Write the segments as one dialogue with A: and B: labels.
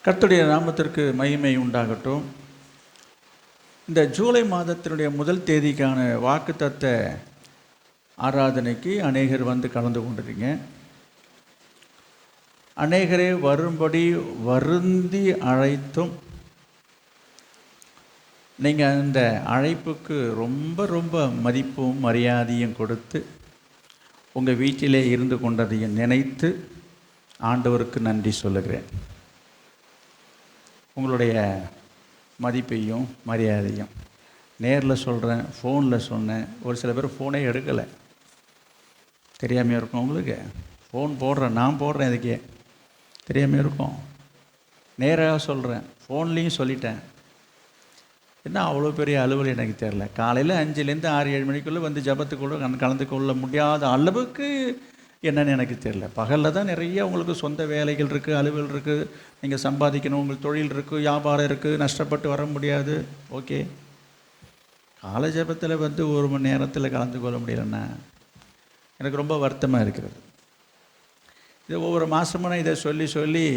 A: கர்த்தருடைய நாமத்திற்கு மகிமை உண்டாகட்டும். இந்த ஜூலை மாதத்தினுடைய முதல் தேதிக்கான வாக்குத்தத்த ஆராதனைக்கு அநேகர் வந்து கலந்து கொண்டிருக்கீங்க. அநேகரே வரும்படி வருந்தி அழைத்தும் நீங்கள் அந்த அழைப்புக்கு ரொம்ப ரொம்ப மதிப்பும் மரியாதையும் கொடுத்து உங்கள் வீட்டிலே இருந்து கொண்டதையும் நினைத்து ஆண்டவருக்கு நன்றி சொல்லுகிறேன். உங்களுடைய மதிப்பையும் மரியாதையும் நேரில் சொல்கிறேன், ஃபோனில் சொன்னேன். ஒரு சில பேர் ஃபோனே எடுக்கலை, தெரியாமல் இருக்கும். உங்களுக்கு ஃபோன் போடுறேன், நான் போடுறேன், இதுக்கே தெரியாமல் இருக்கும். நேராக சொல்கிறேன், ஃபோன்லேயும் சொல்லிட்டேன். என்ன அவ்வளோ பெரிய அலுவல் எனக்கு தெரில. காலையில் 5லேருந்து 6-7 மணிக்குள்ளே வந்து ஜபத்துக்குள்ளே கலந்து கொள்ள முடியாத அளவுக்கு என்னன்னு எனக்கு தெரியல. பகலில் தான் நிறைய உங்களுக்கு சொந்த வேலைகள் இருக்குது, அலுவல் இருக்குது, நீங்கள் சம்பாதிக்கணும், உங்களுக்கு தொழில் இருக்குது, வியாபாரம் இருக்குது, நஷ்டப்பட்டு வர முடியாது. ஓகே, காலை ஜபத்தில் வந்து 1 மணி நேரத்தில் கலந்து கொள்ள முடியலன்னா எனக்கு ரொம்ப வருத்தமாக இருக்கிறது. இது ஒவ்வொரு மாதமும் நான் இதை சொல்லி சொல்லி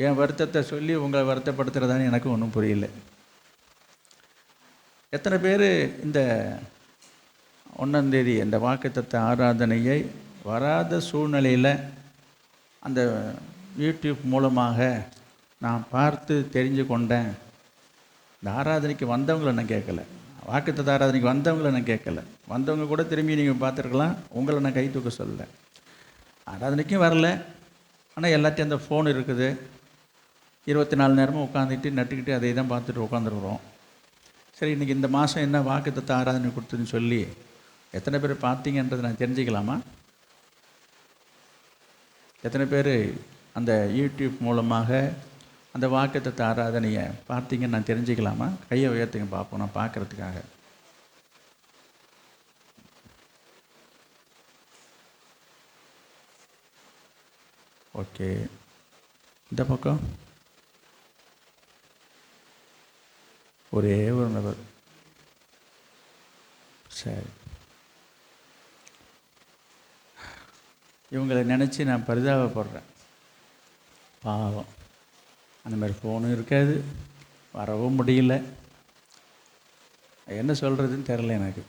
A: என் வருத்தத்தை சொல்லி உங்களை வருத்தப்படுத்துகிறதான்னு எனக்கு ஒன்றும் புரியல. எத்தனை பேர் இந்த 1ஆம் தேதி இந்த வாக்குத்தத்த ஆராதனையை வராத சூழ்நிலையில் அந்த யூடியூப் மூலமாக நான் பார்த்து தெரிஞ்சு கொண்டேன். இந்த ஆராதனைக்கு வந்தவங்களை நான் கேட்கலை, வாக்குத்தத்த ஆராதனைக்கு வந்தவங்களை நான் கேட்கலை. வந்தவங்க கூட திரும்பி நீங்கள் பார்த்துருக்கலாம், உங்களை நான் கை தூக்க சொல்லலை. ஆராதனைக்கும் வரல, ஆனால் எல்லாத்தையும் அந்த ஃபோன் இருக்குது, 24 நேரமும் உட்காந்துட்டு நட்டுக்கிட்டு அதை தான் பார்த்துட்டு உட்காந்துருக்குறோம். சரி, இன்றைக்கி இந்த மாதம் என்ன வாக்குத்தத்த ஆராதனை கொடுத்துன்னு சொல்லி எத்தனை பேர் பார்த்தீங்கன்றதை நான் தெரிஞ்சுக்கலாமா? எத்தனை பேர் அந்த யூடியூப் மூலமாக அந்த வாக்குத்தத்த ஆராதனையை பார்த்தீங்கன்னு நான் தெரிஞ்சுக்கலாமா? கையை உயர்த்துங்க பார்ப்போம், நான் பார்க்குறதுக்காக. ஓகே, இந்த பக்கம் ஒரே ஒரு நபர். சரி, இவங்களை நினச்சி நான் பரிதாபப்படுறேன். பாவம், அந்த மாதிரி ஃபோனும் இருக்காது, வரவும் முடியல, என்ன சொல்கிறதுன்னு தெரில எனக்கு.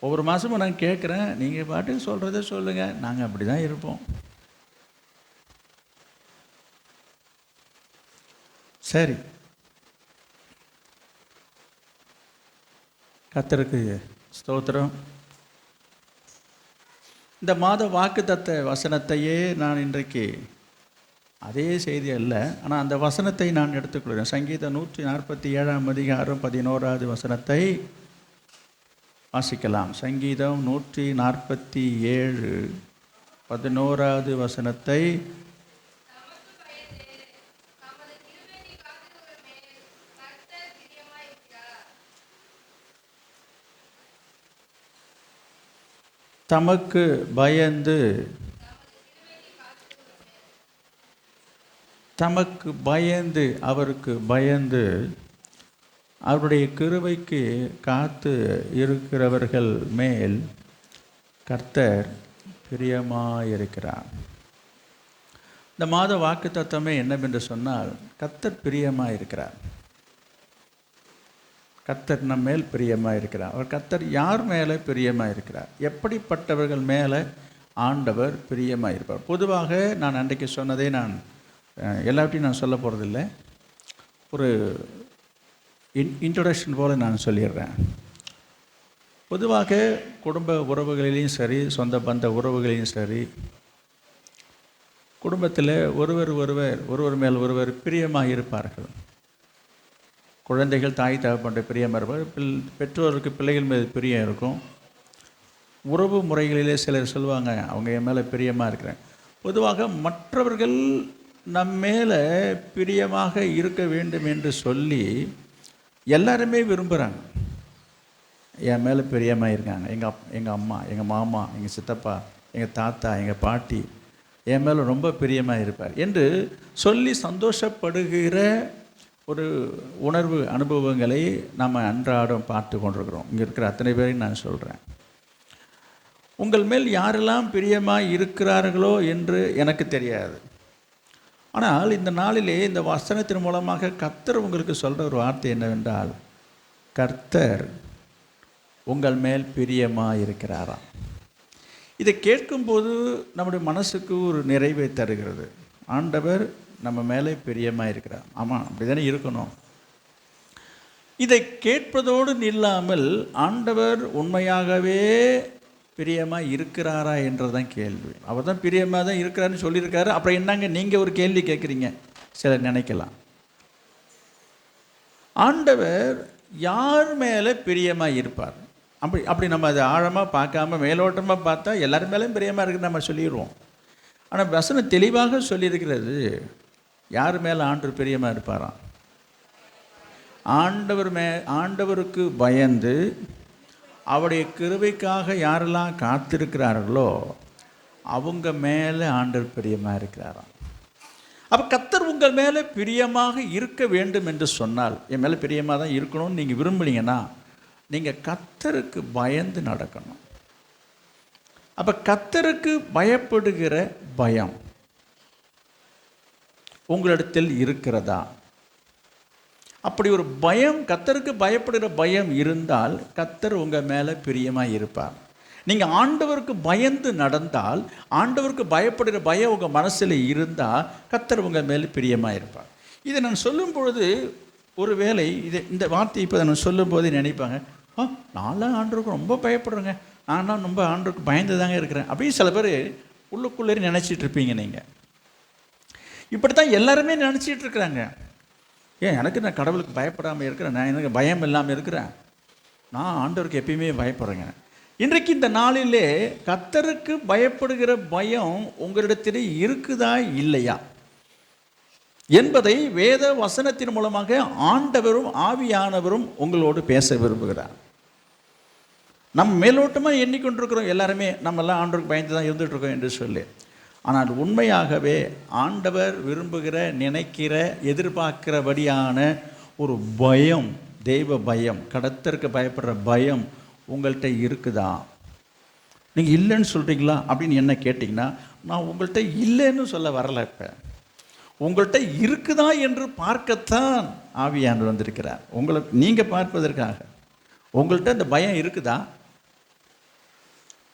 A: ஒவ்வொரு மாதமும் நான் கேட்குறேன், நீங்கள் பாட்டுக்கு சொல்கிறத சொல்லுங்கள், நாங்கள் அப்படி தான் இருப்போம். சரி, கர்த்தருக்கு ஸ்தோத்திரம். இந்த மாத வாக்குத்தத்த வசனத்தையே நான் இன்றைக்கு அதே செய்தி அல்ல, ஆனால் அந்த வசனத்தை நான் எடுத்துக்கொள்கிறேன். சங்கீதம் 147ஆம் அதிகாரம் 11வது வசனத்தை வாசிக்கலாம். சங்கீதம் 147 11வது வசனத்தை தமக்கு பயந்து அவருக்கு பயந்து அவருடைய கிருபைக்கு காத்து இருக்கிறவர்கள் மேல் கர்த்தர் பிரியமாயிருக்கிறார். இந்த மாத வாக்குத்தத்தமே என்னவென்று சொன்னால், கர்த்தர் பிரியமாயிருக்கிறார். கர்த்தர் நம் மேல் பிரியமாயிருக்கிறார். அவர் கர்த்தர் யார் மேலே பிரியமாயிருக்கிறார்? எப்படிப்பட்டவர்கள் மேலே ஆண்டவர் பிரியமாயிருப்பார்? பொதுவாக நான் அன்றைக்கு சொன்னதே நான் எல்லாவற்றையும் நான் சொல்ல போகிறதில்லை, ஒரு இன்ட்ரொடக்ஷன் போல் நான் சொல்லிடுறேன். பொதுவாக குடும்ப உறவுகளிலையும் சரி, சொந்த பந்த உறவுகளிலையும் சரி, குடும்பத்தில் ஒருவர் மேல் ஒருவர் பிரியமாக இருப்பார்கள். குழந்தைகள் தாய் தகப்பன்ற பிரியமாக இருப்பார், பெற்றோருக்கு பிள்ளைகள் மீது பிரியம் இருக்கும். உறவு முறைகளிலே சிலர் சொல்லுவாங்க, அவங்க என் மேலே பிரியமாக இருக்கிறாங்க. பொதுவாக மற்றவர்கள் நம் மேலே பிரியமாக இருக்க வேண்டும் என்று சொல்லி எல்லாருமே விரும்புகிறாங்க. என் மேலே பிரியமாக இருக்காங்க, எங்கள் அம்மா, எங்கள் மாமா, எங்கள் சித்தப்பா, எங்கள் தாத்தா, எங்கள் பாட்டி என் மேலே ரொம்ப பிரியமாக இருப்பார் என்று சொல்லி சந்தோஷப்படுகிற ஒரு உணர்வு அனுபவங்களை நாம் அன்றாடம் பார்த்து கொண்டிருக்கிறோம். இங்கே இருக்கிற அத்தனை பேரையும் நான் சொல்கிறேன், உங்கள் மேல் யாரெல்லாம் பிரியமாக இருக்கிறார்களோ என்று எனக்கு தெரியாது. ஆனால் இந்த நாளிலே இந்த வசனத்தின் மூலமாக கர்த்தர் உங்களுக்கு சொல்கிற ஒரு வார்த்தை என்னவென்றால், கர்த்தர் உங்கள் மேல் பிரியமாக இருக்கிறாராம். இதை கேட்கும்போது நம்முடைய மனசுக்கு ஒரு நிறைவை தருகிறது. ஆண்டவர் நம்ம மேலே பிரியமாக இருக்கிறார். ஆமாம், அப்படி தானே இருக்கணும். இதை கேட்பதோடு நில்லாமல் ஆண்டவர் உண்மையாகவே பிரியமாக இருக்கிறாரா என்றதான் கேள்வி. அவர் தான் பிரியமாக தான் இருக்கிறாருன்னு சொல்லியிருக்காரு. அப்புறம் என்னங்க நீங்கள் ஒரு கேள்வி கேட்குறீங்க சிலர் நினைக்கலாம். ஆண்டவர் யார் மேலே பிரியமாக இருப்பார்? அப்படி நம்ம அதை ஆழமாக பார்க்காம மேலோட்டமாக பார்த்தா எல்லாரும் மேலேயும் பிரியமாக இருக்குன்னு நம்ம சொல்லிடுவோம். ஆனால் வசனம் தெளிவாக சொல்லியிருக்கிறது, யார் மேலே ஆண்டவர் பிரியமாக இருப்பாராம்? ஆண்டவருக்கு பயந்து அவருடைய கிருபைக்காக யாரெல்லாம் காத்திருக்கிறார்களோ அவங்க மேலே ஆண்டவர் பிரியமாக இருக்கிறாராம். அப்போ கர்த்தர் உங்கள் மேலே பிரியமாக இருக்க வேண்டும் என்று சொன்னால், என் மேலே பிரியமாக தான் இருக்கணும்னு நீங்கள் விரும்புனீங்கன்னா நீங்கள் கர்த்தருக்கு பயந்து நடக்கணும். அப்போ கர்த்தருக்கு பயப்படுகிற பயம் உங்களிடத்தில் இருக்கிறதா? அப்படி ஒரு பயம், கர்த்தருக்கு பயப்படுகிற பயம் இருந்தால் கர்த்தர் உங்கள் மேலே பிரியமாக இருப்பார். நீங்கள் ஆண்டவருக்கு பயந்து நடந்தால், ஆண்டவருக்கு பயப்படுகிற பயம் உங்கள் மனசில் இருந்தால் கர்த்தர் உங்கள் மேலே பிரியமாக இருப்பார். இதை நான் சொல்லும் பொழுது ஒரு வேளை இந்த வார்த்தை இப்போ நான் சொல்லும் போது நினைப்பாங்க, நான்லாம் ஆண்டவருக்கு ரொம்ப பயப்படுறேங்க, நான்லாம் ரொம்ப ஆண்டவருக்கு பயந்து தாங்க இருக்கிறேன் அப்படின்னு சில பேர் உள்ளுக்குள்ளே நினச்சிட்டு இருப்பீங்க. நீங்கள் இப்படி தான் எல்லாருமே நினச்சிட்டு இருக்கிறாங்க. நான் கடவுளுக்கு பயப்படாமல் இருக்கிறேன், நான் எனக்கு பயம் இல்லாமல் இருக்கிறேன், நான் ஆண்டவருக்கு எப்பயுமே பயப்படுறேங்க. இன்றைக்கு இந்த நாளிலே கர்த்தருக்கு பயப்படுகிற பயம் உங்களிடத்தில் இருக்குதா இல்லையா என்பதை வேத வசனத்தின் மூலமாக ஆண்டவரும் ஆவியானவரும் உங்களோடு பேச விரும்புகிறார். நம்ம மேலோட்டமாக எண்ணிக்கொண்டிருக்கிறோம் எல்லாருமே, நம்மெல்லாம் ஆண்டவருக்கு பயந்து தான் இருந்துகிட்ருக்கோம் என்று சொல்லி. ஆனால் உண்மையாகவே ஆண்டவர் விரும்புகிற, நினைக்கிற, எதிர்பார்க்கிறபடியான ஒரு பயம், தெய்வ பயம், கர்த்தருக்கு பயப்படுற பயம் உங்கள்கிட்ட இருக்குதா? நீங்கள் இல்லைன்னு சொல்கிறீங்களா அப்படின்னு என்ன கேட்டிங்கன்னா, நான் உங்கள்கிட்ட இல்லைன்னு சொல்ல வரல. இப்போ உங்கள்கிட்ட இருக்குதா என்று பார்க்கத்தான் ஆவியானவர் வந்திருக்கிறார். நீங்கள் பார்ப்பதற்காக உங்கள்கிட்ட இந்த பயம் இருக்குதா?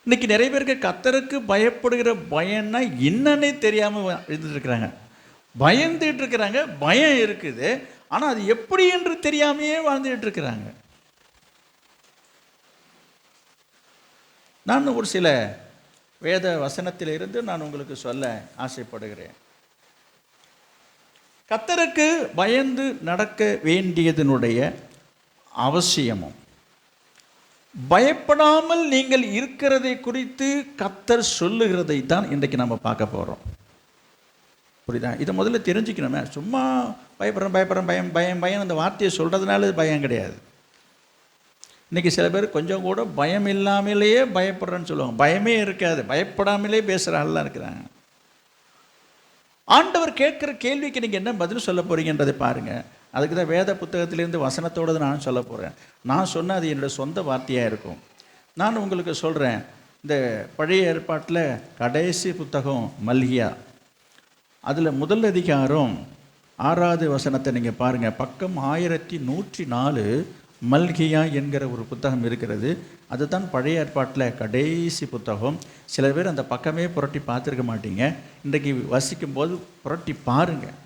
A: இன்றைக்கி நிறைய பேருக்கு கர்த்தருக்கு பயப்படுகிற பயம்னா என்னன்னே தெரியாமல் இருந்துட்டுருக்குறாங்க, பயந்துட்டு இருக்கிறாங்க. பயம் இருக்குது, ஆனால் அது எப்படி என்று தெரியாமையே வாழ்ந்துட்டு இருக்கிறாங்க. நான் ஒரு சில வேத வசனத்திலிருந்து நான் உங்களுக்கு சொல்ல ஆசைப்படுகிறேன். கர்த்தருக்கு பயந்து நடக்க வேண்டியதனுடைய அவசியமும், பயப்படாமல் நீங்கள் இருக்கிறதை குறித்து கர்த்தர் சொல்லுகிறதை தான் இன்றைக்கு நம்ம பார்க்க போகிறோம். புரியுதா? இதை முதல்ல தெரிஞ்சுக்கணுமே. சும்மா பயப்படுறேன் பயம் பயம் பயம் அந்த வார்த்தையை சொல்கிறதுனால பயம் கிடையாது. இன்றைக்கி சில பேர் கொஞ்சம் கூட பயம் இல்லாமலேயே பயப்படுறேன்னு சொல்லுவாங்க. பயமே இருக்காது, பயப்படாமலே பேசுகிற ஆள்லாம் இருக்கிறாங்க. ஆண்டவர் கேட்குற கேள்விக்கு நீங்கள் என்ன பதில் சொல்ல போகிறீங்கன்றதை பாருங்கள். அதுக்கு தான் வேத புத்தகத்திலேருந்து வசனத்தோடு நான் சொல்ல போகிறேன். நான் சொன்னால் அது என்னோடய சொந்த வார்த்தையாக இருக்கும். நான் உங்களுக்கு சொல்கிறேன், இந்த பழைய ஏற்பாட்டில் கடைசி புத்தகம் மல்கியா, அதில் முதல் அதிகாரம் 6வது வசனத்தை நீங்கள் பாருங்கள். பக்கம் 1104 மல்கியா என்கிற ஒரு புத்தகம் இருக்கிறது. அதுதான் பழைய ஏற்பாட்டில் கடைசி புத்தகம். சில பேர் அந்த பக்கமே புரட்டி பார்த்துருக்க மாட்டீங்க. இன்றைக்கி வசிக்கும்போது புரட்டி பாருங்கள்.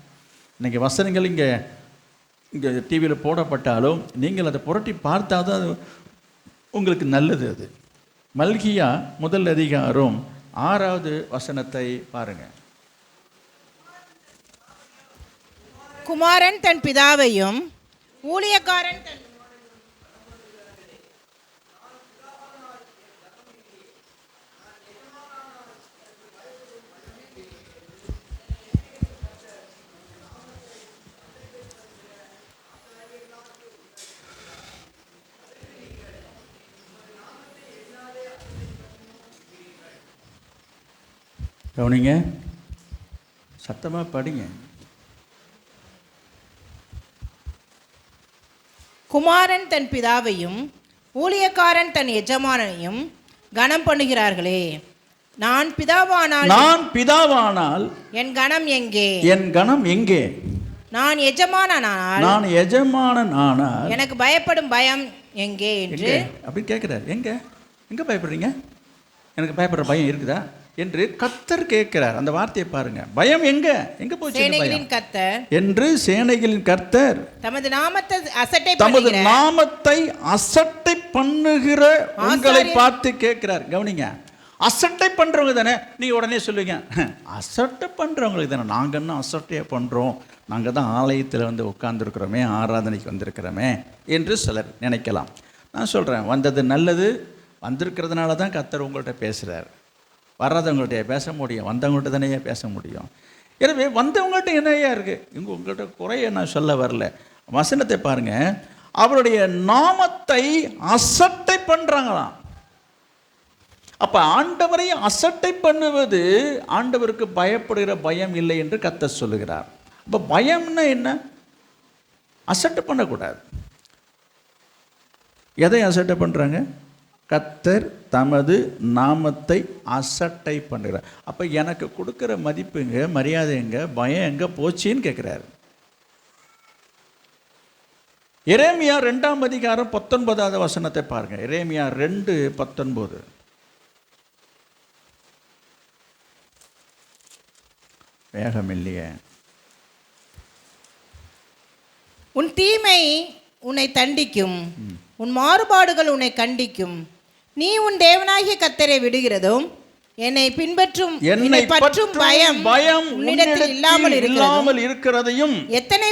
A: இன்றைக்கி வசனங்கள் இங்கே டிவியில் போடப்பட்டாலும் நீங்கள் அதை புரட்டி பார்த்தா தான் அது உங்களுக்கு நல்லது. அது மல்கியா முதல் அதிகாரம் 6வது வசனத்தை பாருங்கள்.
B: குமாரன் தன் பிதாவையும் ஊழியக்காரன் தன்
A: கவனிங்க, சத்தமாக படிங்க.
B: குமாரன் தன் பிதாவையும் ஊழியக்காரன் தன் எஜமானையும் கனம் பண்ணுகிறார்களே, நான் பிதாவானால்
A: நான் பிதாவானால்
B: என் கணம் எங்கே?
A: என் கணம் எங்கே?
B: நான் எஜமானனால்
A: நான் எஜமானன் ஆனால்
B: எனக்கு பயப்படும் பயம் எங்கே என்று
A: எங்கே அப்படின்னு கேட்கிறார். எங்க பயப்படுறீங்க? எனக்கு பயப்படுற பயம் இருக்குதா என்று கர்த்தர் கேட்கிறார். அந்த வார்த்தையை பாருங்க. பயம் எங்க போச்சு?
B: சேனைகளின் கர்த்தர்
A: என்று சேனைகளின் கர்த்தர்
B: தமது நாமத்தை அசட்டை
A: தமது
B: பண்ணுகிற
A: நாமத்தை அசட்டை பண்ணுகிற உங்களை பார்த்து கேட்கிறார். கவனிங்க, அசட்டை பண்றவங்க தானே. நீங்க உடனே சொல்லுவீங்க, அசட்டை பண்றவங்களுக்கு தானே. நாங்க என்ன அசட்டையை பண்றோம்? நாங்க தான் ஆலயத்தில் வந்து உட்கார்ந்துருக்கிறோமே, ஆராதனைக்கு வந்திருக்கிறோமே என்று சிலர் நினைக்கலாம். நான் சொல்றேன், வந்தது நல்லது. வந்திருக்கிறதுனால தான் கர்த்தர் உங்கள்கிட்ட பேசுறார். வராதவங்கள்ட்ட பேச முடியும், வந்தவங்கள்ட்ட தானே பேச முடியும். எனவே வந்தவங்கள்ட்ட என்னையா இருக்கு? உங்கள்கிட்ட குறைய நான் சொல்ல வரல. வசனத்தை பாருங்க, அவருடைய நாமத்தை அசட்டை பண்றாங்களாம். அப்ப ஆண்டவரை அசட்டை பண்ணுவது ஆண்டவருக்கு பயப்படுகிற பயம் இல்லை என்று கர்த்தர் சொல்லுகிறார். அப்ப பயம்னா என்ன? அசட்டை பண்ணக்கூடாது. எதை அசட்டை பண்றாங்க? கர்த்தர் தமது நாமத்தை அசட்டை பண்ணுகிறார். அப்ப எனக்கு கொடுக்கிற மதிப்புங்க, மரியாதை எங்க, பயம் எங்க போச்சின்னு கேட்கிறாரு. எரேமியா 2ஆம் அதிகாரம் 19வது வசனத்தை பாருங்க. எரேமியா 2:19. வேகம் இல்லையே.
B: உன் தீமை உன்னை தண்டிக்கும், உன் மாறுபாடுகள் உன்னை கண்டிக்கும். நீ உன் தேவனாகிய கர்த்தரை விடுகிறதும் என்னை பின்பற்றும் என்னை பற்றும் பயம் உன்னிடத்தில் இல்லாமல்
A: இருக்கிறதையும்
B: எத்தனை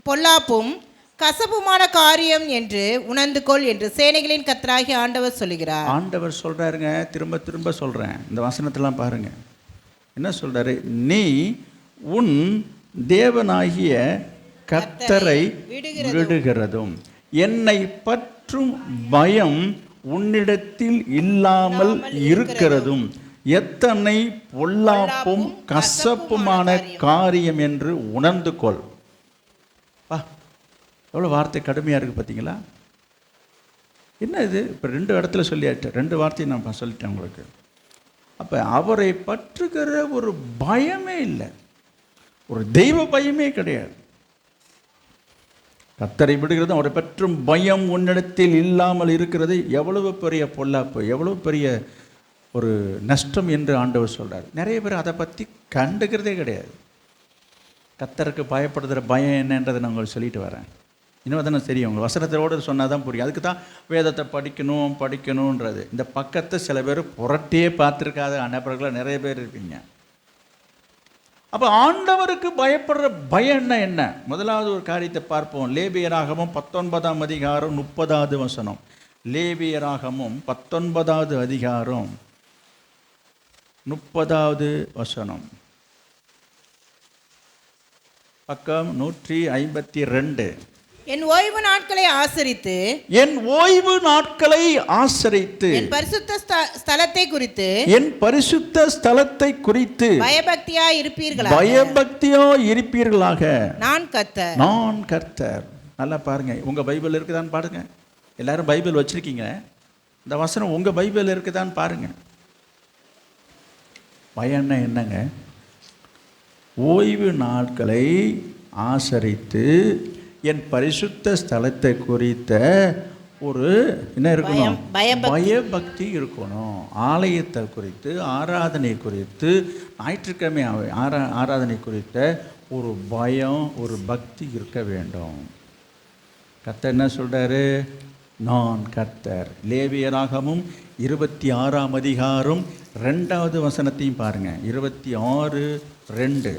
B: பொல்லாப்பும் கசப்புமான காரியம் என்று உணர்ந்து கொள் என்று சேனைகளின் கர்த்தராகிய ஆண்டவர் சொல்லுகிறார்.
A: ஆண்டவர் சொல்றாருங்க. திரும்ப திரும்ப சொல்றேன், இந்த வசனத்தெல்லாம் பாருங்க. என்ன சொல்றாரு? நீ உன் தேவனாகிய கர்த்தரை விடுகிறதும் என்னை பற்றும் பயம் உன்னிடத்தில் இல்லாமல் இருக்கிறதும் எத்தனை பொல்லாப்பும் கசப்புமான காரியம் என்று உணர்ந்து கொள். எவ்வளோ வார்த்தை கடுமையாக இருக்குது பார்த்தீங்களா? என்ன இது? இப்போ 2 இடத்துல சொல்லியாச்சு. 2 வார்த்தையை நான் சொல்லிட்டேன் உங்களுக்கு. அப்போ அவரை பற்றுகிற ஒரு பயமே இல்லை, ஒரு தெய்வ பயமே கிடையாது. கர்த்தரை விடுகிறது, அவரை பற்றும் பயம் உன்னிடத்தில் இல்லாமல் இருக்கிறது எவ்வளவு பெரிய பொல்லாப்பு, எவ்வளவு பெரிய ஒரு நஷ்டம் என்று ஆண்டவர் சொல்கிறார். நிறைய பேர் அதை பற்றி கண்டுக்கிறதே கிடையாது. கர்த்தருக்கு பயப்படுகிற பயம் என்னன்றதை நான் உங்களுக்கு சொல்லிட்டு வரேன். இன்னும் தானே தெரியும், உங்கள் வசனத்தோடு சொன்னால் தான் புரியும். அதுக்கு தான் வேதத்தை படிக்கணுன்றது. இந்த பக்கத்தை சில பேர் புரட்டியே பார்த்துருக்காத நபர்களாக நிறைய பேர் இருப்பீங்க. அப்போ ஆண்டவருக்கு பயப்படுற பயம் என்ன? முதலாவது ஒரு காரியத்தை பார்ப்போம். லேவியராகமம் 19ஆம் அதிகாரம் 30வது வசனம். லேவியராகமம் 19வது அதிகாரம் 30வது வசனம். பக்கம் 152.
B: என் ஓய்வு நாட்களை ஆசரித்து
A: என் ஓய்வு நாட்களை ஆசரித்து
B: என் பரிசுத்த ஸ்தலத்தை குறித்து
A: என் பரிசுத்த ஸ்தலத்தை குறித்து
B: பயபக்தியா
A: இருப்பீர்களாக
B: நான் கர்த்தர்.
A: நான் கர்த்தர். நல்லா பாருங்க, உங்க பைபிள் இருக்குதான்னு பாருங்க. எல்லாரும் பைபிள் வச்சிருக்கீங்க. இந்த வசனம் உங்க பைபிள் இருக்குதான்னு பாருங்க. பயம்னா என்னங்க? ஓய்வு நாட்களை ஆசரித்து என் பரிசுத்த ஸ்தலத்தை குறித்த ஒரு என்ன இருக்கணும்? பயபக்தி இருக்கணும். ஆலயத்தை குறித்து, ஆராதனை குறித்து, ஞாயிற்றுக்கிழமை ஆராதனை குறித்த ஒரு பயம், ஒரு பக்தி இருக்க வேண்டும். கர்த்தர் என்ன சொல்றாரு? நான் கர்த்தர். லேவியராகமும் 26ஆம் அதிகாரம் 2வது வசனத்தையும் பாருங்க. 26:2.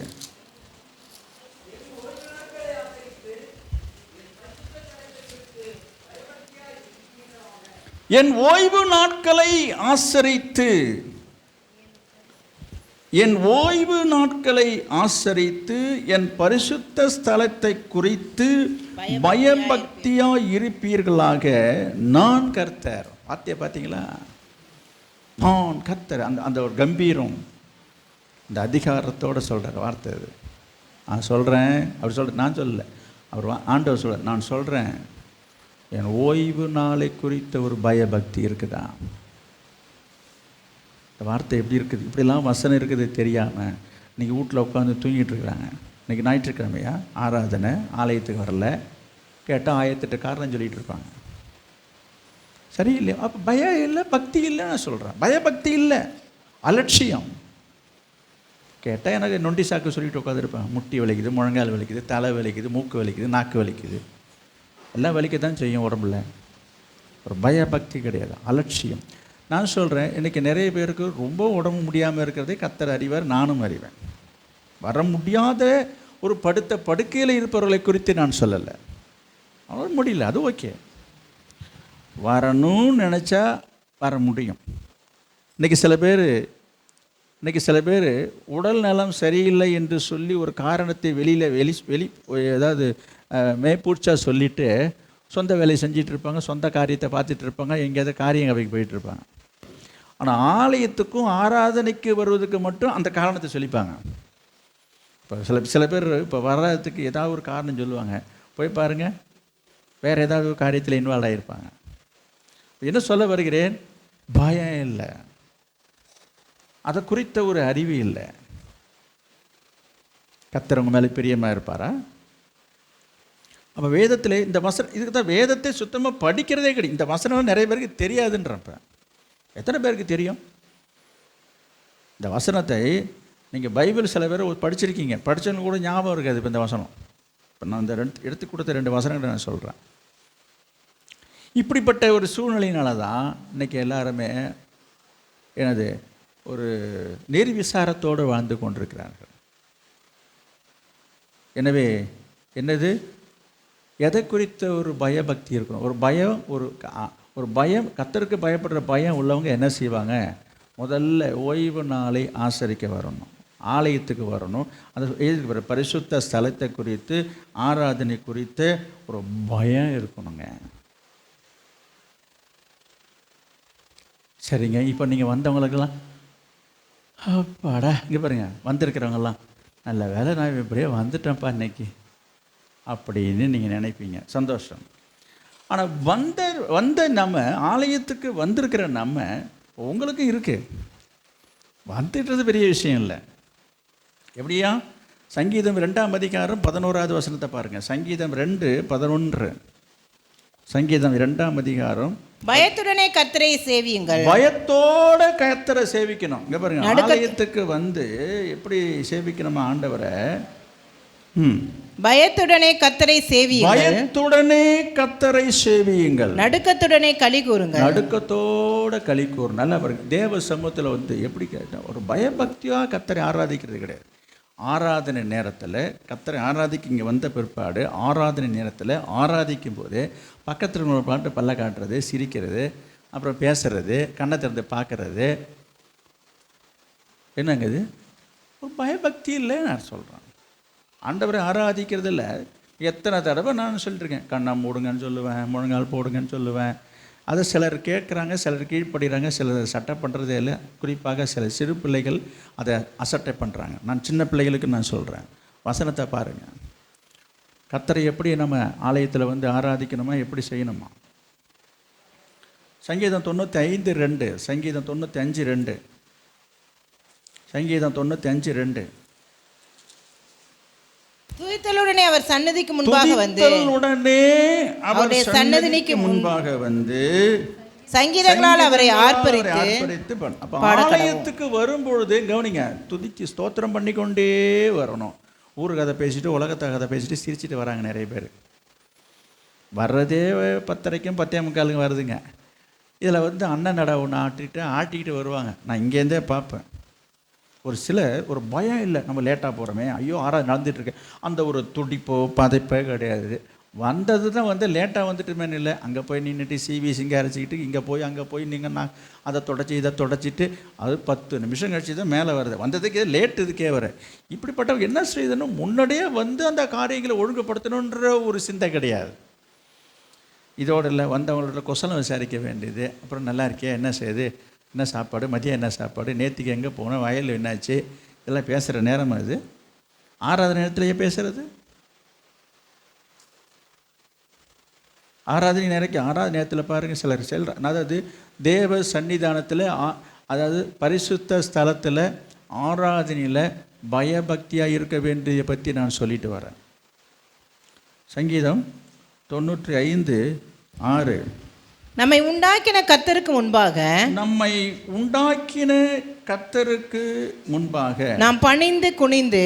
A: என் ஓய்வு நாட்களை ஆசரித்து என் ஓய்வு நாட்களை ஆசரித்து என் பரிசுத்த ஸ்தலத்தை குறித்து பயபக்தியாய் இருப்பீர்களாக நான் கர்த்தர். வார்த்தையை பார்த்தீங்களா? நான் கர்த்தர். அந்த ஒரு கம்பீரம், இந்த அதிகாரத்தோடு சொல்கிற வார்த்தை அது. நான் சொல்கிறேன், அவர் சொல்கிறேன், நான் சொல்லலை, அவர் ஆண்டவர் சொல்ற, நான் சொல்கிறேன். என் ஓய்வு நாளை குறித்த ஒரு பயபக்தி இருக்குதா? இந்த வார்த்தை எப்படி இருக்குது, இப்படிலாம் வசனம் இருக்குது தெரியாமல் இன்றைக்கி வீட்டில் உட்காந்து தூங்கிட்டு இருக்கிறாங்க. இன்றைக்கி ஞாயிற்றுக்கிழமையா ஆராதனை, ஆலயத்துக்கு வரல, கேட்டால் 1008 காரணம் சொல்லிகிட்டு இருப்பாங்க. சரியில்லையா? அப்போ பயம் இல்லை, பக்தி இல்லை. நான் சொல்கிறேன், பயபக்தி இல்லை, அலட்சியம். கேட்டால் எனக்கு நொண்டி சாக்கு சொல்லிட்டு உட்காந்துருப்பேன். முட்டி வலிக்குது, முழங்கால் வலிக்குது, தலை வலிக்குது, மூக்கு வலிக்குது, நாக்கு வலிக்குது, எல்லாம் வலிக்க தான் செய்யும் உடம்புல. ஒரு பயபக்தி கிடையாது, அலட்சியம். நான் சொல்கிறேன், இன்றைக்கி நிறைய பேருக்கு ரொம்ப உடம்பு முடியாமல் இருக்கிறதே கர்த்தர் அறிவார், நானும் அறிவேன். வர முடியாத ஒரு படுக்கையில் இருப்பவர்களை குறித்து நான் சொல்லலை. அவன் முடியல, அது ஓகே. வரணும்னு நினச்சா வர முடியும். இன்றைக்கி சில பேர் உடல் நலம் சரியில்லை என்று சொல்லி ஒரு காரணத்தை வெளியில் ஏதாவது மேற்பூச்சா சொல்லிவிட்டு சொந்த வேலையை செஞ்சிட்டு இருப்பாங்க, சொந்த காரியத்தை பார்த்துட்டு இருப்பாங்க, எங்கேயாவது காரியம் அவைக்கு போயிட்டுருப்பாங்க. ஆனால் ஆலயத்துக்கும் ஆராதனைக்கு வருவதுக்கு மட்டும் அந்த காரணத்தை சொல்லிப்பாங்க. இப்போ சில பேர் இப்போ வர்றதுக்கு ஏதாவது ஒரு காரணம் சொல்லுவாங்க, போய் பாருங்கள் வேறு ஏதாவது ஒரு காரியத்தில் இன்வால்வ் ஆகியிருப்பாங்க. என்ன சொல்ல வருகிறேன்? பயம் இல்லை, அதை குறித்த ஒரு அறிவு இல்லை. கர்த்தர் உங்க மேலே பிரியமாக இருப்பாரா? அப்போ வேதத்தில் இந்த வசனம், இதுக்கு தான் வேதத்தை சுத்தமாக படிக்கிறதே கிடையாது. இந்த வசனம் நிறைய பேருக்கு தெரியாதுன்றப்ப, எத்தனை பேருக்கு தெரியும் இந்த வசனத்தை? நீங்கள் பைபிள் சில பேர் படிச்சிருக்கீங்க, படித்தவங்க கூட ஞாபகம் இருக்காது. இப்போ இந்த வசனம், இப்போ நான் இந்த எடுத்து கொடுத்த 2 வசனங்களை நான் சொல்கிறேன். இப்படிப்பட்ட ஒரு சூழ்நிலையினால தான் இன்றைக்கி எல்லாருமே ஒரு நிர்விசாரத்தோடு வாழ்ந்து கொண்டிருக்கிறார்கள். எனவே எதை குறித்த ஒரு பயபக்தி இருக்கணும்? ஒரு பயம், கர்த்தருக்கு பயப்படுற பயம் உள்ளவங்க என்ன செய்வாங்க? முதல்ல ஓய்வு நாளை ஆசரிக்க வரணும், ஆலயத்துக்கு வரணும். அந்த பரிசுத்த ஸ்தலத்தை குறித்து, ஆராதனை குறித்து ஒரு பயம் இருக்கணுங்க. சரிங்க, இப்போ நீங்கள் வந்தவங்களுக்கெல்லாம் அப்பாடா, இங்கே பாருங்கள், வந்திருக்கிறவங்கெல்லாம் நல்ல வேலை நான் இப்படியே வந்துட்டேன்ப்பா இன்னைக்கு அப்படின்னு நீங்கள் நினைப்பீங்க, சந்தோஷம். ஆனால் வந்த நம்ம ஆலயத்துக்கு வந்திருக்கிற நம்ம உங்களுக்கும் இருக்குது, வந்துட்டுறது பெரிய விஷயம் இல்லை. எப்படியா? சங்கீதம் 2ஆம் அதிகாரம் 11வது வசனத்தை பாருங்கள். சங்கீதம் 2:11. சங்கீதம் 2ஆம் அதிகாரம்.
B: பயத்துடனே கர்த்தரை சேவியுங்கள்.
A: பயத்தோட கர்த்தரை சேவிக்கணும். இங்க பாருங்க, ஆலயத்துக்கு வந்து எப்படி சேவிக்கணுமா ஆண்டவரை?
B: பயத்துடனே கர்த்தரை சேவியுங்கள்.
A: பயத்துடனே கர்த்தரை சேவியுங்கள்.
B: நடுக்கத்துடனே களி கூறுங்கள்.
A: நடுக்கத்தோட களி கூறு. நல்லா பாருங்க, தேவ சமூகத்தில் வந்து எப்படி கேட்டால் ஒரு பயபக்தியாக கர்த்தரை ஆராதிக்கிறது கிடையாது. ஆராதனை நேரத்தில் கர்த்தரை ஆராதிக்க இங்கே வந்த பிற்பாடு ஆராதனை நேரத்தில் ஆராதிக்கும் போது பக்கத்தில் ஒரு பாட்டு பல்ல காட்டுறது, சிரிக்கிறது, அப்புறம் பேசுறது, கண்ணை திறந்து பார்க்கறது, என்னங்க இது? ஒரு பயபக்தி இல்லை. நான் சொல்கிறேன், ஆண்டவரை ஆராதிக்கிறது இல்லை. எத்தனை தடவை நான் சொல்லிட்டுருக்கேன், கண்ணை மூடுங்கன்னு சொல்லுவேன், முழங்கால் போடுங்கன்னு சொல்லுவேன். அதை சிலர் கேட்குறாங்க, சிலர் கீழ்ப்படுகிறாங்க, சிலர் சட்டை பண்ணுறதே இல்லை. குறிப்பாக சில சிறு பிள்ளைகள் அதை அசட்டை பண்ணுறாங்க. நான் சின்ன பிள்ளைகளுக்கு நான் சொல்கிறேன், வசனத்தை பாருங்கள். கர்த்தரை எப்படி நம்ம ஆலயத்தில் வந்து ஆராதிக்கணுமா, எப்படி செய்யணுமா? சங்கீதம் 95:2. சங்கீதம் 95:2. சங்கீதம் 95:2.
B: துதித்தலுடனே அவர் சன்னதிக்கு முன்பாக வந்து, அவருடைய சன்னதிக்கு முன்பாக வந்து சங்கீதங்களால் அவரை ஆர்ப்பரித்து.
A: அப்போ ஆலயத்துக்கு வரும்பொழுது கவனிங்க, துதிச்சு ஸ்தோத்திரம் பண்ணிக்கொண்டே வரணும். ஊரு கதை பேசிட்டு, உலகத்தை கதை பேசிட்டு, சிரிச்சிட்டு வராங்க நிறைய பேர். வர்றதே 10:30க்கும் 10:45 வருதுங்க. இதில் வந்து அண்ணன் நட ஒன்று ஆட்டிக்கிட்டு வருவாங்க. நான் இங்கேருந்தே பார்ப்பேன். ஒரு சிலர் ஒரு பயம் இல்லை, நம்ம லேட்டாக போகிறோமே, ஐயோ ஆராதனை நடந்துகிட்ருக்கு, அந்த ஒரு துடிப்போ பதைப்போ கிடையாது. வந்தது தான் வந்து லேட்டாக வந்துட்டுமேனு இல்லை, அங்கே போய் நின்றுட்டு சிங்க அரைச்சிக்கிட்டு இங்கே போய் அங்கே போய் நீங்கள் நான் அதை இதை தொடச்சிட்டு அது 10 நிமிஷம் கழிச்சு தான் மேலே வருது. வந்ததுக்கே லேட்டு இதுக்கே வர. இப்படிப்பட்டவங்க என்ன செய்யணும்? முன்னாடியே வந்து அந்த காரியங்களை ஒழுங்குபடுத்தணுன்ற ஒரு சிந்தை கிடையாது. இதோடு இல்லை, வந்தவங்களோட குசலம் விசாரிக்க வேண்டியது. அப்புறம் நல்லா இருக்கியா, என்ன செய்யுது, என்ன சாப்பாடு, மதியம் என்ன சாப்பாடு, நேற்றுக்கு எங்கே போனோம், வயலில் என்னாச்சு, இதெல்லாம் பேசுகிற நேரம் அது. ஆராதனை நேரத்திலேயே பேசுகிறது. ஆராதனை நேரத்துக்கு ஆராதனை நேரத்தில் பாருங்கள், சிலர் அதாவது தேவ சன்னிதானத்தில் அதாவது பரிசுத்த ஸ்தலத்தில் ஆராதனையில் பயபக்தியாக இருக்க வேண்டியதை பற்றி நான் சொல்லிட்டு வரேன். சங்கீதம் 95:6.
B: நம்மை உண்டாக்கின கர்த்தருக்கு முன்பாக நாம் பணிந்து குனிந்து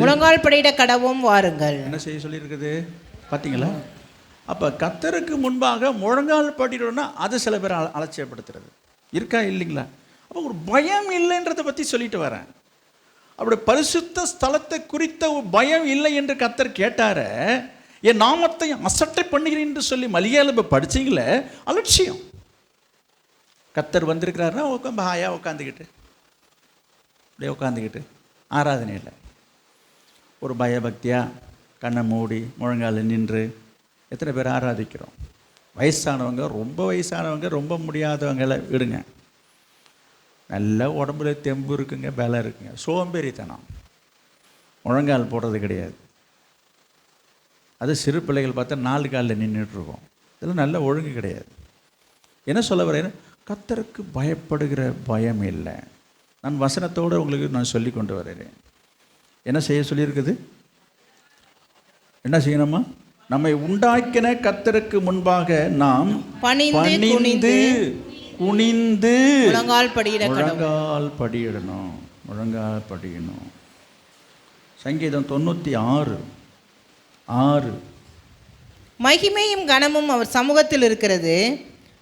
B: முழங்கால் படியிட கடவும் வாருங்கள்.
A: என்ன செய்ய சொல்லியிருக்குது பார்த்தீங்களா? அப்போ கர்த்தருக்கு முன்பாக முழங்கால் படிடணும்னா அது சில பேர் அலட்சியப்படுத்துறது இருக்கா இல்லைங்களா? அப்போ ஒரு பயம் இல்லைன்றதை பற்றி சொல்லிட்டு வரேன். அப்படி பரிசுத்த ஸ்தலத்தை குறித்த ஒரு பயம் இல்லை என்று கர்த்தர் கேட்டார, என் நாமத்தை அசட்டை பண்ணுகிறேன் என்று சொல்லி மலியாள படிச்சிங்களே, அலட்சியம். கர்த்தர் வந்திருக்கிறாருன்னா ஹாயா உட்காந்துக்கிட்டு அப்படியே உட்காந்துக்கிட்டு ஆராதனையில் ஒரு பயபக்தியாக கண்ணை மூடி முழங்கால நின்று எத்தனை பேர் ஆராதிக்கிறோம்? வயசானவங்க, ரொம்ப வயசானவங்க, ரொம்ப முடியாதவங்களை விடுங்க, நல்ல உடம்புல தெம்பு இருக்குங்க, பலம் இருக்குங்க, சோம்பேறித்தனம், முழங்கால் போடுறது கிடையாது. அது சிறு பிள்ளைகள் பார்த்தா 4 காலில் நின்றுட்டுருக்கோம். இதெல்லாம் நல்ல ஒழுங்கு கிடையாது. என்ன சொல்ல வரேன்? கர்த்தருக்கு பயப்படுகிற பயம் இல்லை. நான் வசனத்தோடு உங்களுக்கு நான் சொல்லி கொண்டு வரேன். என்ன செய்ய சொல்லியிருக்குது? என்ன செய்யணுமா? நம்மை உண்டாக்கின கர்த்தருக்கு முன்பாக நாம் பணிந்து குனிந்து முழங்கால் படியிடணும். சங்கீதம் 96:6.
B: மகிமையும் கனமும் அவர் சமூகத்தில் இருக்கிறது,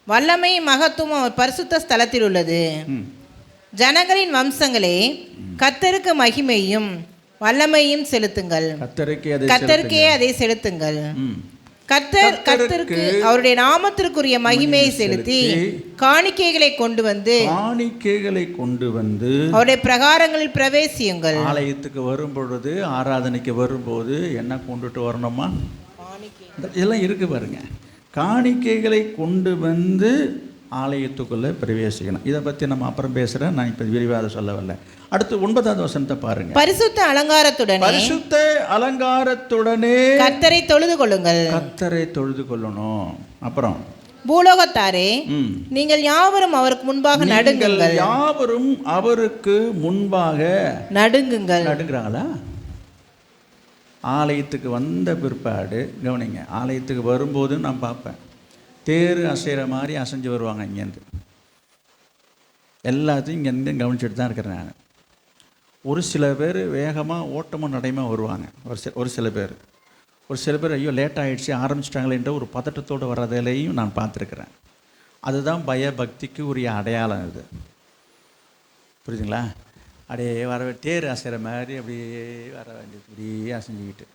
B: வல்லமையும் மகத்துவம் அவர் பரிசுத்த ஸ்தலத்தில் உள்ளது. ஜனங்களின் வம்சங்களே, கர்த்தருக்கு மகிமையும் வல்லமையும் செலுத்துங்கள். கர்த்தருக்கே அதை செலுத்துங்கள். கர்த்தருக்கு அவருடைய நாமத்திற்குரிய மகிமையை செலுத்தி காணிக்கைகளை கொண்டு வந்து அவருடைய பிரகாரங்களில் பிரவேசியுங்கள்.
A: ஆலயத்துக்கு வரும் பொழுது, ஆராதனைக்கு வரும்போது என்ன கொண்டுட்டு வரணுமா? இதெல்லாம் இருக்கு பாருங்க. காணிக்கைகளை கொண்டு வந்து ஆலயத்துக்குள்ளே பிரவேசிக்கணும். இதை பற்றி நம்ம அப்புறம் பேசுகிறேன், நான் இப்போ விரிவாக சொல்ல வரல. அடுத்து 9வது வசனத்தை பாருங்க.
B: பரிசுத்த அலங்காரத்துடனே
A: கர்த்தரை தொழுது கொள்ளணும். அப்புறம்
B: பூலோகத்தாரே, நீங்கள் யாவரும் அவருக்கு முன்பாக
A: நடுங்குறாங்களா? ஆலயத்துக்கு வந்த பிற்பாடு கவனிங்க, ஆலயத்துக்கு வரும்போது நான் பார்ப்பேன், தேர் அசைகிற மாதிரி அசைஞ்சு வருவாங்க. இங்கேருந்து எல்லாத்தையும் இங்கேருந்து கவனிச்சுட்டு தான் இருக்கிறேன் நான். ஒரு சில பேர் வேகமாக ஓட்டமாக நடைமாக வருவாங்க. ஒரு சில பேர் ஐயோ லேட் ஆகிடுச்சு ஆரம்பிச்சிட்டாங்களேன்ற ஒரு பதட்டத்தோடு வர்றதிலையும் நான் பார்த்துருக்குறேன். அதுதான் பயபக்திக்கு உரிய அடையாளம். இது புரியுதுங்களா? அப்படியே வர தேர் அசைகிற மாதிரி அப்படியே வர வேண்டியது, இப்படியே அசைஞ்சிக்கிட்டு.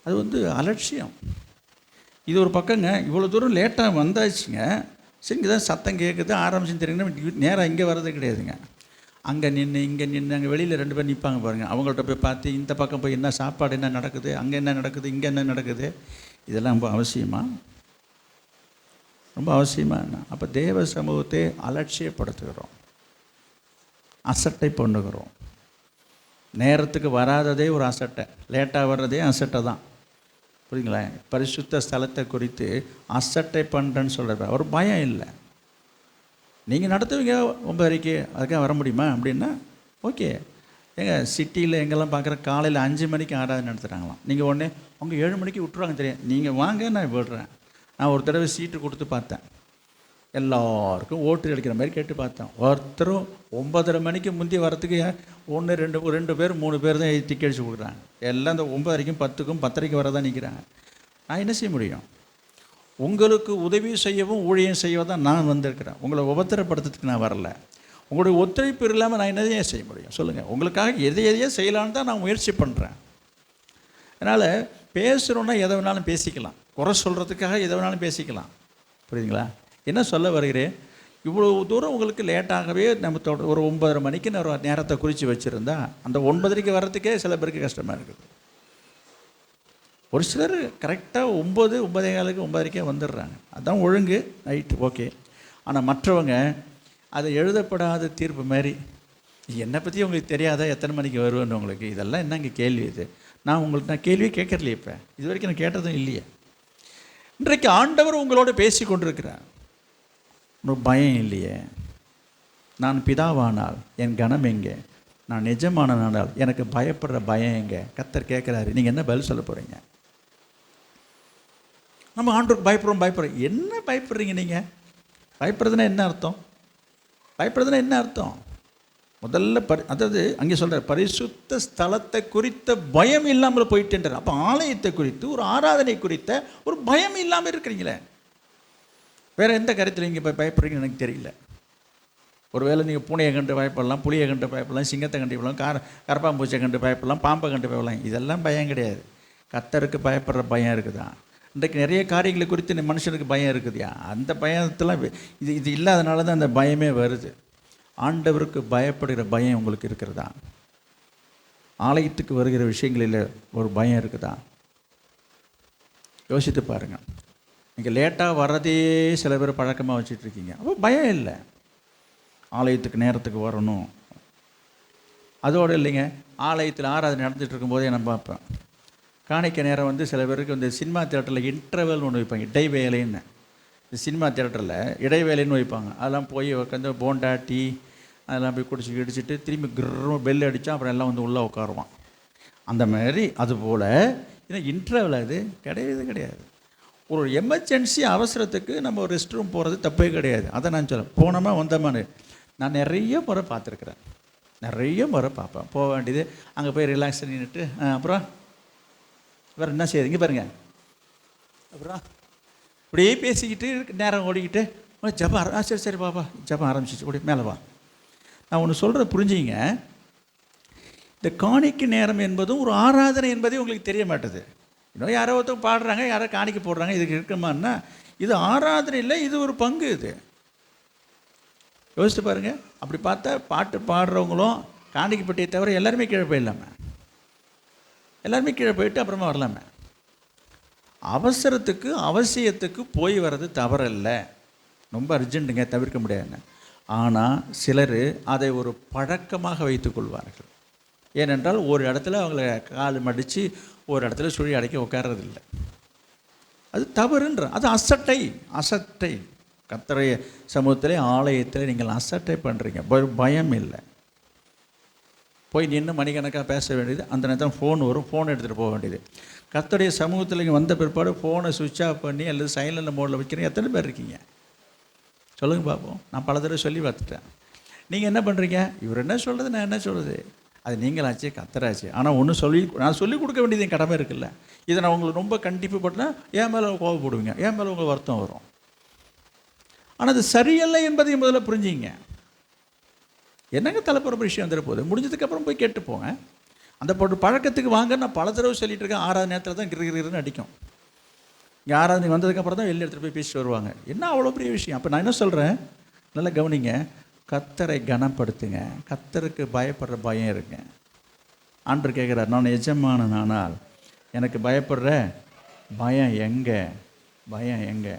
A: அது அலட்சியம். இது ஒரு பக்கங்க. இவ்வளோ தூரம் லேட்டாக வந்தாச்சுங்க, சரி இங்கே தான் சத்தம் கேட்குது ஆரம்பிச்சுன்னு தெரியுங்கன்னா நேராக இங்கே வர்றது கிடையாதுங்க. அங்கே நின்று இங்கே நின்று அங்கே வெளியில் 2 பேர் நிற்பாங்க பாருங்கள். அவங்கள்ட்ட போய் பார்த்து இந்த பக்கம் போய் என்ன சாப்பாடு என்ன நடக்குது, அங்கே என்ன நடக்குது, இங்கே என்ன நடக்குது, இதெல்லாம் ரொம்ப அவசியமாக என்ன? அப்போ தேவ சமூகத்தை அலட்சியப்படுத்துகிறோம், அசட்டை பண்ணுகிறோம். நேரத்துக்கு வராததே ஒரு அசட்டை, லேட்டாக வர்றதே அசட்டை தான். புரியுங்களா? பரிசுத்த ஸ்தலத்தை குறித்து அசட்டை பண்ணுறேன்னு சொல்கிற ஒரு பயம் இல்லை. நீங்கள் நடத்துவீங்க 9:30, அதுக்காக வர முடியுமா அப்படின்னா ஓகே. சிட்டியில் எங்கெல்லாம் பார்க்குற காலையில் 5 மணிக்கு ஆராதனை நடத்துகிறாங்களாம். நீங்கள் உடனே அவங்க 7 மணிக்கு விட்டுருவாங்க. தெரியும், நீங்கள் வாங்க நான் விடுறேன். நான் ஒரு தடவை சீட்டு கொடுத்து பார்த்தேன், எல்லாருக்கும் ஓட்டு அடிக்கிற மாதிரி கேட்டு பார்த்தேன். ஒருத்தரும் 9:30 மணிக்கு முந்தி வரத்துக்கு 1 2 பேர் 3 பேர் தான் டிக்கெட் அடிச்சு கொடுக்குறாங்க. எல்லாம் இந்த 9:30க்கும் 10க்கும் 10:30 வர தான் நிற்கிறாங்க. நான் என்ன செய்ய முடியும்? உங்களுக்கு உதவி செய்யவும் ஊழியம் செய்யவும் தான் நான் வந்திருக்கிறேன். உங்களை உபத்திரப்படுத்துறதுக்கு நான் வரல. உங்களுடைய ஒத்துழைப்பு இல்லாமல் நான் என்னதையே செய்ய முடியும் சொல்லுங்கள்? உங்களுக்காக எதையே செய்யலான்னு தான் நான் முயற்சி பண்ணுறேன். அதனால் பேசுகிறோன்னா எதை வேணாலும் பேசிக்கலாம், குறை சொல்கிறதுக்காக எதை வேணாலும் பேசிக்கலாம். புரியுதுங்களா? என்ன சொல்ல வருகிறேன்? இவ்வளோ தூரம் உங்களுக்கு லேட்டாகவே நம்ம ஒரு 9:30 மணிக்கு நான் ஒரு நேரத்தை குறித்து வச்சுருந்தா அந்த 9:30க்கு வர்றதுக்கே சில பேருக்கு கஷ்டமாக இருக்குது. ஒரு சிலர் கரெக்டாக 9, 9:15, 9:30 வந்துடுறாங்க. அதுதான் ஒழுங்கு, ரைட்டு, ஓகே. ஆனால் மற்றவங்க அதை எழுதப்படாத தீர்ப்பு மாதிரி, என்னை பற்றி உங்களுக்கு தெரியாதா எத்தனை மணிக்கு வருவேன்னு உங்களுக்கு, இதெல்லாம் என்னங்க கேள்வி? இது நான் கேள்வியே கேட்கறலையே, இப்போ இது வரைக்கும் நான் கேட்டதும் இல்லையே. இன்றைக்கு ஆண்டவர் உங்களோட பேசி கொண்டிருக்கிறார். உனக்கு பயம் இல்லையே. நான் பிதாவானால் என் கனம் எங்கே? நான் நிஜமானால் எனக்கு பயப்படுற பயம் எங்கே? கர்த்தர் கேட்குறாரு. நீங்கள் என்ன பதில் சொல்ல போகிறீங்க? நம்ம ஆண்டவருக்கு பயப்படுறோம். என்ன பயப்படுறீங்க நீங்கள்? பயப்படுறதுன்னா என்ன அர்த்தம்? பயப்படுறதுன்னா என்ன அர்த்தம்? முதல்ல அதாவது அங்கே சொல்கிற பரிசுத்த ஸ்தலத்தை குறித்த பயம் இல்லாமல் போயிட்டுன்றார். அப்போ ஆலயத்தை குறித்து, ஒரு ஆராதனை குறித்த ஒரு பயம் இல்லாமல் இருக்கிறீங்களே. வேறு எந்த கருத்தில் நீங்கள் இப்போ பயப்படுறீங்கன்னு எனக்கு தெரியல. ஒருவேளை நீங்கள் பூனையை கண்டு பயப்படலாம், புளியை கண்டு பயப்படலாம், சிங்கத்தை கண்டு பயப்படலாம், கரப்பாம்பூச்சை கண்டு பயப்படலாம், பாம்பை கண்டு பயப்படலாம். இதெல்லாம் பயம் கிடையாது. கர்த்தருக்கு பயப்படுற பயம் இருக்குதா? இன்றைக்கு நிறைய காரியங்களை குறித்து மனுஷனுக்கு பயம் இருக்குதுயா. அந்த பயத்தெல்லாம் இது இல்லாதனால தான் அந்த பயமே வருது. ஆண்டவருக்கு பயப்படுகிற பயம் உங்களுக்கு இருக்கிறதா? ஆலயத்துக்கு வருகிற விஷயங்களில் ஒரு பயம் இருக்குதா? யோசித்து பாருங்கள். நீங்கள் லேட்டாக வர்றதே சில பேர் பழக்கமாக வச்சுட்ருக்கீங்க. அப்போ பயம் இல்லை. ஆலயத்துக்கு நேரத்துக்கு வரணும். அதோடு இல்லைங்க, ஆலயத்தில் ஆராதனை நடந்துகிட்டு இருக்கும்போதே நான் பார்ப்பேன். காணிக்க நேரம் வந்து சில பேருக்கு இந்த சினிமா தியேட்டரில் இன்டர்வல்னு ஒன்று வைப்பாங்க, இடைவேளைன்னு. இந்த சினிமா தியேட்டரில் இடைவேளைன்னு வைப்பாங்க. அதெல்லாம் போய் உட்காந்து போண்டா டீ அதெல்லாம் போய் குடிச்சிட்டு திரும்பி கிரு பெல் அடித்தா அப்புறம் எல்லாம் வந்து உள்ளே உட்காருவான். அந்த மாதிரி அதுபோல் ஏன்னா இன்டர்வல் அது கிடையாது. ஒரு எமர்ஜென்சி அவசரத்துக்கு நம்ம ஒரு ரெஸ்ட் ரூம் போகிறது தப்பே கிடையாது. அதை நான் சொல்ல போனோமா வந்தோமான்னு நான் நிறைய முறை பார்த்துருக்குறேன். நிறைய முறை பார்ப்பேன். போக வேண்டியது அங்கே போய் ரிலாக்ஸ் பண்ணிட்டு அப்புறம் வேறு என்ன செய்யுது இங்கே பாருங்கள். அப்புறம் இப்படியே பேசிக்கிட்டு நேரம் ஓடிக்கிட்டு ஜபம் சரி பாப்பா ஜபம் ஆரம்பிச்சிச்சு ஓடி மேலே வா. நான் ஒன்று சொல்கிற புரிஞ்சிங்க. இந்த காணிக்கை நேரம் என்பதும் ஒரு ஆராதனை என்பதே உங்களுக்கு தெரிய மாட்டுது. இன்னும் யாரோ ஒருத்தர் பாடுறாங்க, யாரோ காணிக்கை போடுறாங்க, இதுக்கு இருக்குமான்னா இது ஆராதனை இல்லை, இது ஒரு பங்கு. இது யோசித்து பாருங்கள். அப்படி பார்த்தா பாட்டு பாடுறவங்களும் காணிக்கைப்பட்டியை தவிர எல்லாருமே கீழே போயிடலாமே. எல்லாருமே கீழே போயிட்டு அப்புறமா வரலாமே. அவசரத்துக்கு அவசியத்துக்கு போய் வர்றது தவறல்ல, ரொம்ப அர்ஜென்ட்டுங்க, தவிர்க்க முடியாதுங்க. ஆனால் சிலர் அதை ஒரு பழக்கமாக வைத்து கொள்வார்கள். ஏனென்றால் ஒரு இடத்துல அவங்கள கால் மடித்து ஒரு இடத்துல சுழி அடைக்க உட்கார்றதில்லை. அது தவறுன்ற, அது அசட்டை. கர்த்தருடைய சமூகத்திலே ஆலயத்தில் நீங்கள் அசட்டை பண்ணுறீங்க. பயம் இல்லை. போய் நின்று மணிக்கணக்காக பேச வேண்டியது. அந்த நேரத்தில் ஃபோன் வரும், ஃபோன் எடுத்துகிட்டு போக வேண்டியது. கர்த்தருடைய சமூகத்தில் இங்கே வந்த பிற்பாடு ஃபோனை சுவிட்ச் ஆஃப் பண்ணி அல்லது சைலண்ட் மோடில் வைக்கிறீங்க. எத்தனை பேர் இருக்கீங்க சொல்லுங்கள் பார்ப்போம். நான் பல தடவை சொல்லி பார்த்துட்டேன். நீங்கள் என்ன பண்ணுறீங்க? இவர் என்ன சொல்கிறது, நான் என்ன சொல்கிறது, அது நீங்களாச்சு கர்த்தராச்சு. ஆனால் ஒன்று நான் சொல்லிக் கொடுக்க வேண்டியது என் கடமை இருக்குல்ல. இதை நான் உங்களுக்கு ரொம்ப கண்டிப்பு பட்டேன்னா என் மேலே கோவப்படுவீங்க, என் மேலே உங்களுக்கு வருத்தம் வரும். ஆனால் அது சரியில்லை என்பதையும் முதல்ல புரிஞ்சிங்க. என்னங்க தலைப்புற விஷயம் வந்துட போகுது, முடிஞ்சதுக்கப்புறம் போய் கேட்டு போங்க. அந்த பழக்கத்துக்கு வாங்க. நான் பல தடவை சொல்லிட்டு இருக்கேன். 6வது நேரத்தில் தான் கிருன்னு அடிக்கும். இங்கே 6வது வந்ததுக்கப்புறம் தான் வெளியே எடுத்துகிட்டு போய் பேசிட்டு வருவாங்க. என்ன அவ்வளோ பெரிய விஷயம். அப்போ நான் என்ன சொல்கிறேன், நல்லா கவனிங்க. கர்த்தரை கனப்படுத்துங்க. கர்த்தருக்கு பயப்படுற பயம் இருங்க. ஆண்டவர் கேட்குறார், நான் எஜமானனானால் எனக்கு பயப்படுற பயம் எங்கே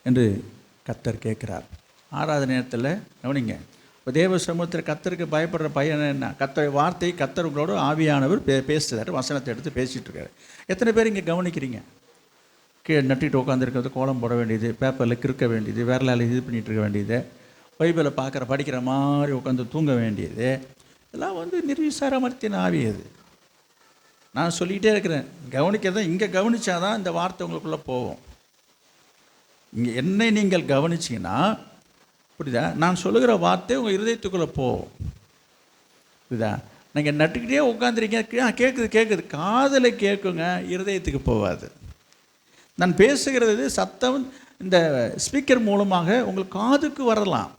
A: என்று கர்த்தர் கேட்குறார். 6வது நேரத்தில் கவனிங்க. இப்போ தேவ சமூகத்தில் கர்த்தருக்கு பயப்படுற பயம் என்ன? கர்த்தருடைய வார்த்தை, கர்த்தர் உங்களோட ஆவியானவர் பேசுகிறார், வசனத்தை எடுத்து பேசிகிட்டு இருக்காரு. எத்தனை பேர் இங்கே கவனிக்கிறீங்க? கீழே நட்டிட்டு உட்காந்துருக்கிறது, கோலம் போட வேண்டியது, பேப்பரில் கிறுக்க வேண்டியது, விரலால் இது பண்ணிகிட்டு இருக்க வேண்டியது, பைபிளை படிக்கிற மாதிரி உட்காந்து தூங்க வேண்டியது, இதெல்லாம் வந்து நிர்விசாரமத்தின் ஆவி. அது நான் சொல்லிக்கிட்டே இருக்கிறேன். கவனிக்கிறத இங்கே கவனித்தாதான் இந்த வார்த்தை உங்களுக்குள்ளே போகும். இங்கே என்னை நீங்கள் கவனிச்சிங்கன்னா புரியுதா, நான் சொல்லுகிற வார்த்தை உங்கள் இருதயத்துக்குள்ளே போகும். புரியுதா? நீங்கள் நட்டுக்கிட்டே உட்காந்துருக்கீங்க, கேட்குது காதில் கேட்குங்க, இருதயத்துக்கு போகாது. நான் பேசுகிறது சத்தம் இந்த ஸ்பீக்கர் மூலமாக உங்கள் காதுக்கு வரலாம்,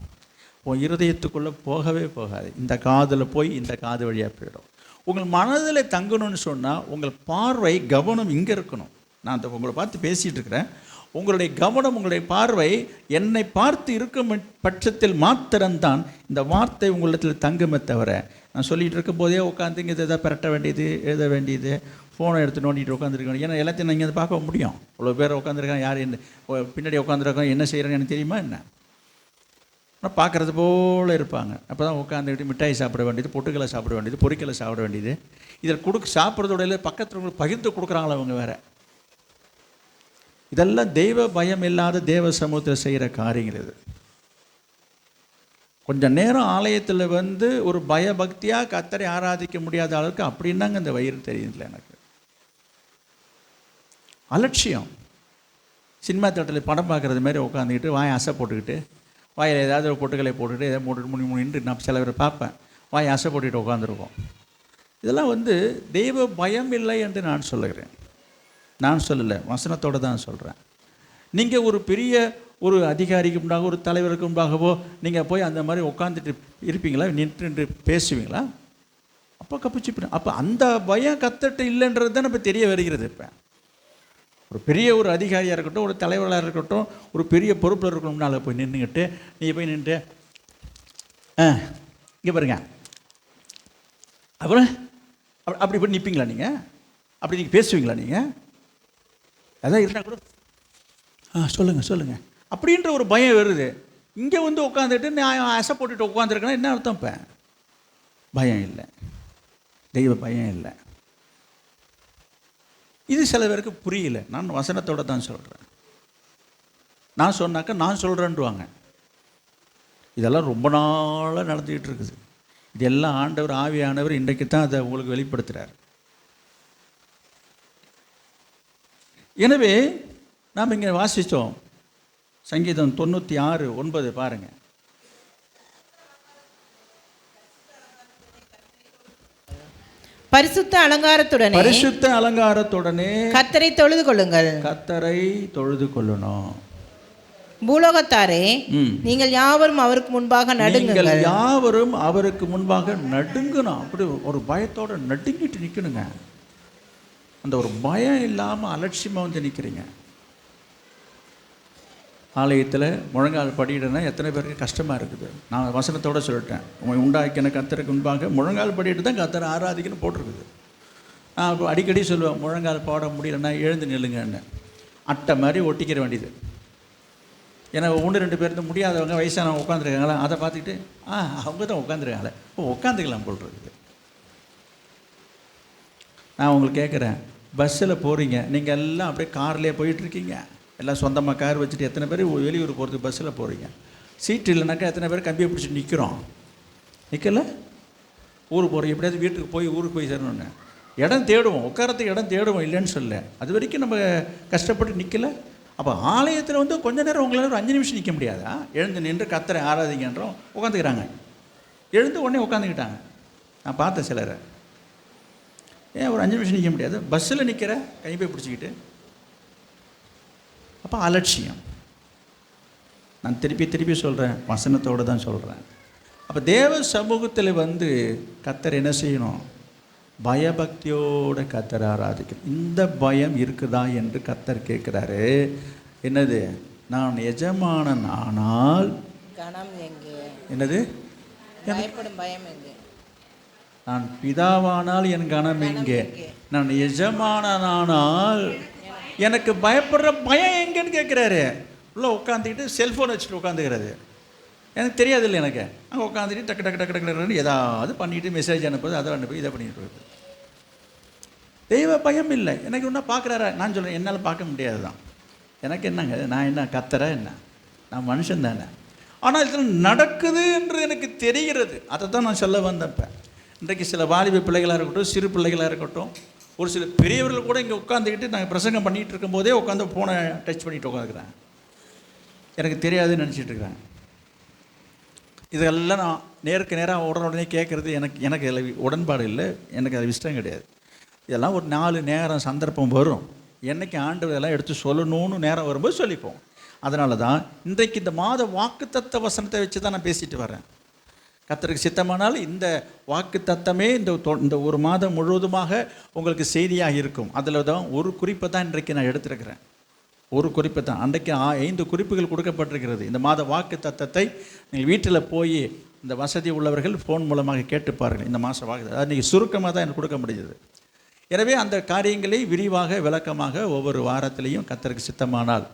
A: உங்கள் இருதயத்துக்குள்ளே போகவே போகாது. இந்த காதில் போய் இந்த காது வழியாக போயிடும். உங்கள் மனதில் தங்கணும்னு சொன்னால் உங்கள் பார்வை கவனம் இங்கே இருக்கணும். நான் உங்களை பார்த்து பேசிகிட்டு இருக்கிறேன். உங்களுடைய கவனம், உங்களுடைய பார்வை என்னை பார்த்து இருக்கும் பட்சத்தில் மாத்திரம்தான் இந்த வார்த்தை உங்களிடத்தில் தங்குமே தவிர, நான் சொல்லிகிட்டு இருக்கும் போதே உட்காந்து இங்கே எதாவது பரட்ட வேண்டியது, எழுத வேண்டியது, ஃபோனை எடுத்து நோண்டிட்டு உட்காந்துருக்க வேண்டியது. ஏன்னா எல்லாத்தையும் நான் இங்கே பார்க்க முடியும். இவ்வளோ பேர் உட்காந்துருக்காங்க, யார் என்ன பின்னாடி உட்காந்துருக்காங்க, என்ன செய்கிறாங்க எனக்கு தெரியுமா என்ன? ஆனால் பார்க்குறது போல் இருப்பாங்க. அப்போ தான் உட்காந்துக்கிட்டு மிட்டாய் சாப்பிட வேண்டியது, பொட்டுக்களை சாப்பிட வேண்டியது, பொரிக்கலை சாப்பிட வேண்டியது. இதில் சாப்பிட்றதோட பக்கத்தில் பகிர்ந்து கொடுக்குறாங்களா அவங்க வேறு. இதெல்லாம் தெய்வ பயம் இல்லாத தேவ சமூகத்தில் செய்கிற காரியங்கள். இது கொஞ்சம் நேரம் ஆலயத்தில் வந்து ஒரு பயபக்தியாக கர்த்தரை ஆராதிக்க முடியாத அளவுக்கு அப்படின்னாங்க இந்த வயிறு தெரியுதுல எனக்கு. அலட்சியம். சினிமா தேட்டரில் படம் பார்க்குறது மாதிரி உட்காந்துக்கிட்டு வாயை அசை போட்டுக்கிட்டு, வாயில் ஏதாவது ஒரு பொட்டுக்களை போட்டுக்கிட்டு எதாவது போட்டுட்டு முன்னிட்டு நான் சில பேர் பார்ப்பேன், வாயை அசை போட்டுக்கிட்டு உட்காந்துருக்கோம். இதெல்லாம் வந்து தெய்வ பயம் இல்லை என்று நான் சொல்லுகிறேன். நான் சொல்லலை, வசனத்தோடு தான் சொல்கிறேன். நீங்கள் ஒரு பெரிய ஒரு அதிகாரிக்கு முன்பாக, ஒரு தலைவருக்கு முன்பாகவோ நீங்கள் போய் அந்த மாதிரி உட்காந்துட்டு இருப்பீங்களா? நின்று பேசுவீங்களா? அப்போ கப்பிச்சு. அப்போ அந்த பயம் கத்தட்டு இல்லைன்றது தான் இப்போ தெரிய வருகிறது. இப்போ ஒரு பெரிய ஒரு அதிகாரியாக இருக்கட்டும், ஒரு தலைவராக இருக்கட்டும், ஒரு பெரிய பொறுப்பில் இருக்கணும், முன்னால் போய் நின்றுக்கிட்டு நீங்கள் போய் நின்றுட்டு இங்கே பாருங்க, அப்புறம் அப்படி போய் நிற்பீங்களா? நீங்கள் அப்படி நீங்கள் பேசுவீங்களா? நீங்கள் அதான் இருந்தால் கூட சொல்லுங்கள் அப்படின்ற ஒரு பயம் வருது. இங்கே வந்து உட்காந்துட்டு நான் அசை போட்டுட்டு உட்காந்துருக்கேன்னா என்ன அர்த்தம்? இப்போ பயம் இல்லை, தெய்வ பயம் இல்லை. இது சில பேருக்கு புரியல. நான் வசனத்தோடு தான் சொல்கிறேன். நான் சொன்னாக்கா நான் சொல்கிறேன்டுவாங்க. இதெல்லாம் ரொம்ப நாளாக நடந்துக்கிட்டு இருக்குது. இதெல்லாம் ஆண்டவர் ஆவியானவர் இன்றைக்கு தான் அதை உங்களுக்கு வெளிப்படுத்துகிறார். எனவே நாம் இங்கே வாசித்தோம் சங்கீதம் 96:9 பாருங்கள்.
B: பரிசுத்த அலங்காரத்துடனே கர்த்தரை தொழுது கொள்ளுங்கள். கர்த்தரை தொழுது கொள்ளணும். பூலோகத்தாரே, நீங்கள் யாவரும் அவருக்கு முன்பாக நடுங்குங்கள். யாவரும் அவருக்கு முன்பாக நடுங்கணும். அப்படி ஒரு பயத்தோட நடுங்கிட்டு நிற்கணுங்க. அந்த ஒரு பயம் இல்லாமல் அலட்சியமாக வந்து நிற்கிறீங்க. ஆலயத்தில் முழங்கால் படியிடனா எத்தனை பேருக்கு கஷ்டமாக இருக்குது. நான் வசனத்தோடு சொல்லிட்டேன், உண்டாக்கின கர்த்தருக்கு முன்பாக முழங்கால் படிட்டு தான் கர்த்தரை ஆராதிக்கன்னு போட்டிருக்குது. நான் இப்போ அடிக்கடி சொல்லுவேன், முழங்கால் பாட முடியலன்னா எழுந்து நில்லுங்கன்னு. அட்டை மாதிரி ஒட்டிக்கிற வேண்டியது. ஏன்னா 1-2 பேர் முடியாதவங்க வயசானவங்க உட்காந்துருக்காங்களா, அதை பார்த்துக்கிட்டு அவங்க தான் உட்காந்துருக்காங்களே, உட்காந்துக்கலாம் போல் இருக்குது. நான் உங்களுக்கு கேட்குறேன், பஸ்ஸில் போகிறீங்க, நீங்கள் எல்லாம் அப்படியே கார்லேயே போயிட்டுருக்கீங்க. எல்லாம் சொந்தமாக கார் வச்சுட்டு எத்தனை பேர் வெளியூர் போகிறதுக்கு பஸ்ஸில் போகிறீங்க. சீட்டு இல்லைனாக்கா எத்தனை பேர் கம்பியை பிடிச்சிட்டு நிற்கிறோம். நிற்கல ஊருக்கு போகிறோம், எப்படியாவது வீட்டுக்கு போய் ஊருக்கு போய் சேரணுன்னு இடம் தேடுவோம், உட்காரத்துக்கு இடம் தேடுவோம், இல்லைன்னு சொல்ல. அது வரைக்கும் நம்ம கஷ்டப்பட்டு நிற்கல. அப்போ ஆலயத்தில் வந்து கொஞ்ச நேரம் உங்களால் ஒரு 5 நிமிஷம் நிற்க முடியாதா? எழுந்து நின்று கர்த்தரை ஆராதிங்கன்றோம், உட்காந்துக்கிறாங்க. எழுந்து உடனே உட்காந்துக்கிட்டாங்க. நான் பார்த்தேன் சிலரை. ஏன் ஒரு 5 நிமிஷம் நிற்க முடியாது? பஸ்ஸில் நிற்கிற கைப்பை பிடிச்சிக்கிட்டு. அப்போ அலட்சியம். நான் திருப்பி சொல்கிறேன், வசனத்தோடு தான் சொல்கிறேன். அப்போ தேவ சமூகத்தில் வந்து கர்த்தர் என்ன செய்யணும்? பயபக்தியோட கர்த்தர் ஆராதிக்கணும். இந்த பயம் இருக்குதா என்று கர்த்தர் கேட்குறாரு. என்னது? நான் எஜமானன் ஆனால் கணம் எங்கே? என்னது? பயப்படும் பயம் எங்கே? நான் பிதாவானால் என் கணம் எங்கே? நான் எஜமானனானால் எனக்கு பயப்படுற பயம் எங்கேன்னு கேட்குறாரு. உள்ளே உட்காந்துக்கிட்டு செல்ஃபோன் வச்சுட்டு உட்காந்துக்கிறது. எனக்கு தெரியாது இல்லை, எனக்கு அங்கே உட்காந்துட்டு டக்கு டக்கு டக்கு டக்குன்னு ஏதாவது பண்ணிவிட்டு மெசேஜ் அனுப்புறது, அதை அனுப்பி இதை பண்ணிட்டு போகுது. தெய்வ பயம் இல்லை. எனக்கு ஒன்றா பார்க்குறாரா? நான் சொல்கிறேன், என்னால் பார்க்க முடியாது தான். எனக்கு என்னங்க, நான் என்ன கத்தரை என்ன? நான் மனுஷன் தானே. ஆனால் இதில் நடக்குது என்று எனக்கு தெரிகிறது. அதை தான் நான் சொல்ல வந்தப்போ. இன்றைக்கு சில வாலிப பிள்ளைகளாக இருக்கட்டும், சிறு பிள்ளைகளாக இருக்கட்டும், ஒரு சில பெரியவர்கள் கூட இங்கே உட்காந்துக்கிட்டு நாங்கள் பிரசங்கம் பண்ணிகிட்டு இருக்கும்போதே உட்காந்து ஃபோனை டச் பண்ணிட்டு உட்காந்துக்கிறேன். எனக்கு தெரியாதுன்னு நினச்சிட்டு இருக்கிறேன். இதெல்லாம் நான் நேருக்கு நேராக உடனே கேட்குறது எனக்கு அதில் உடன்பாடு இல்லை, எனக்கு அது இஷ்டம் கிடையாது. இதெல்லாம் ஒரு 4 நேரம் சந்தர்ப்பம் வரும். என்றைக்கு ஆண்டவர் இதெல்லாம் எடுத்து சொல்லணும்னு நேரம் வரும்போது சொல்லிப்போம். அதனால தான் இன்றைக்கு இந்த மாத வாக்குத்தத்த வசனத்தை வச்சு தான் நான் பேசிட்டு வரேன். கர்த்தருக்கு சித்தமானால் இந்த வாக்கு தத்தமே இந்த ஒரு மாதம் முழுவதுமாக உங்களுக்கு செய்தியாக இருக்கும். அதில் தான் ஒரு குறிப்பை தான் இன்றைக்கு நான் எடுத்திருக்கிறேன். ஒரு குறிப்பை தான். அன்றைக்கு 5 குறிப்புகள் கொடுக்கப்பட்டிருக்கிறது. இந்த மாத வாக்கு தத்தத்தை நீங்கள் வீட்டில் போய் இந்த வசதி உள்ளவர்கள் ஃபோன் மூலமாக கேட்டுப்பார்கள். இந்த மாத வாக்கு அது இன்றைக்கி சுருக்கமாக தான் எனக்கு கொடுக்க முடியுது. எனவே அந்த காரியங்களை விரிவாக விளக்கமாக ஒவ்வொரு வாரத்திலையும் கர்த்தருக்கு சித்தமானால்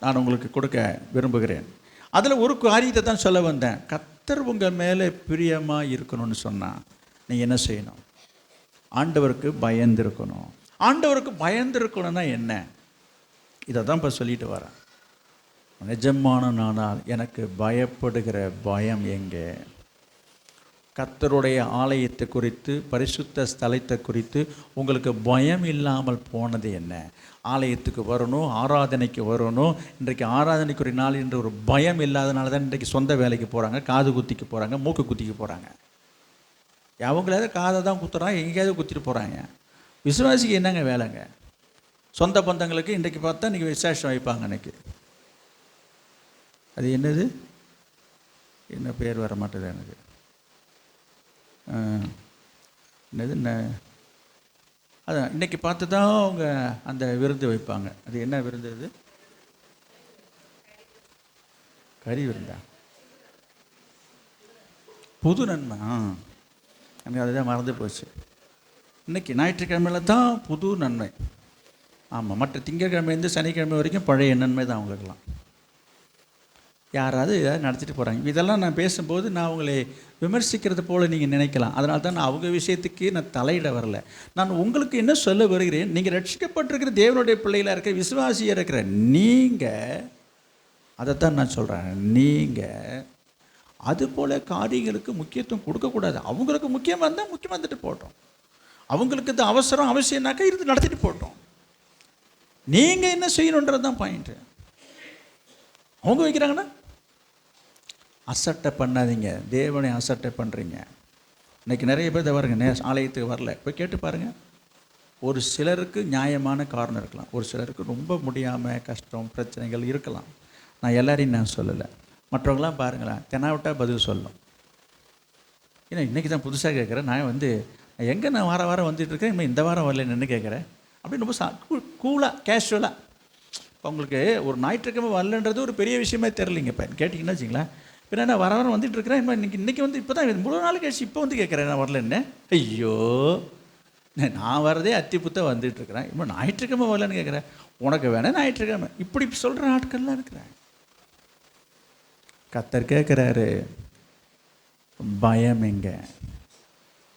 B: நான் உங்களுக்கு கொடுக்க விரும்புகிறேன். அதில் ஒரு காரியத்தை தான் சொல்ல வந்தேன். கர்த்தர் உங்கள் மேலே பிரியமாக இருக்கணும்னு சொன்னால் நீங்கள் என்ன செய்யணும்? ஆண்டவருக்கு பயந்திருக்கணும். ஆண்டவருக்கு பயந்திருக்கணும்னா என்ன? இதை தான் இப்போ சொல்லிட்டு வரேன். நிஜமான நானால் எனக்கு பயப்படுகிற பயம் எங்கே? கர்த்தருடைய ஆலயத்தை குறித்து, பரிசுத்த ஸ்தலத்தை குறித்து உங்களுக்கு பயம் இல்லாமல் போனது என்ன? ஆலயத்துக்கு வரணும், ஆராதனைக்கு வரணும், இன்றைக்கு ஆராதனைக்கு ஒரு நாள் என்ற ஒரு பயம் இல்லாதனால தான் இன்றைக்கு சொந்த வேலைக்கு போகிறாங்க, காது குத்திக்கு போகிறாங்க, மூக்கு குத்திக்கு போகிறாங்க. அவங்களாவது காதை தான் குத்துறாங்க, எங்கேயாவது குத்திட்டு போகிறாங்க. விசுவாசிக்கு என்னங்க வேலைங்க? சொந்த பந்தங்களுக்கு இன்றைக்கு பார்த்தா இன்றைக்கி விசேஷம் வைப்பாங்க. அன்றைக்கி அது என்னது, என்ன பேர் வர மாட்டேது எனக்கு, என்னது அதான் இன்றைக்கி பார்த்து தான் அவங்க அந்த விருந்து வைப்பாங்க. அது என்ன விருந்து? அது கறி விருந்தா? புது நன்மை. எனக்கு அதுதான் மறந்து போச்சு. இன்றைக்கி ஞாயிற்றுக்கிழமையில் தான் புது நன்மை. ஆமாம், மற்ற திங்கட்கிழமைலேருந்து சனிக்கிழமை வரைக்கும் பழைய நன்மை தான் அவங்களுக்கெல்லாம். யாராவது ஏதாவது நடத்திட்டு போகிறாங்க. இதெல்லாம் நான் பேசும்போது நான் அவங்களை விமர்சிக்கிறது போல் நீங்கள் நினைக்கலாம். அதனால தான் நான் அவங்க விஷயத்துக்கு நான் தலையிட வரல. நான் உங்களுக்கு என்ன சொல்ல வருகிறேன், நீங்கள் ரட்சிக்கப்பட்டிருக்கிற தேவனுடைய பிள்ளைகளாக இருக்கிற விசுவாசியாக இருக்கிற நீங்கள், அதைத்தான் நான் சொல்கிறேன், நீங்கள் அதுபோல் காரியங்களுக்கு முக்கியத்துவம் கொடுக்கக்கூடாது. அவங்களுக்கு முக்கியமாக இருந்தால் முக்கியமாக இருந்துட்டு போட்டோம். அவங்களுக்கு இது அவசரம் அவசியம்னாக்கா இருந்து நடத்திட்டு போட்டோம். நீங்கள் என்ன செய்யணுன்றது தான் பாயிண்ட்டு. அவங்க வைக்கிறாங்கன்னா அசட்டை பண்ணாதீங்க. தேவனை அசட்டை பண்ணுறீங்க. இன்றைக்கி நிறைய பேர் வருங்க, ஆலயத்துக்கு வரல, போய் கேட்டு பாருங்கள். ஒரு சிலருக்கு நியாயமான காரணம் இருக்கலாம், ஒரு சிலருக்கு ரொம்ப முடியாமல் கஷ்டம் பிரச்சனைகள் இருக்கலாம். நான் எல்லாரையும் நான் சொல்லலை. மற்றவங்களாம் பாருங்களேன், தெனாவிட்டா பதில் சொல்லலாம். ஏன்னா இன்றைக்கி தான் புதுசாக கேட்குறேன். நான் எங்கே நான் வாரம் வந்துட்டுருக்கேன், இன்னும் இந்த வாரம் வரலன்னு கேட்குறேன். அப்படின்னு ரொம்ப கூலாக கேஷுவலாக. இப்போ உங்களுக்கு ஒரு ஞாயிற்றுக்கிழமை வரலன்றது ஒரு பெரிய விஷயமே தெரிலிங்க. இப்போ கேட்டிங்கன்னா வச்சிங்களேன், இப்போ நான் வாரம் வந்துட்டுருக்கிறேன், இன்றைக்கி வந்து இப்போ தான் முழு நாள் கழிச்சு இப்போ வந்து கேட்குறேன் நான் வரலன்னு. ஐயோ, நான் வரதே அத்திப்புத்த வந்துட்டுருக்கிறேன், இப்போ ஞாயிற்றுக்கிழமை வரலன்னு கேட்குறேன். உனக்கு வேணால் ஞாயிற்றுக்கிழமை இப்படி சொல்கிற ஆட்கள்லாம் இருக்கிறேன். கர்த்தர் கேட்குறாரு, பயம் எங்கே?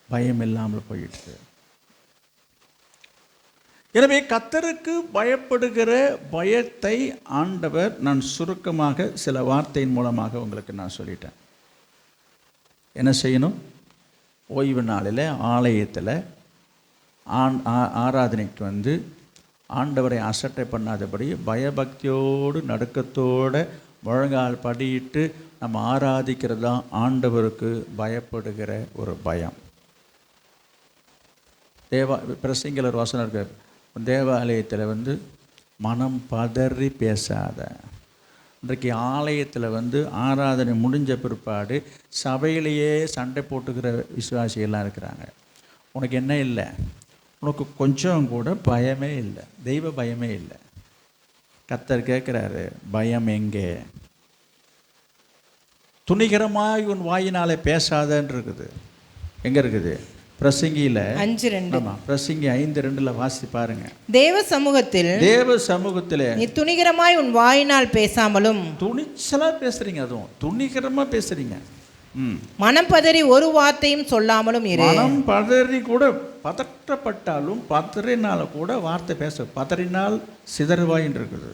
B: பயம் இல்லாமல் போயிடுச்சு. எனவே கர்த்தருக்கு பயப்படுகிற பயத்தை ஆண்டவர், நான் சுருக்கமாக சில வார்த்தையின் மூலமாக உங்களுக்கு நான் சொல்லிட்டேன். என்ன செய்யணும்? ஓய்வு நாளில் ஆலயத்தில் ஆராதனைக்கு வந்து ஆண்டவரை அசட்டை பண்ணாதபடி பயபக்தியோடு நடுக்கத்தோடு முழங்கால் படியிட்டு நம்ம ஆராதிக்கிறது தான் ஆண்டவருக்கு பயப்படுகிற ஒரு பயம். பிரசங்கில ஒரு வசனம் இருக்கு, தேவாலயத்தில் வந்து மனம் பதறி பேசாத. இன்றைக்கு ஆலயத்தில் வந்து ஆராதனை முடிஞ்ச பிற்பாடு சபையிலேயே சண்டை போட்டுக்கிற விசுவாசிகள்லாம் இருக்கிறாங்க. உனக்கு என்ன இல்லை? உனக்கு கொஞ்சம் கூட பயமே இல்லை, தெய்வ பயமே இல்லை. கர்த்தர் கேட்குறாரு, பயம் எங்கே? துணிகரமாய் உன் வாயினாலே பேசாதன்னு இருக்குது. எங்கே இருக்குது? பிரசங்கியில் 5:2. ஆமாம், பிரசங்கி 5:2 வாசி பாருங்க. தேவ சமூகத்தில்
C: நீ துணிகரமாய் உன் வாயினால் பேசாமலும்.
B: துணிச்சலாக பேசுறீங்க, அதுவும் துணிகரமாக பேசுறீங்க.
C: மனம் பதறி ஒரு வார்த்தையும் சொல்லாமலும் இரு.
B: மனம் பதறி கூட, பதற்றப்பட்டாலும் பதறினால் கூட வார்த்தை பேச, பதறினால் சிதறுவாயின்னு இருக்குது,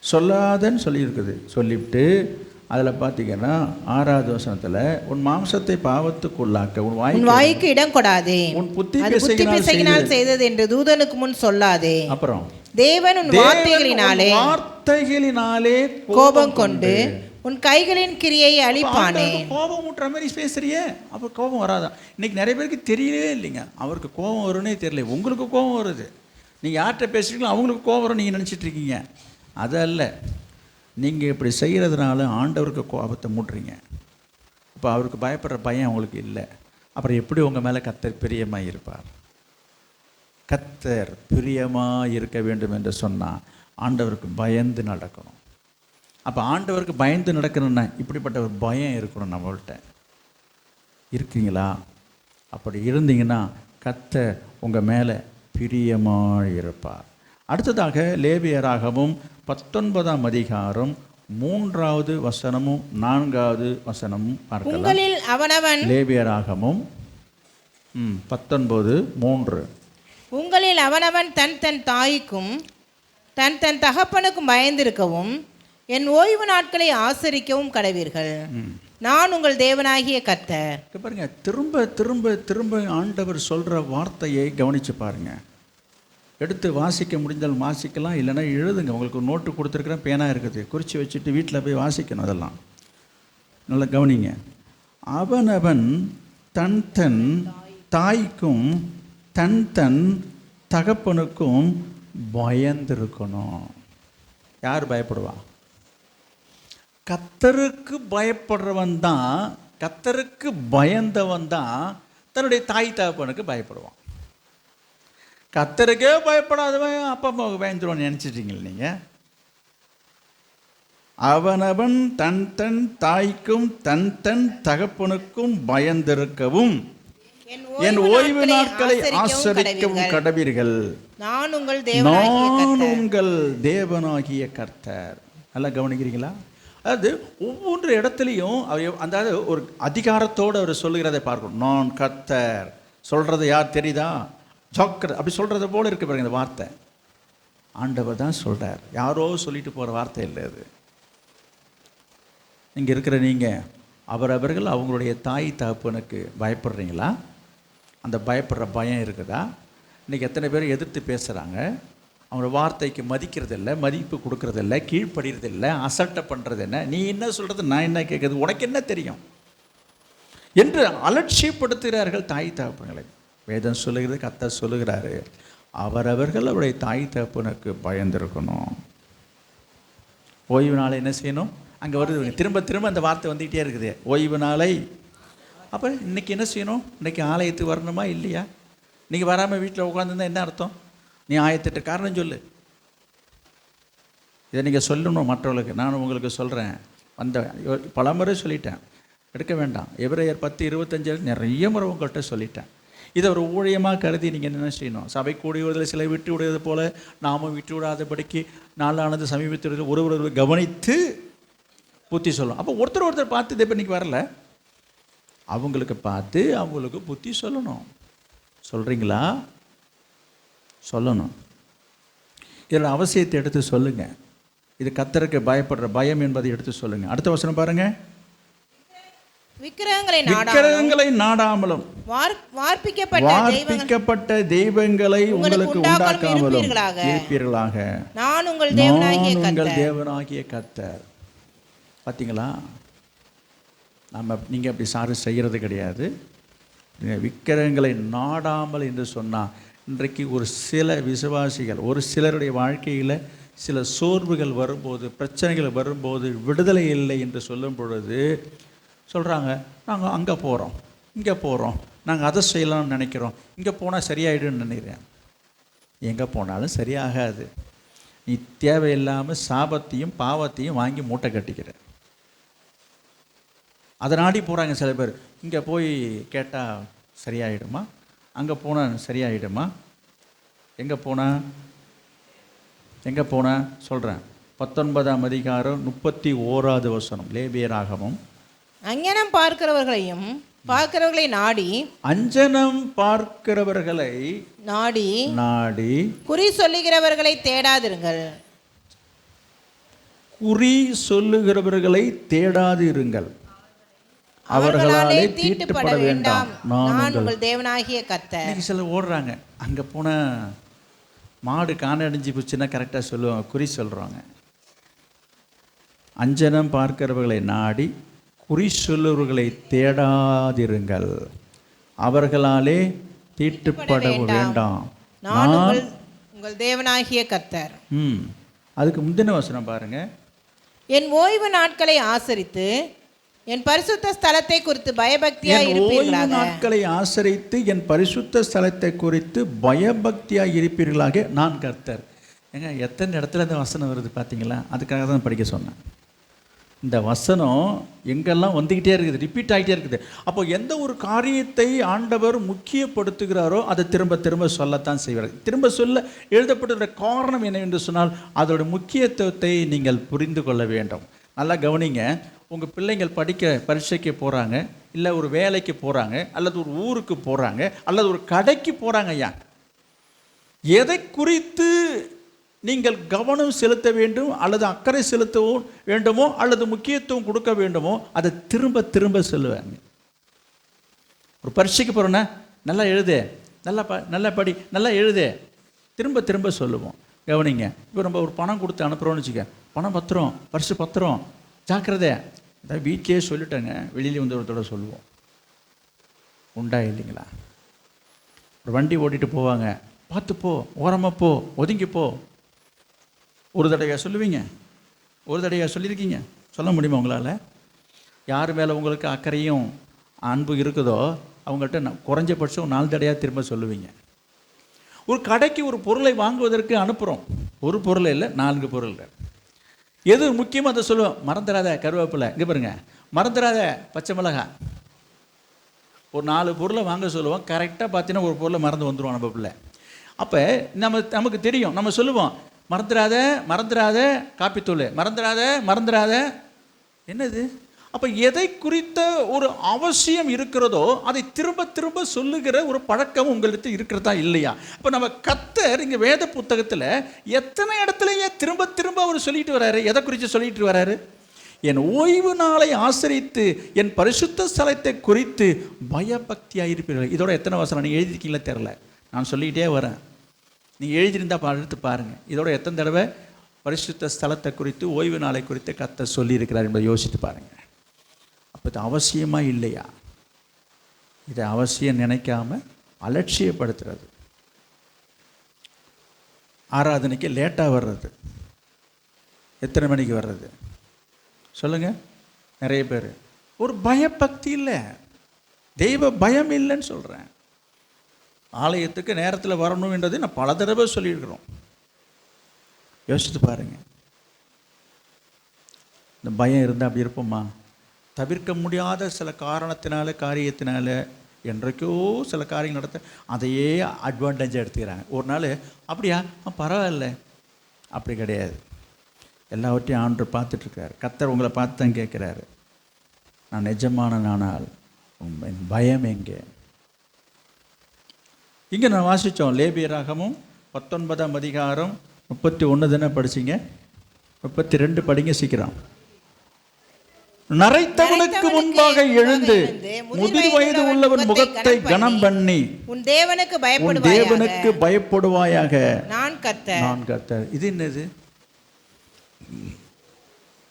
B: சொல்லாதன்னு சொல்லியிருக்குது. சொல்லிவிட்டு அதில் பார்த்தீங்கன்னா 6வது வசனத்தில், உன் மாம்சத்தை பாவத்துக்குள்ளாக்க உன்
C: வாய்க்கு இடம் கொடாதே,
B: உன் புத்தி
C: பிசையினால் செய்தது என்று தூதனுக்கு முன் சொல்லாதே.
B: அப்புறம்
C: தேவன் உன் வார்த்தைகளினாலே கோபம் கொண்டு உன் கைகளின் கிரியை அழிப்பானே.
B: கோபம் ஊட்டுற மாதிரி பேசுறியே, அப்போ கோபம் வராதான்? இன்னைக்கு நிறைய பேருக்கு தெரியவே இல்லைங்க, அவருக்கு கோபம் வரும்னே தெரியல. உங்களுக்கு கோபம் வருது, நீங்கள் யார்கிட்ட பேசுறீங்களோ அவங்களுக்கு கோபம் வரும் நீங்கள் நினச்சிட்டு இருக்கீங்க. அதல்ல, நீங்கள் இப்படி செய்கிறதுனால ஆண்டவருக்கு கோபத்தை மூட்டுறீங்க. இப்போ அவருக்கு பயப்படுற பயம் அவங்களுக்கு இல்லை. அப்புறம் எப்படி உங்கள் மேலே கர்த்தர் பிரியமாக இருப்பார்? கர்த்தர் பிரியமாக இருக்க வேண்டும் என்று சொன்னால் ஆண்டவருக்கு பயந்து நடக்கணும். அப்போ ஆண்டவருக்கு பயந்து நடக்கணும்னா இப்படிப்பட்ட ஒரு பயம் இருக்கணும் நம்மள்கிட்ட. இருக்கீங்களா? அப்படி இருந்தீங்கன்னா கர்த்தர் உங்கள் மேலே பிரியமாக இருப்பார். அடுத்ததாக லேவியராகமும் 19ஆம் அதிகாரம் 3வது வசனமும் 4வது வசனமும் பார்க்கலாம்.
C: உங்களில் அவனவன்,
B: லேவியராகமும் 19:3,
C: உங்களில் அவனவன் தன் தன் தாய்க்கும் தன் தன் தகப்பனுக்கு பயந்திருக்கவும் என் ஓய்வு நாட்களை ஆசரிக்கவும் கடவீர்கள். நான் உங்கள் தேவனாகிய கர்த்தர்.
B: பாருங்க, திரும்ப திரும்ப திரும்ப ஆண்டவர் சொல்கிற வார்த்தையை கவனித்து பாருங்க. எடுத்து வாசிக்க முடிந்தால் வாசிக்கலாம், இல்லைன்னா எழுதுங்க. உங்களுக்கு நோட்டு கொடுத்துருக்குறேன், பேனா இருக்குது, குறித்து வச்சுட்டு வீட்டில் போய் வாசிக்கணும். அதெல்லாம் நல்லா கவனிங்க. அவனவன் தன் தன் தாய்க்கும் தன் தன் தகப்பனுக்கும் பயந்திருக்கணும். யார் பயப்படுவா? கர்த்தருக்கு பயப்படுறவன் தான், கர்த்தருக்கு பயந்தவன் தான் தன்னுடைய தாய் தகப்பனுக்கு பயப்படுவான். கர்த்தருக்கே பயப்படாதவன் அப்பா அம்மாவுக்கு பயந்துருவான்னு நினச்சிட்டீங்களா நீங்கள்? அவனவன் தன் தன் தாய்க்கும் தன் தன் தகப்பனுக்கும் பயந்திருக்கவும் என் ஓய்வு நாட்களை ஆசரிக்கவும் கடவீர்கள்.
C: நான் உங்கள்
B: தேவனாகிய கர்த்தர். நல்லா கவனிக்கிறீங்களா? அதாவது ஒவ்வொரு இடத்துலையும் அந்த ஒரு அதிகாரத்தோடு அவர் சொல்லுகிறதை பார்க்கணும். நான் கர்த்தர் சொல்கிறது யார் தெரியுதா? ஜாக்கிரதை, அப்படி சொல்கிறத போல இருக்கு பாருங்க. இந்த வார்த்தை ஆண்டவர் தான் சொல்கிறார், யாரோ சொல்லிட்டு போகிற வார்த்தை இல்லை அது. இங்கே இருக்கிற நீங்கள் அவரவர்கள் அவங்களுடைய தாய் தகப்பனுக்கு பயப்படுறீங்களா? அந்த பயப்படுற பயம் இருக்குதா? இன்றைக்கி எத்தனை பேர் எதிர்த்து பேசுகிறாங்க, அவங்களோட வார்த்தைக்கு மதிக்கிறதில்ல, மதிப்பு கொடுக்கறதில்ல, கீழ்ப்படுறதில்ல, அசட்டை பண்ணுறது என்ன, நீ என்ன சொல்கிறது, நான் என்ன கேட்குறது, உனக்கு என்ன தெரியும் என்று அலட்சியப்படுத்துகிறார்கள் தாய் தகப்பன்களை. வேதம் சொல்லுகிறது, கர்த்தர் சொல்லுகிறாரு, அவரவர்கள் அவருடைய தாய் தகப்பனுக்கு பயந்திருக்கணும். ஓய்வு நாளை என்ன செய்யணும்? அங்கே வருது திரும்ப திரும்ப அந்த வார்த்தை வந்துக்கிட்டே இருக்குது, ஓய்வு நாளை. அப்போ இன்றைக்கி என்ன செய்யணும்? இன்றைக்கி ஆலயத்துக்கு வரணுமா இல்லையா? இன்றைக்கி வராமல் வீட்டில் உட்காந்துருந்தா என்ன அர்த்தம்? நீ ஆயத்திட்ட காரணம் சொல்லு. இதை நீங்கள் சொல்லணும் மற்றவர்களுக்கு. நான் உங்களுக்கு சொல்கிறேன், பலமுறை சொல்லிட்டேன், எடுக்க வேண்டாம். எபிரேயர் 10:25 நிறைய முறை உங்கள்கிட்ட சொல்லிட்டேன். இதை ஒரு ஊழியமாக கருதி நீங்கள் என்ன செய்யணும்? சபை கூடி விடுவதில் சில விட்டு விடுவது போல நாமும் விட்டு விடாதபடிக்கு நாளானது சமீபத்தில் ஒருவர் கவனித்து புத்தி சொல்லணும். அப்போ ஒருத்தர் பார்த்து இதை இப்போ இன்றைக்கி வரல, அவங்களுக்கு பார்த்து அவங்களுக்கு புத்தி சொல்லணும். சொல்கிறீங்களா? சொல்லணும். இதோட அவசியத்தை எடுத்து சொல்லுங்கள். இது கர்த்தருக்கு பயப்படுற பயம் என்பதை எடுத்து சொல்லுங்கள். அடுத்த வசனம் பாருங்கள். விக்கிரகங்களை நாடாமலும் வார்ப்பிக்கப்பட்ட தெய்வங்களை உங்களுக்கு உண்டாக்காமலும் இருப்பீர்களாக. நான் உங்கள் தேவனாகிய கர்த்தர். பார்த்தீங்களா? நீங்கள் அப்படி சாரு செய்கிறது கிடையாது. விக்கிரகங்களை நாடாமல் என்று சொன்னால், இன்றைக்கு ஒரு சில விசுவாசிகள், ஒரு சிலருடைய வாழ்க்கையில் சில சோர்வுகள் வரும்போது, பிரச்சனைகள் வரும்போது, விடுதலை இல்லை என்று சொல்லும் பொழுது சொல்கிறாங்க, நாங்கள் அங்கே போகிறோம், இங்கே போகிறோம், நாங்கள் அதை செய்யலாம்னு நினைக்கிறோம், இங்கே போனால் சரியாயிடுன்னு நினைக்கிறேன். எங்கே போனாலும் சரியாகாது. நீ தேவையில்லாமல் சாபத்தையும் பாவத்தையும் வாங்கி மூட்டை கட்டிக்கிற. அதை நாடி போகிறாங்க சில பேர். இங்கே போய் கேட்டால் சரியாயிடுமா, அங்கே போனால் சரியாயிடுமா, எங்கே போனால் சொல்கிறேன். 19ஆம் அதிகாரம் 31வது வசனம், லேவியராகமம்.
C: அஞ்சனம் பார்க்கிறவர்களை நாடி, அஞ்சனம்
B: பார்க்கிறவர்களை நாடி
C: குறி சொல்லுகிறவர்களை தேடாதிருங்கள்.
B: குறி சொல்லுகிறவர்களை தேடாதிருங்கள், அவர்களாலே தீட்டுப்பட வேண்டாம், நான் உங்கள்
C: தேவனாகிய கர்த்தர்.
B: சில ஓடுறாங்க, அங்கே போனால் மாடு காணடிஞ்சு போச்சுன்னா கரெக்டாக சொல்லுவாங்க, குறி சொல்கிறாங்க. அஞ்சனம் பார்க்கிறவர்களை நாடி குறி சொல்லுவர்களை தேடாதிருங்கள், அவர்களாலே தீட்டுப்பட வேண்டாம்,
C: நான் உங்கள் தேவனாகிய கர்த்தர்.
B: அதுக்கு முந்தின வசனம் பாருங்க.
C: என் ஓய்வு நாட்களை ஆசரித்து என் பரிசுத்த ஸ்தலத்தை குறித்து பயபக்தியாய் இருப்பீர்களாக.
B: ஓய்வு நாட்களை ஆசரித்து என் பரிசுத்த ஸ்தலத்தை குறித்து பயபக்தியாய் இருப்பீர்களாக, நான் கர்த்தர். ஏங்க எத்தனை இடத்துல இந்த வசனம் வருது பார்த்தீங்களா? அதுக்காக தான் படிக்க சொன்னேன். இந்த வசனம் எங்கெல்லாம் வந்துக்கிட்டே இருக்குது, ரிப்பீட் ஆகிட்டே இருக்குது. அப்போ எந்த ஒரு காரியத்தை ஆண்டவர் முக்கியப்படுத்துகிறாரோ அதை திரும்ப திரும்ப சொல்லத்தான் செய்வார். திரும்ப சொல்ல எழுதப்பட்டுள்ள காரணம் என்னவென்று சொன்னால், அதோட முக்கியத்துவத்தை நீங்கள் புரிந்து கொள்ள வேண்டும். நல்லா கவனிங்க. உங்கள் பிள்ளைங்கள் பரீட்சைக்கு போகிறாங்க, இல்லை ஒரு வேலைக்கு போகிறாங்க, அல்லது ஒரு ஊருக்கு போகிறாங்க, அல்லது ஒரு கடைக்கு போகிறாங்க. ஐயா, எதை குறித்து நீங்கள் கவனம் செலுத்த வேண்டும் அல்லது அக்கறை செலுத்தவும் வேண்டுமோ அல்லது முக்கியத்துவம் கொடுக்க வேண்டுமோ அதை திரும்ப திரும்ப சொல்லுவாங்க. ஒரு பரீட்சைக்கு போகிறோன்னா நல்லா எழுது, நல்லா படி, நல்லா எழுது, திரும்ப திரும்ப சொல்லுவோம். கவனிங்க, இப்போ நம்ம ஒரு பணம் கொடுத்து அனுப்புகிறோன்னு வச்சுக்க, பணம் பத்திரம், பரிசு பத்திரம், ஜாக்கிரதை, அதாவது வீட்டிலே சொல்லிட்டேங்க, வெளியிலே வந்து ஒருத்தோட சொல்லுவோம். உண்டா இல்லைங்களா? ஒரு வண்டி ஓட்டிகிட்டு போவாங்க, பார்த்துப்போ, ஓரமாக போ, ஒதுங்கிப்போ. ஒரு தடவையா சொல்லுவீங்க? ஒரு தடவையா சொல்லியிருக்கீங்க? சொல்ல முடியுமா உங்களால்? யார் மேலே உங்களுக்கு அக்கறையும் அன்பு இருக்குதோ அவங்கள்ட்ட குறைஞ்சபட்சம் 4 தடையாக திரும்ப சொல்லுவீங்க. ஒரு கடைக்கு ஒரு பொருளை வாங்குவதற்கு அனுப்புகிறோம், ஒரு பொருள் இல்லை 4 பொருள். எது முக்கியமாக அதை சொல்லுவோம். மறந்துடாத கருவேப்பிலை, இங்கே பாருங்க, மறந்துடாத பச்சை மிளகாய். ஒரு 4 பொருளை வாங்க சொல்லுவோம். கரெக்டாக பார்த்தீங்கன்னா ஒரு பொருளை மறந்து வந்துடுவோம் நம்ம பிள்ளை. அப்போ நமக்கு தெரியும், நம்ம சொல்லுவோம், மறந்துடாத காப்பித்தூள், மறந்துடாத. என்னது? அப்போ எதை குறித்த ஒரு அவசியம் இருக்கிறதோ அதை திரும்ப திரும்ப சொல்லுகிற ஒரு பழக்கம் உங்களுக்கு இருக்கிறதா இல்லையா? அப்போ நம்ம கர்த்தர் இங்கே வேத புத்தகத்தில் எத்தனை இடத்துலையே திரும்ப திரும்ப அவர் சொல்லிட்டு வர்றாரு. எதை குறித்து சொல்லிட்டு வர்றாரு? என் ஓய்வு நாளை ஆசரித்து என் பரிசுத்த ஸ்தலத்தை குறித்து பயபக்தியாக இருப்பீர்கள். இதோட எத்தனை வசனம் நீங்கள் எழுதிருக்கீங்களா தெரில, நான் சொல்லிக்கிட்டே வரேன். நீங்கள் எழுதியிருந்தால் எடுத்து பாருங்கள். இதோட எத்தனை தடவை பரிசுத்த ஸ்தலத்தை குறித்து ஓய்வு நாளை குறித்து கர்த்தர் சொல்லியிருக்கிறார் என்பதை யோசித்து பாருங்கள். அப்போ இது அவசியமாக இல்லையா? இதை அவசியம் நினைக்காம அலட்சியப்படுத்துறது. ஆராதனைக்கு லேட்டாக வர்றது, எத்தனை மணிக்கு வர்றது சொல்லுங்கள்? நிறைய பேர் ஒரு பயபக்தி இல்லை, தெய்வ பயம் இல்லைன்னு சொல்கிறேன். ஆலயத்துக்கு நேரத்தில் வரணுன்றது நான் பல தடவை சொல்லியிருக்கிறோம். யோசித்து பாருங்கள். இந்த பயம் இருந்தால் அப்படி இருப்போமா? தவிர்க்க முடியாத சில காரியத்தினால என்றைக்கோ சில காரியங்கள் நடத்த அதையே அட்வான்டேஜாக எடுத்துக்கிறாங்க. ஒரு நாள் அப்படியா பரவாயில்ல, அப்படி கிடையாது. எல்லாவற்றையும் ஆண்டவர் பார்த்துட்ருக்காரு. கர்த்தர் உங்களை பார்த்து தான் கேட்குறாரு, நான் நிஜமானால் என் பயம் எங்கே? இங்கே நான் வாசித்தோம், லேவியராகமும் 19ஆம் அதிகாரம் 31 தானே படிச்சிங்க, 32 படிங்க சீக்கிரம். நரைத்தவனுக்கு முன்பாக எழுந்து முதிர் வயது உள்ளவன் முகத்தை கனம் பண்ணி உன் தேவனுக்கு பயப்படுவாயாக, நான் கர்த்தர். இது என்னது?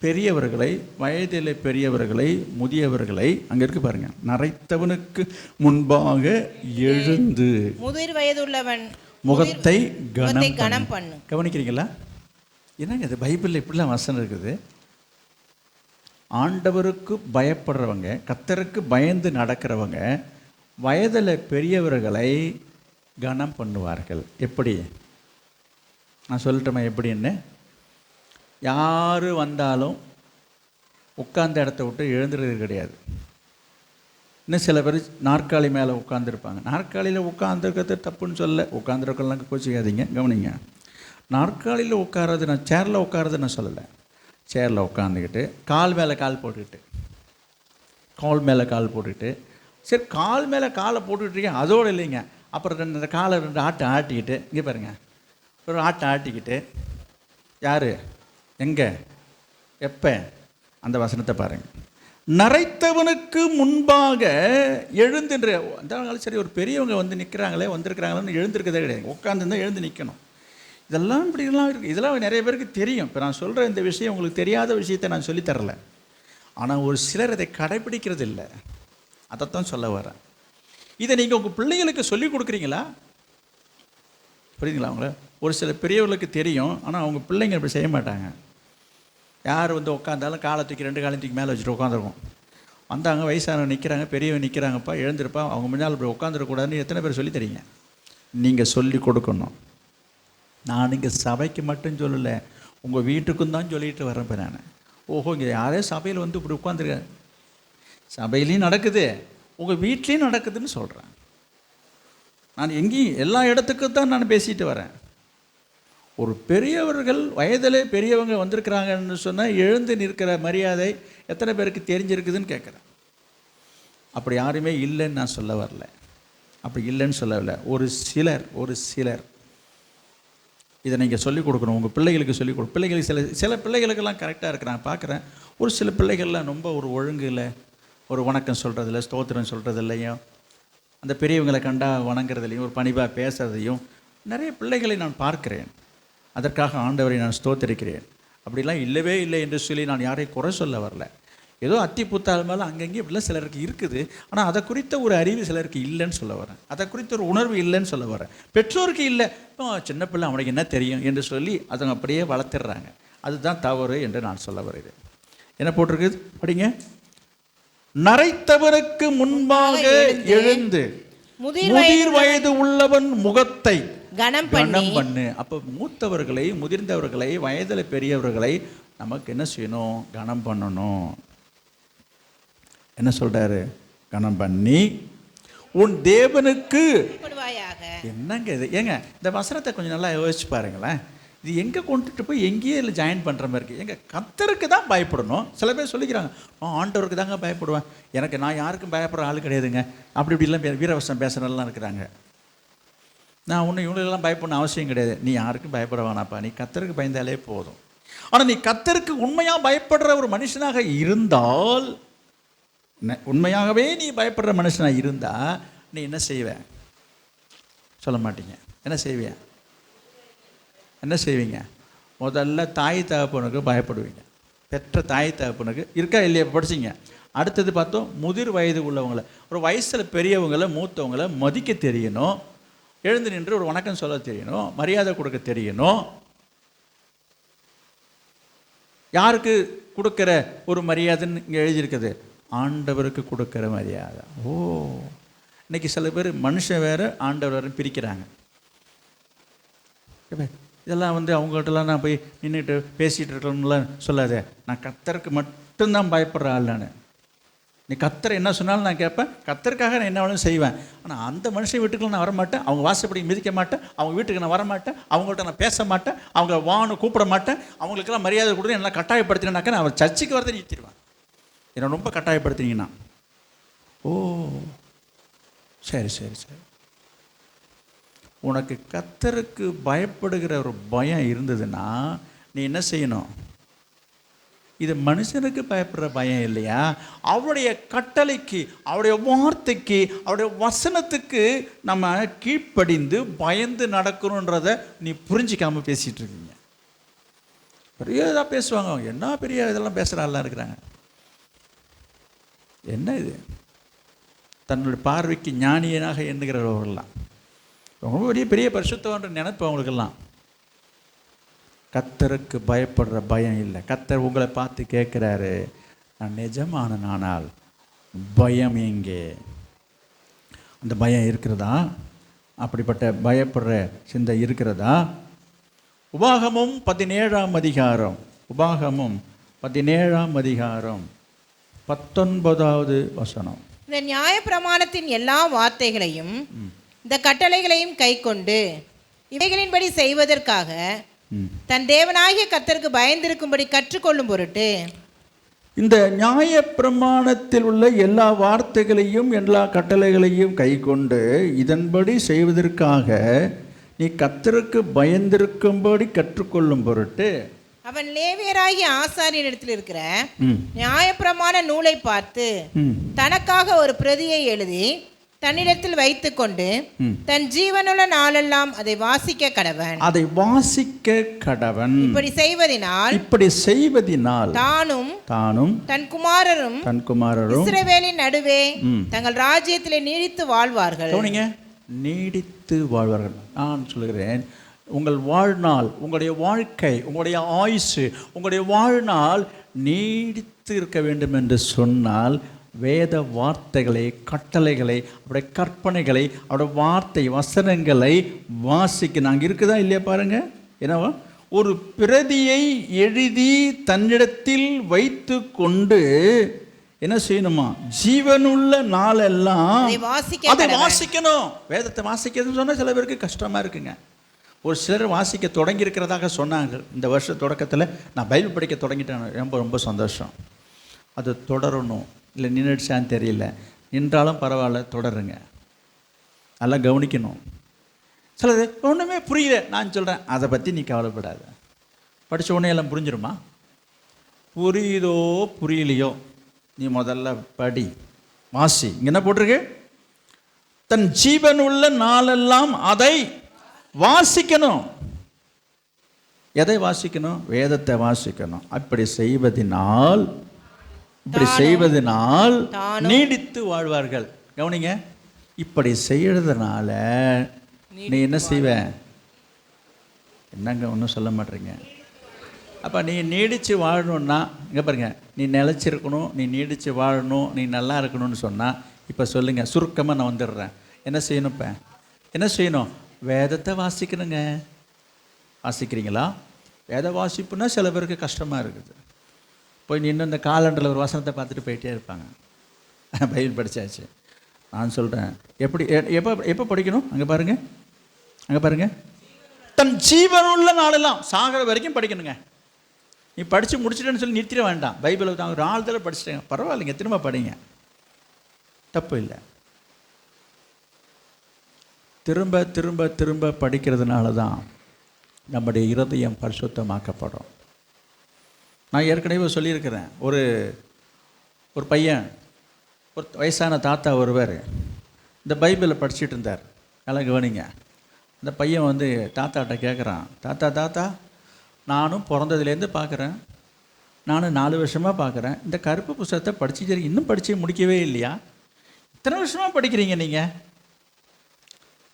B: பெரியவர்களை, வயதிலே பெரியவர்களை, முதியவர்களை, அங்கே இருக்கு பாருங்க, நரைத்தவனுக்கு முன்பாக எழுந்து
C: முதிர் வயதுள்ளவன்
B: முகத்தை கனம் பண்ணு. கவனிக்கிறீங்களா? என்னங்க இது? பைபிளில் இப்படிலாம் வசனம் இருக்குது. ஆண்டவருக்கு பயப்படுறவங்க, கர்த்தருக்கு பயந்து நடக்கிறவங்க வயதில் பெரியவர்களை கனம் பண்ணுவார்கள். எப்படி? நான் சொல்லட்டுமா எப்படின்னு? யார் வந்தாலும் உட்கார்ந்த இடத்த விட்டு எழுந்துறது கிடையாது. இன்னும் சில பேர் நாற்காலி மேலே உட்காந்துருப்பாங்க. நாற்காலியில் உட்காந்துருக்கிறது தப்புன்னு சொல்ல, உட்காந்துருக்கலாம் கோச்சிக்காதீங்க, கவனிங்க. நாற்காலியில் உட்கார்றது, நான் சேரில் உட்கார்றது நான் சொல்லலை. சேரில் உட்காந்துக்கிட்டு கால் மேலே கால் போட்டுக்கிட்டு சரி, கால் மேலே காலை போட்டுக்கிட்டு அதோடு இல்லைங்க, அப்புறம் 2 காலை 2 ஆட்டிக்கிட்டு, இங்கே பாருங்க, ஒரு ஆட்டிக்கிட்டு, யார் எங்கே எப்போ? அந்த வசனத்தை பாருங்கள். நரைத்தவனுக்கு முன்பாக எழுந்துன்ற அந்த சரி, ஒரு பெரியவங்க வந்து நிற்கிறாங்களே, வந்திருக்கிறாங்களேன்னு எழுந்திருக்கதே கிடையாது. உட்காந்துருந்தால் எழுந்து நிற்கணும். இதெல்லாம் இப்படிலாம் இருக்குது. இதெல்லாம் நிறைய பேருக்கு தெரியும். இப்போ நான் சொல்கிற இந்த விஷயம் உங்களுக்கு தெரியாத விஷயத்தை நான் சொல்லித்தரல. ஆனால் ஒரு சிலர் இதை கடைப்பிடிக்கிறது இல்லை. அதைத்தான் சொல்ல வரேன். இதை நீங்கள் உங்கள் பிள்ளைங்களுக்கு சொல்லிக் கொடுக்குறீங்களா? புரியுதுங்களா? அவங்கள ஒரு சில பெரியவர்களுக்கு தெரியும், ஆனால் அவங்க பிள்ளைங்க இப்படி செய்ய மாட்டாங்க. யார் வந்து உட்காந்தாலும் காலை தூக்கி 2 காலையும் தூக்கி மேலே வச்சுட்டு உட்காந்துருக்கும். வந்தாங்க, வயசானவங்க நிற்கிறாங்க, பெரியவங்க நிற்கிறாங்கப்பா, எழுந்திருப்பா, அவங்க முன்னால் இப்படி உட்காந்துருக்கூடாதுன்னு எத்தனை பேர் சொல்லி தரீங்க? நீங்கள் சொல்லி கொடுக்கணும். நான் இங்கே சபைக்கு மட்டும் சொல்லலை, உங்கள் வீட்டுக்கும் தான் சொல்லிட்டு வரேன். இப்போ நான் ஓஹோ, இங்கே யாரே சபையில் வந்து இப்படி உட்காந்துருக்கேன், சபையிலையும் நடக்குது, உங்கள் வீட்லேயும் நடக்குதுன்னு சொல்கிறேன். நான் எங்கேயும் எல்லா இடத்துக்கும் தான் நான் பேசிட்டு வரேன். ஒரு பெரியவர்கள், வயதில் பெரியவங்க வந்திருக்கிறாங்கன்னு சொன்னால் எழுந்து நிற்கிற மரியாதை எத்தனை பேருக்கு தெரிஞ்சிருக்குதுன்னு கேட்குறேன். அப்படி யாருமே இல்லைன்னு நான் சொல்ல வரல, அப்படி இல்லைன்னு சொல்லவில்லை. ஒரு சிலர் இதை நீங்கள் சொல்லிக் கொடுக்கணும், உங்கள் பிள்ளைகளுக்கு சொல்லிக் கொடுக்கணும். பிள்ளைகளுக்கு சில பிள்ளைகளுக்கெல்லாம் கரெக்டாக இருக்கிறான் பார்க்குறேன். ஒரு சில பிள்ளைகள்லாம் ரொம்ப ஒரு ஒழுங்கு இல்லை, ஒரு வணக்கம் சொல்கிறதில்ல, ஸ்தோத்திரம் சொல்கிறதில்லையும், அந்த பெரியவங்களை கண்டா வணங்குறதுலையும், ஒரு பணிவாக பேசுகிறதையும் நிறைய பிள்ளைகளை நான் பார்க்கிறேன். அதற்காக ஆண்டவரை நான் ஸ்தோத்திரிக்கிறேன். அப்படிலாம் இல்லவே இல்லை என்று சொல்லி நான் யாரையும் குறை சொல்ல வரல. ஏதோ அத்தி புத்தால் மேலே அங்கங்கே இப்படிலாம் சிலருக்கு இருக்குது. ஆனால் அதை குறித்த ஒரு அறிவு சிலருக்கு இல்லைன்னு சொல்ல வரேன். அதை குறித்த ஒரு உணர்வு இல்லைன்னு சொல்ல வரேன். பெற்றோருக்கு இல்லை, சின்ன பிள்ளை அவனுக்கு என்ன தெரியும் என்று சொல்லி அதை அப்படியே வளர்த்துடுறாங்க. அதுதான் தவறு என்று நான் சொல்ல வருகிறேன். என்ன போட்டிருக்குது படிங்க. நரைத்தவருக்கு முன்பாக எழுந்து முதிர் வயது உள்ளவன் முகத்தை கனம் பண்ணு. அப்போ மூத்தவர்களை, முதிர்ந்தவர்களை, வயதில் பெரியவர்களை நமக்கு என்ன செய்யணும்? கனம் பண்ணணும். என்ன சொல்றாரு? கனம் பண்ணி உன் தேவனுக்கு என்னங்க இது? ஏங்க இந்த வசனத்தை கொஞ்சம் நல்லா யோசிச்சு பாருங்களேன். இது எங்கே கொண்டுட்டு போய் எங்கேயே இல்லை ஜாயின் பண்ணுற மாதிரி இருக்குது. எங்கள் கர்த்தருக்கு தான் பயப்படணும். சில பேர் சொல்லிக்கிறாங்க, ஆண்டவருக்கு தாங்க பயப்படுவேன், நான் யாருக்கும் பயப்படுற ஆள் கிடையாதுங்க, அப்படி இப்படிலாம் வீரவசனம் பேசுகிறலாம் இருக்கிறாங்க. நான் ஒன்றும் இவங்களுக்கெல்லாம் பயப்படணும் அவசியம் கிடையாது. நீ யாருக்கும் பயப்பட வேணாப்பா, நீ கர்த்தருக்கு பயந்தாலே போதும். ஆனால் நீ கர்த்தருக்கு உண்மையாக பயப்படுற ஒரு மனுஷனாக இருந்தால், உண்மையாகவே நீ பயப்படுற மனுஷனாக இருந்தால் நீ என்ன செய்வேன்? சொல்ல மாட்டீங்க. என்ன செய்வீங்க? என்ன செய்வீங்க? முதல்ல தாய் தகப்பனுக்கு பயப்படுவீங்க. பெற்ற தாய் தகப்பனுக்கு இருக்கா இல்லையா? படிச்சிங்க. அடுத்தது பார்த்தோம், முதிர் வயது உள்ளவங்களை, ஒரு வயசில் பெரியவங்களை, மூத்தவங்களை மதிக்க தெரியணும். எழுந்து நின்று ஒரு வணக்கம் சொல்ல தெரியணும், மரியாதை கொடுக்க தெரியணும். யாருக்கு கொடுக்குற ஒரு மரியாதைன்னு இங்கே எழுதியிருக்குது? ஆண்டவருக்கு கொடுக்குற மரியாதை. ஓ, இன்னைக்கு சில பேர் மனுஷன் வேறு ஆண்டவர் வேறு பிரிக்கிறாங்க. இதெல்லாம் அவங்கள்ட்டலாம் நான் போய் நின்றுட்டு பேசிகிட்டு இருக்கணும்லாம் சொல்லாதே. நான் கர்த்தருக்கு மட்டும்தான் பயப்படுற ஆள். நீ கர்த்தர் என்ன சொன்னாலும் நான் கேட்பேன், கர்த்தருக்காக நான் என்ன வேணும் செய்வேன். ஆனால் அந்த மனுஷன் வீட்டுக்குள்ள நான் வரமாட்டேன், அவங்க வாசப்படி மிதிக்க மாட்டேன், அவங்க வீட்டுக்கு நான் வரமாட்டேன், அவங்கள்ட்ட நான் பேச மாட்டேன், அவங்க வான்னு கூப்பிட மாட்டேன், அவங்களுக்கெல்லாம் மரியாதை கொடுத்து எல்லாம் கட்டாயப்படுத்தினாக்கா நான் அவர் சர்ச்சுக்கு வரதை நிறுத்திடுவேன். என்னை ரொம்ப கட்டாயப்படுத்தினீங்கன்னா. ஓ சரி சரி சரி. உனக்கு கர்த்தருக்கு பயப்படுகிற ஒரு பயம் இருந்ததுன்னா நீ என்ன செய்யணும்? இது மனுஷனுக்கு பயப்படுற பயம் இல்லையா? அவருடைய கட்டளைக்கு, அவருடைய வார்த்தைக்கு, அவருடைய வசனத்துக்கு நம்ம கீழ்ப்படிந்து பயந்து நடக்கணுன்றதை நீ புரிஞ்சிக்காமல் பேசிகிட்டு இருக்கீங்க. பெரிய இதாக பேசுவாங்க, என்ன பெரிய இதெல்லாம் பேசுகிறாள்லாம் இருக்கிறாங்க. என்ன இது? தன்னுடைய பார்வைக்கு ஞானியனாக எண்ணுகிறவர்கள்லாம் ரொம்ப பெரிய பெரிய பரிசுத்தவன்ற நினைப்பு அவங்களுக்கெல்லாம். கர்த்தருக்கு பயப்படுற பயம் இல்லை. கர்த்தர் உங்களை பார்த்து கேட்குறாரு, நான் நிஜமான நானால் பயம் எங்கே? அந்த பயம் இருக்கிறதா? அப்படிப்பட்ட பயப்படுற சிந்தை இருக்கிறதா? உபாகமும் 17ஆம் அதிகாரம், உபாகமும் 17ஆம் அதிகாரம் 19வது வசனம்.
C: இந்த நியாயப்பிரமாணத்தின் எல்லா வார்த்தைகளையும் இந்த கட்டளைகளையும் கைக்கொண்டு இவைகளின்படி செய்வதற்காக தன் தேவனாகிய கர்த்தருக்கு பயந்திருக்கும்படி கற்றுக்கொள்ளும் பொருட்டு,
B: இந்த நியாயப்பிரமாணத்தில் உள்ள எல்லா வார்த்தைகளையும் எல்லா கட்டளைகளையும் கைக்கொண்டு இதன்படி செய்வதற்காக நீ கர்த்தருக்கு பயந்திருக்கும்படி கற்றுக்கொள்ளும் பொருட்டு
C: அவன் லேவியராகிய ஆசாரியனிடத்தில் இருக்கிற நியாயப்பிரமாண நூலை பார்த்து தனக்காக ஒரு பிரதியை எழுதி தன்னிடத்தில் வைத்துக்கொண்டு தன் ஜீவனுள்ள நாளெல்லாம் அதை வாசிக்க கடவன்.
B: அதை வாசிக்க கடவன்.
C: இப்படி செய்வதினால்
B: தானும்
C: தன் குமாரரும் இஸ்ரவேலின் நடுவே தங்கள் ராஜ்யத்திலே நீடித்து வாழ்வார்கள்.
B: நீடித்து வாழ்வார்கள். நான் சொல்கிறேன், உங்கள் வாழ்நாள், உங்களுடைய வாழ்க்கை, உங்களுடைய ஆயுசு, உங்களுடைய வாழ்நாள் நீடித்து இருக்க வேண்டும் என்று சொன்னால் வேத வார்த்தைகளை, கட்டளைகளை, அவருடைய கற்பனைகளை, அவருடைய வார்த்தை வசனங்களை வாசிக்க நாங்கள் இருக்குதா இல்லையா பாருங்க. என்னவா? ஒரு பிரதியை எழுதி தன்னிடத்தில் வைத்து கொண்டு என்ன செய்யணுமா? ஜீவனுள்ள நாளெல்லாம் அதை வாசிக்கணும். வேதத்தை வாசிக்கிறதுன்னு சொன்னால் சில பேருக்கு கஷ்டமாக இருக்குங்க. ஒரு சிலர் வாசிக்க தொடங்கி இருக்கிறதாக சொன்னாங்க. இந்த வருஷ தொடக்கத்தில் நான் பைபிள் படிக்க தொடங்கிட்டேன், ரொம்ப ரொம்ப சந்தோஷம். அது தொடரணும். இல்லை நின்றுடுச்சான்னு தெரியல, நின்றாலும் பரவாயில்ல, தொடருங்க. நல்லா கவனிக்கணும். சிலது ஒன்றுமே புரியல. நான் சொல்கிறேன், அதை பற்றி நீ கவலைப்படாத. படித்த உடனே எல்லாம் புரிஞ்சிருமா? புரியுதோ புரியலையோ, நீ முதல்ல படி, வாசி. இங்கே என்ன போட்டிருக்கு? தன் ஜீவன் உள்ள நாளெல்லாம் அதை வாசிக்கணும். எதை வாசிக்கணும்? வேதத்தை வாசிக்கணும். அப்படி செய்வதனால் நீடித்து வாழ்வார்கள். கவனிங்க, இப்படி செய்யறதுனால நீ என்ன செய்வ? என்னங்க ஒன்றும் சொல்ல மாட்டேறீங்க. அப்போ நீ நீடித்து வாழணுன்னா, இங்கே பாருங்க, நீ நிலச்சிருக்கணும், நீ நீடித்து வாழணும், நீ நல்லா இருக்கணும்னு சொன்னால், இப்போ சொல்லுங்கள், சுருக்கமாக நான் வந்துடுறேன். என்ன செய்யணும்? இப்போ என்ன செய்யணும்? வேதத்தை வாசிக்கணுங்க. வாசிக்கிறீங்களா? வேத வாசிப்புனா சில பேருக்கு கஷ்டமாக இருக்குது. போய் நின்று இந்த காலண்டரில் ஒரு வசனத்தை பார்த்துட்டு போயிட்டே இருப்பாங்க. பைபிள் படித்தாச்சு. நான் சொல்கிறேன், எப்படி எப்போ படிக்கணும்? அங்கே பாருங்கள், தன் ஜீவனுள்ள நாளெல்லாம், சாகிற வரைக்கும் படிக்கணுங்க. நீ படித்து முடிச்சிட்டேன்னு சொல்லி நிறுத்திட வேண்டாம். பைபிளை தான் ஒரு ஆழ்தல படிச்சிட்டேங்க, பரவாயில்லைங்க, திரும்ப படிங்க, தப்பு இல்லை. திரும்ப திரும்ப திரும்ப படிக்கிறதுனால தான் நம்முடைய இருதயம் பரிசுத்தமாக்கப்படும். நான் ஏற்கனவே சொல்லியிருக்கிறேன், ஒரு பையன், ஒரு வயசான தாத்தா ஒருவர் இந்த பைபிளை படிச்சுட்டு இருந்தார். நல்லா கவனிங்க. அந்த பையன் வந்து தாத்தாட்ட கேட்குறான், தாத்தா நானும் பிறந்ததுலேருந்து பார்க்குறேன், நானும் 4 வருஷமாக பார்க்குறேன், இந்த கருப்பு புத்தகத்தை படிச்சுட்டு இன்னும் படித்து முடிக்கவே இல்லையா? இத்தனை வருஷமாக படிக்கிறீங்க, நீங்கள்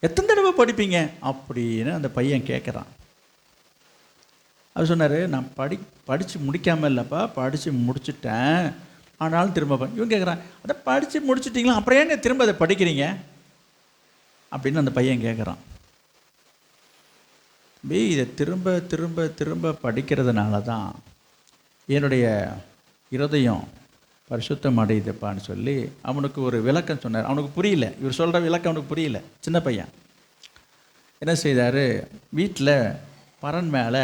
B: எத்தனை தடவை படிப்பீங்க அப்படின்னு அந்த பையன் கேட்குறான். அவர் சொன்னார், நான் படித்து முடிக்காமல் இல்லைப்பா, படித்து முடிச்சுட்டேன், ஆனாலும் திரும்ப. இவன் கேட்குறான், அதை படித்து முடிச்சுட்டிங்களா, அப்புறம் ஏன் திரும்ப அதை படிக்கிறீங்க அப்படின்னு அந்த பையன் கேட்குறான். இதை திரும்ப திரும்ப திரும்ப படிக்கிறதுனால தான் என்னுடைய இருதயம் பரிசுத்தம் அடையுதுப்பான்னு சொல்லி அவனுக்கு ஒரு விளக்கம் சொன்னார். அவனுக்கு புரியல, இவர் சொல்கிற விளக்கம் அவனுக்கு புரியல. சின்ன பையன் என்ன செய்தார், வீட்டில் பரன் மேலே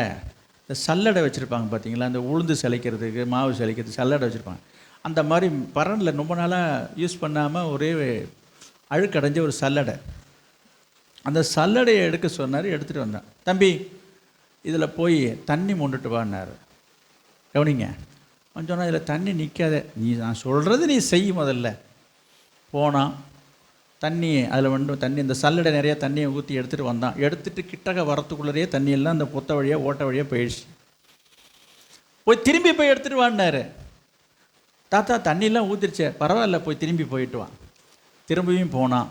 B: இந்த சல்லடை வச்சுருப்பாங்க பார்த்தீங்களா, அந்த உளுந்து சிலைக்கிறதுக்கு, மாவு சிலைக்கிறதுக்கு சல்லடை வச்சுருப்பாங்க. அந்த மாதிரி பரனில் ரொம்ப நாளாக யூஸ் பண்ணாமல் ஒரே அழுக்கடைஞ்ச ஒரு சல்லடை, அந்த சல்லடையை எடுக்க சொன்னார். எடுத்துகிட்டு வந்தேன். தம்பி, இதில் போய் தண்ணி மொண்டுட்டு வான்னார். கவனிங்க, சொன்னால் இதில் தண்ணி நிற்காத, நான் சொல்கிறது நீ செய் முதல்ல. போனான், தண்ணி அதில் தண்ணி, இந்த சல்லடை நிறையா தண்ணியை ஊற்றி எடுத்துகிட்டு வந்தான். எடுத்துகிட்டு கிட்டக்க வரத்துக்குள்ளேயே தண்ணியெல்லாம் அந்த பொத்த வழியாக ஓட்ட வழியாக போயிடுச்சு. போய் திரும்பி போய் எடுத்துகிட்டு வான்னாரு. தாத்தா தண்ணியெல்லாம் ஊற்றிருச்சே, பரவாயில்ல, போய் திரும்பி போயிட்டு வான். திரும்பியும் போனான்.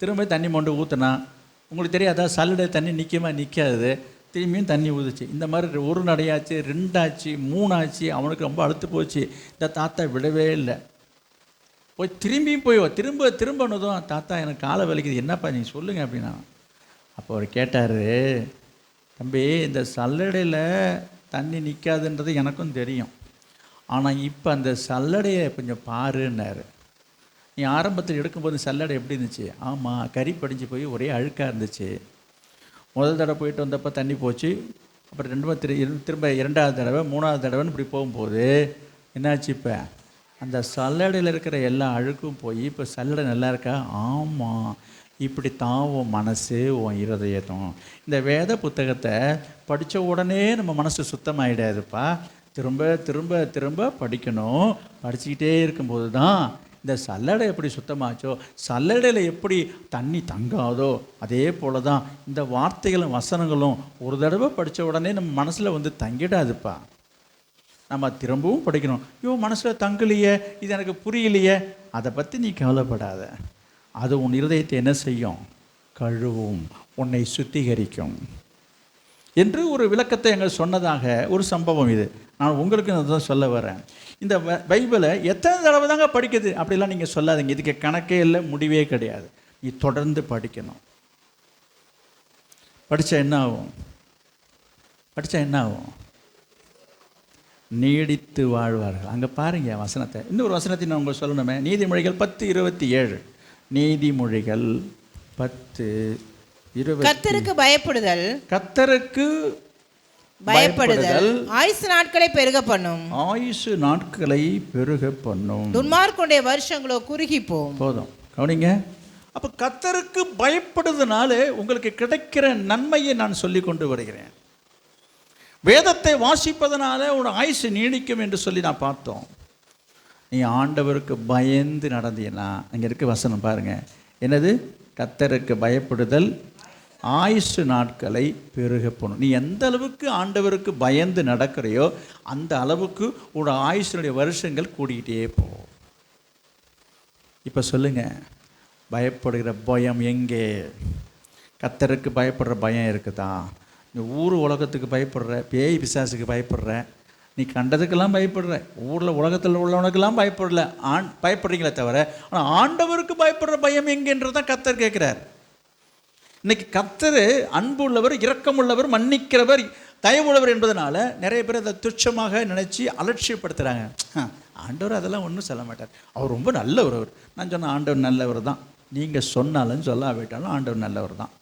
B: திரும்ப தண்ணி மொண்டு ஊற்றினா, உங்களுக்கு தெரியாதா, சல்லடை தண்ணி நிற்காது. திரும்பியும் தண்ணி ஊதுச்சு. இந்த மாதிரி 1 நடையாச்சு, 2 ஆச்சு, 3 ஆச்சு. அவனுக்கு ரொம்ப அழுத்து போச்சு. இந்த தாத்தா விடவே இல்லை. போய் திரும்பியும் திரும்பனதும், தாத்தா எனக்கு காலை வலிக்குது, என்னப்பா நீ சொல்லுங்கள் அப்படின்னா. அப்போ அவர் கேட்டார், தம்பி, இந்த சல்லடையில் தண்ணி நிற்காதுன்றது எனக்கும் தெரியும், ஆனால் இப்போ அந்த சல்லடையை கொஞ்சம் பாருன்னாரு. நீ ஆரம்பத்தில் எடுக்கும்போது சல்லடை எப்படி இருந்துச்சு? ஆமாம், கறி படிஞ்சு போய் ஒரே அழுக்காக இருந்துச்சு. முதல் தடவை போயிட்டு வந்தப்போ தண்ணி போச்சு. அப்புறம் திரும்ப 2வது தடவை 3வது தடவைன்னு இப்படி போகும்போது என்னாச்சு, இப்போ அந்த சல்லடையில் இருக்கிற எல்லா அழுக்கும் போய் இப்போ சல்லடை நல்லா இருக்கா? ஆமாம். இப்படி தான் உன் மனசு, உன் இருதயம். இந்த வேத புத்தகத்தை படித்த உடனே நம்ம மனசு சுத்தமாகிடாதுப்பா. திரும்ப திரும்ப திரும்ப படிக்கணும். படிச்சுக்கிட்டே இருக்கும்போது தான் இந்த சல்லடை எப்படி சுத்தமாச்சோ, சல்லடையில் எப்படி தண்ணி தங்காதோ, அதே போல தான் இந்த வார்த்தைகளும் வசனங்களும் ஒரு தடவை படித்த உடனே நம்ம மனசில் வந்து தங்கிடாதுப்பா. நம்ம திரும்பவும் படிக்கணும். மனசில் தங்கலையே, இது எனக்கு புரியலையே, அதை பற்றி நீ கவலைப்படாத. அது உன் இருதயத்தை என்ன செய்யும்? கழுவும், உன்னை சுத்திகரிக்கும் என்று ஒரு விளக்கத்தை எங்கள் சொன்னதாக ஒரு சம்பவம். இது நான் உங்களுக்கு தான் சொல்ல வரேன். இந்த பைபிளை எத்தனை தடவை தாங்க படிக்குது அப்படிலாம் நீங்கள் சொல்லாதீங்க. இதுக்கு கணக்கே இல்லை, முடிவே கிடையாது. நீ தொடர்ந்து படிக்கணும். படித்தா என்ன ஆகும்? நீடித்து வாழ்வார்கள். அங்கே பாருங்க வசனத்தை. இன்னொரு வசனத்தை நான் உங்களுக்கு சொல்லணுமே. நீதிமொழிகள் 10:27. நீதிமொழிகள் 10:20.
C: கர்த்தருக்கு பயப்படுதல், ஆயுசு நாட்களை பெருக பண்ணும். துன்மார்க்கனுடைய வருஷங்களோ குறுகி போகும்.
B: போதும். கவனிங்க.
A: அப்போ கர்த்தருக்கு பயப்படுறதுனால உங்களுக்கு கிடைக்கிற நன்மையை நான் சொல்லி கொண்டு வருகிறேன். வேதத்தை வாசிப்பதனால உன் ஆயுசு நீடிக்கும் என்று சொல்லி நான் பார்த்தோம். நீ ஆண்டவருக்கு பயந்து நடந்தீங்கன்னா, அங்கே இருக்க வசனம் பாருங்க, என்னது? கர்த்தருக்கு பயப்படுதல் ஆயுசு நாட்களை பெருக போகணும். நீ எந்த அளவுக்கு ஆண்டவருக்கு பயந்து நடக்கிறையோ அந்த அளவுக்கு உன்னோட ஆயுஷனுடைய வருஷங்கள் கூடிக்கிட்டே போகும். இப்போ சொல்லுங்க, பயப்படுகிற பயம் எங்கே? கர்த்தருக்கு பயப்படுற பயம் இருக்குதா? நீ ஊர் உலகத்துக்கு பயப்படுற, பேய் பிசாசுக்கு பயப்படுற, நீ கண்டதுக்கெல்லாம் பயப்படுற, ஊரில் உலகத்தில் உள்ளவனுக்கெல்லாம் பயப்படல, பயப்படுறீங்களே தவிர, ஆனால் ஆண்டவருக்கு பயப்படுற பயம் எங்கேன்றதான் கர்த்தர் கேட்குறார். இன்னைக்கு கர்த்தர் அன்பு உள்ளவர், இரக்கமுள்ளவர், மன்னிக்கிறவர், தயவுள்ளவர் என்பதனால நிறைய பேர் அதை துச்சமாக நினச்சி அலட்சியப்படுத்துகிறாங்க. ஆண்டவர் அதெல்லாம் ஒன்றும் சொல்ல மாட்டார், அவர் ரொம்ப நல்லவர். அவர் நான் சொன்ன ஆண்டவர் நல்லவர் தான். நீங்கள் சொன்னாலும் சொல்லாவிட்டாலும் ஆண்டவர் நல்லவர் தான்.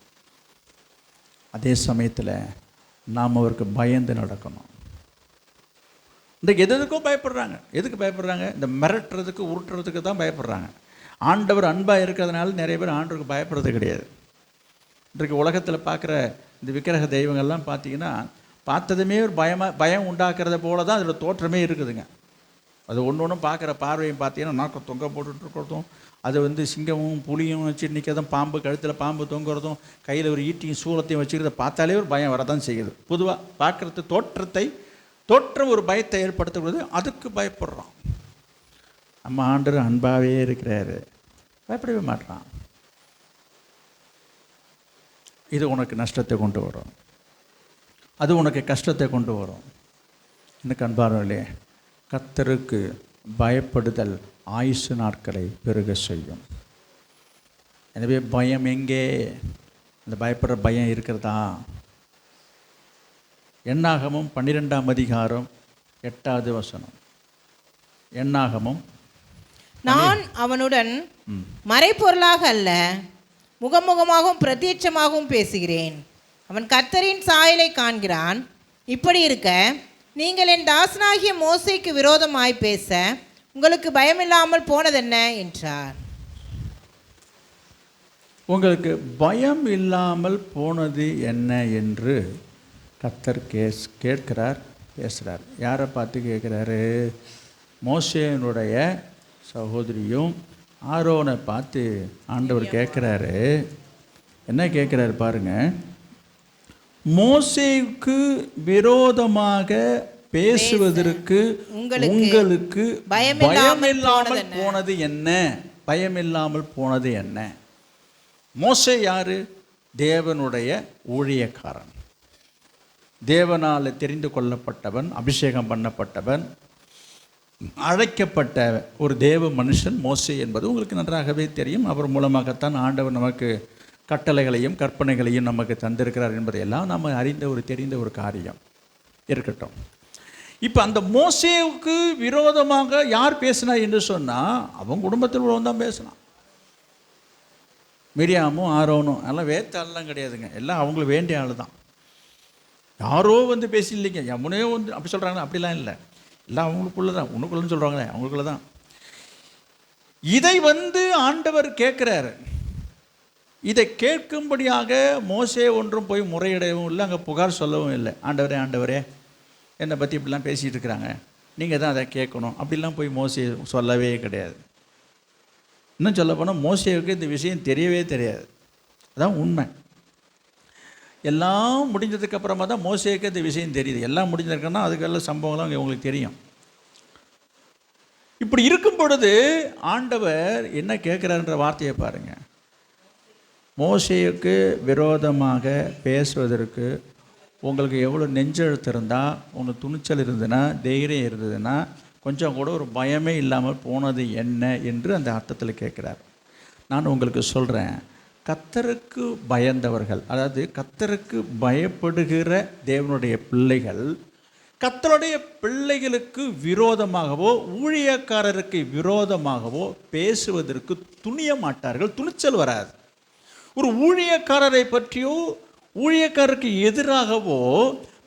A: அதே சமயத்தில் நாம் அவருக்கு பயந்து நடக்கணும். இன்றைக்கு எதுக்கும் பயப்படுறாங்க. எதுக்கு பயப்படுறாங்க? இந்த மிரட்டுறதுக்கு, உருட்டுறதுக்கு தான் பயப்படுறாங்க. ஆண்டவர் அன்பாக இருக்கிறதுனால நிறைய பேர் ஆண்டவருக்கு பயப்படுறது கிடையாது. இன்றைக்கு உலகத்தில் பார்க்குற இந்த விக்கிரக தெய்வங்கள்லாம் பார்த்தீங்கன்னா, பார்த்ததுமே ஒரு பயம் உண்டாக்குறத போல தான் அதில் தோற்றமே இருக்குதுங்க. அது ஒன்று ஒன்றும் பார்க்குற பார்வையும் பார்த்தீங்கன்னா, நாக்க தொங்க போட்டுருக்கிறதும், அது சிங்கமும் புலியும் வச்சு நிற்கிறதும், பாம்பு கழுத்தில் பாம்பு தொங்குறதும், கையில் ஒரு ஈட்டியும் சூளத்தையும் வச்சுக்கிறத பார்த்தாலே ஒரு பயம் வரதான் செய்யுது. பொதுவாக பார்க்குறது தோற்றம் ஒரு பயத்தை ஏற்படுத்துகிறது, அதுக்கு பயப்படுறோம். நம்ம ஆண்டவர் அன்பாகவே இருக்கிறாரு, பயப்படவே மாட்டான். இது உனக்கு நஷ்டத்தை கொண்டு வரும், அது உனக்கு கஷ்டத்தை கொண்டு வரும். எனக்கு அன்பானவர்களே, கர்த்தருக்கு பயப்படுதல் ஆயுசு நாட்களை பெருக செய்யும். எனவே பயம் எங்கே? அந்த பயப்படுற பயம் இருக்கிறதா? என்னாகமம் 12ஆம் அதிகாரம் 8வது வசனம். என்னாகமம்,
C: நான் அவனுடன் மறைப்பொருளாக அல்ல, முகமுகமாகவும் பிரத்யட்சமாகவும் பேசுகிறேன். அவன் கர்த்தரின் சாயலை காண்கிறான். இப்படி இருக்க நீங்கள் என் தாசனாகிய மோசேக்கு விரோதமாய் பேச உங்களுக்கு பயமில்லாமல் போனதென்ன என்றார்.
A: உங்களுக்கு பயம் இல்லாமல் போனது என்ன என்று கர்த்தர் கேட்கிறார், பேசுகிறார். யாரை பார்த்து கேட்குறாரு? மோசேனுடைய சகோதரியும் ஆரோனை பார்த்து ஆண்டவர் கேட்குறாரு. என்ன கேட்குறாரு பாருங்க, மோசேக்கு விரோதமாக பேசுவதற்கு உங்களுக்கு பயமில்லாமல் போனது என்ன? பயமில்லாமல் போனது என்ன? மோசே யாரு? தேவனுடைய ஊழியக்காரன், தேவனால் தெரிந்து கொள்ளப்பட்டவன், அபிஷேகம் பண்ணப்பட்டவன், அழைக்கப்பட்ட ஒரு தேவ மனுஷன் மோசே என்பது உங்களுக்கு நன்றாகவே தெரியும். அவர் மூலமாகத்தான் ஆண்டவர் நமக்கு கட்டளைகளையும் கற்பனைகளையும் நமக்கு தந்திருக்கிறார் என்பதையெல்லாம் நம்ம தெரிந்த ஒரு காரியம் இருக்கட்டும். இப்போ அந்த மோசேவுக்கு விரோதமாக யார் பேசினா என்று சொன்னால், அவன் குடும்பத்தில் உள்ளவன் தான் பேசினான். மிரியாமும் ஆரோனும் எல்லாம் வேத்தாளெலாம் கிடையாதுங்க, எல்லாம் அவங்களுக்கு வேண்டிய ஆள் தான். யாரோ பேசி இல்லைங்க, எவனையோ அப்படி சொல்கிறாங்க, அப்படிலாம் இல்லை, எல்லாம் அவங்களுக்குள்ள தான். உனக்குள்ளன்னு சொல்கிறாங்களே, அவங்களுக்குள்ள தான். இதை ஆண்டவர் கேட்குறாரு. இதை கேட்கும்படியாக மோசே ஒன்றும் போய் முறையிடவும் இல்லை, அங்கே புகார் சொல்லவும் இல்லை. ஆண்டவரே என்னை பற்றி இப்படிலாம் பேசிகிட்டு இருக்கிறாங்க, நீங்கள் தான் அதை கேட்கணும், அப்படிலாம் போய் மோசே சொல்லவே கிடையாது. இன்னும் சொல்ல போனால் மோசேவுக்கு இந்த விஷயம் தெரியவே தெரியாது. அதான் உண்மை. எல்லாம் முடிஞ்சதுக்கப்புறமா தான் மோசேக்கு இந்த விஷயம் தெரியுது. எல்லாம் முடிஞ்சிருக்குன்னா அதுக்கெல்லாம் சம்பவங்கள்லாம் உங்களுக்கு தெரியும். இப்படி இருக்கும் பொழுது ஆண்டவர் என்ன கேட்குறாருன்ற வார்த்தையை பாருங்கள். மோசேக்கு விரோதமாக பேசுவதற்கு உங்களுக்கு எவ்வளோ நெஞ்செழுத்து இருந்தால், உங்களுக்கு துணிச்சல் இருந்ததுன்னா, தைரியம் இருந்ததுன்னா, கொஞ்சம் கூட ஒரு பயமே இல்லாமல் போனது என்ன என்று அந்த அர்த்தத்தில் கேட்குறார். நான் உங்களுக்கு சொல்கிறேன், கர்த்தருக்கு பயந்தவர்கள், அதாவது கர்த்தருக்கு பயப்படுகிற தேவனுடைய பிள்ளைகள், கர்த்தருடைய பிள்ளைகளுக்கு விரோதமாகவோ ஊழியக்காரருக்கு விரோதமாகவோ பேசுவதற்கு துணிய மாட்டார்கள், துணிச்சல் வராது. ஒரு ஊழியக்காரரை பற்றியோ ஊழியக்காரருக்கு எதிராகவோ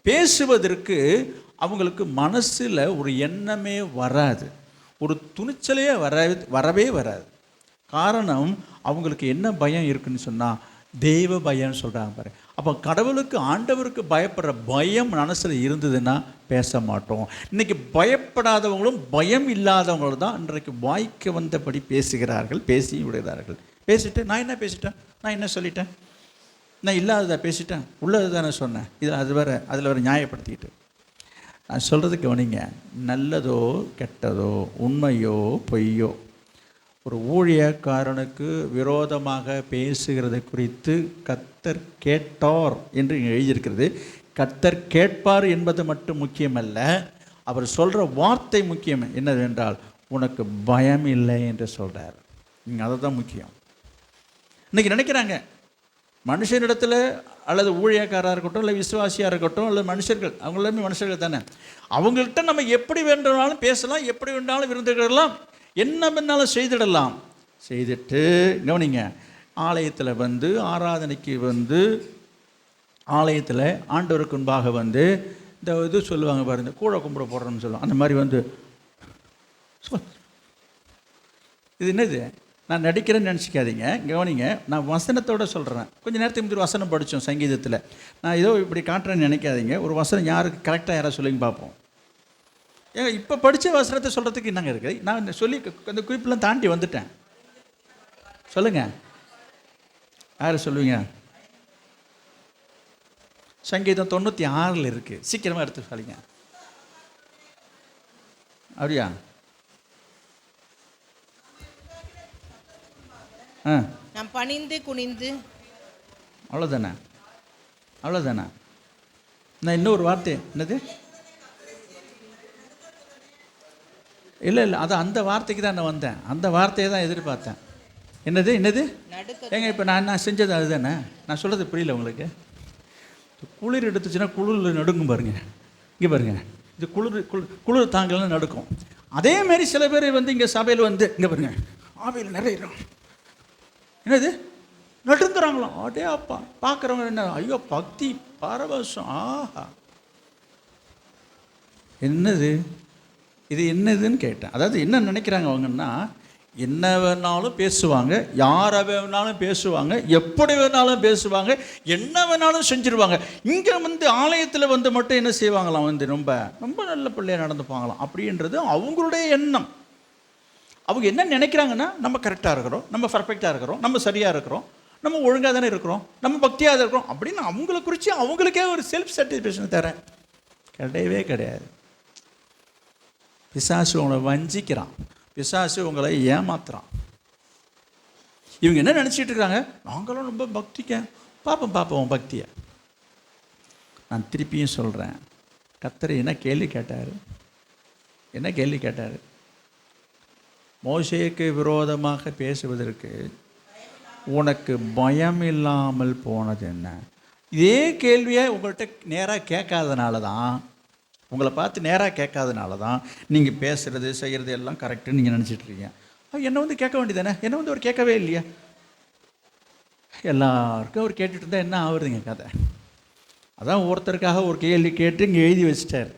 A: பேசுவதற்கு அவங்களுக்கு மனசில் ஒரு எண்ணமே வராது, ஒரு துணிச்சலே வரவே வராது.
B: காரணம் அவங்களுக்கு என்ன பயம் இருக்குன்னு சொன்னால் தெய்வ பயம்னு சொல்கிறாங்க பாரு. அப்போ கடவுளுக்கு ஆண்டவருக்கு பயப்படுற பயம் மனசில் இருந்ததுன்னா பேச மாட்டோம். இன்றைக்கி பயப்படாதவங்களும் பயம் இல்லாதவங்களும் தான் இன்றைக்கு வாய்க்கு வந்தபடி பேசுகிறார்கள், பேசி விடுகிறார்கள். பேசிட்டு நான் என்ன பேசிட்டேன், நான் என்ன சொல்லிட்டேன், நான் இல்லாததை பேசிட்டேன், உள்ளது தானே சொன்னேன், இது அதில் வேறு நியாயப்படுத்திக்கிட்டு. நான் சொல்கிறது கவனிங்க. நல்லதோ கெட்டதோ, உண்மையோ பொய்யோ, ஒரு ஊழியக்காரனுக்கு விரோதமாக பேசுகிறது குறித்து கர்த்தர் கேட்டார் என்று எழுதியிருக்கிறது. கர்த்தர் கேட்பார் என்பது மட்டும் முக்கியமல்ல, அவர் சொல்கிற வார்த்தை முக்கியம். என்னவென்றால், உனக்கு பயம் இல்லை என்று சொல்கிறார். நீங்கள் அதை தான் முக்கியம். இன்றைக்கி நினைக்கிறாங்க மனுஷனிடத்தில், அல்லது ஊழியக்காராக இருக்கட்டும், இல்லை விசுவாசியாக இருக்கட்டும், அல்லது மனுஷர்கள், அவங்க எல்லாமே மனுஷர்கள் தானே, அவங்கள்ட்ட நம்ம எப்படி வேண்டுமானாலும் பேசலாம், எப்படி வேண்டாலும் விருந்துக்கலாம், என்ன வேணாலும் செய்திடலாம். செய்துட்டு கவனிங்க, ஆலயத்தில் வந்து ஆராதனைக்கு வந்து ஆலயத்தில் ஆண்டவருக்கு முன்பாக வந்து இந்த இது சொல்லுவாங்க பாருங்க, கூழ கும்பிட போடுறோம்னு சொல்லுவாங்க. அந்த மாதிரி வந்து இது என்னது, நான் நடிக்கிறேன்னு நினச்சிக்காதீங்க. கவனிங்க, நான் வசனத்தோடு சொல்கிறேன். கொஞ்சம் நேரத்துக்கு முந்தைய வசனம் படித்தோம் சங்கீதத்தில். நான் ஏதோ இப்படி காட்டுறேன்னு நினைக்காதீங்க. ஒரு வசனம் யாருக்கு கரெக்டாக யாராவது சொல்லுங்க பார்ப்போம். ஏங்க இப்போ படித்த வசனத்தை சொல்கிறதுக்கு என்னங்க இருக்குது? நான் சொல்லி அந்த குறிப்பெலாம் தாண்டி வந்துட்டேன். சொல்லுங்கள், யார் சொல்லுவீங்க? சங்கீதம் 96 இருக்குது. சீக்கிரமாக எடுத்து சொல்லுங்க. அப்படியா?
C: நாம் பணிந்து குனிந்து,
B: அவ்வளோதானே, அவ்வளோதானே. நான் இன்னொரு வார்த்தை என்னது, இல்லை அது அந்த வார்த்தைக்கு தான் நான் வந்தேன். அந்த வார்த்தையை தான் எதிர்பார்த்தேன். என்னது என்னது ஏங்க, இப்போ நான் செஞ்சது அதுதானே. நான் சொல்கிறது புரியல உங்களுக்கு? குளிர் எடுத்துச்சுன்னா குளிரில் நடுங்கும் பாருங்க. இங்கே பாருங்க, இது குளிர் தாங்கலாம் நடுக்கும். அதேமாரி சில பேர் வந்து இங்கே சபையில் வந்து இங்கே பாருங்க, ஆவியில் நிறையிறோம், என்னது நடுங்குறாங்களாம். அடே அப்பா, பார்க்குறவங்க என்ன, ஐயோ பக்தி பரவசம், ஆஹா என்னது இது, என்னதுன்னு கேட்டேன். அதாவது என்ன நினைக்கிறாங்க அவங்கன்னா, என்ன வேணாலும் பேசுவாங்க, யாரை வேணாலும் பேசுவாங்க, எப்படி வேணாலும் பேசுவாங்க, என்ன வேணாலும் செஞ்சுருவாங்க. இங்கே வந்து ஆலயத்தில் வந்து மட்டும் என்ன செய்வாங்களாம், வந்து ரொம்ப ரொம்ப நல்ல பிள்ளையாக நடந்துப்பாங்களாம். அப்படின்றது அவங்களுடைய எண்ணம். அவங்க என்ன நினைக்கிறாங்கன்னா, நம்ம கரெக்டாக இருக்கிறோம், நம்ம பர்ஃபெக்டாக இருக்கிறோம், நம்ம சரியாக இருக்கிறோம், நம்ம ஒழுங்காக தானே இருக்கிறோம், நம்ம பக்தியாக இருக்கிறோம் அப்படின்னு அவங்கள குறித்து அவங்களுக்கே ஒரு செல்ஃப் சாட்டிஸ்ஃபேக்ஷன் தரேன். கிடையவே கிடையாது. பிசாசு உங்களை வஞ்சிக்கிறான், பிசாசு உங்களை ஏமாத்துறான். இவங்க என்ன நினச்சிட்டு இருக்காங்க, நாங்களும் ரொம்ப பக்திக்க பார்ப்போம் பக்தியை. நான் திருப்பியும் சொல்கிறேன், கர்த்தர் என்ன கேள்வி கேட்டார், என்ன கேள்வி கேட்டார்? மோசேக்கு விரோதமாக பேசுவதற்கு உனக்கு பயம் இல்லாமல் போனது என்ன? இதே கேள்வியை உங்கள்கிட்ட நேராக கேட்காதனால தான், உங்களை பார்த்து நேராக கேட்காதனால தான் நீங்கள் பேசுகிறது செய்கிறது எல்லாம் கரெக்டுன்னு நீங்கள் நினச்சிட்ருக்கீங்க. என்னை வந்து கேட்க வேண்டியதானே, என்னை வந்து அவர் கேட்கவே இல்லையா? எல்லாருக்கும் அவர் கேட்டுட்டு இருந்தால் என்ன ஆகுறதுங்க கதை? அதான் ஒருத்தருக்காக ஒரு கேள்வி கேட்டு இங்கே எழுதி வச்சிட்டார்.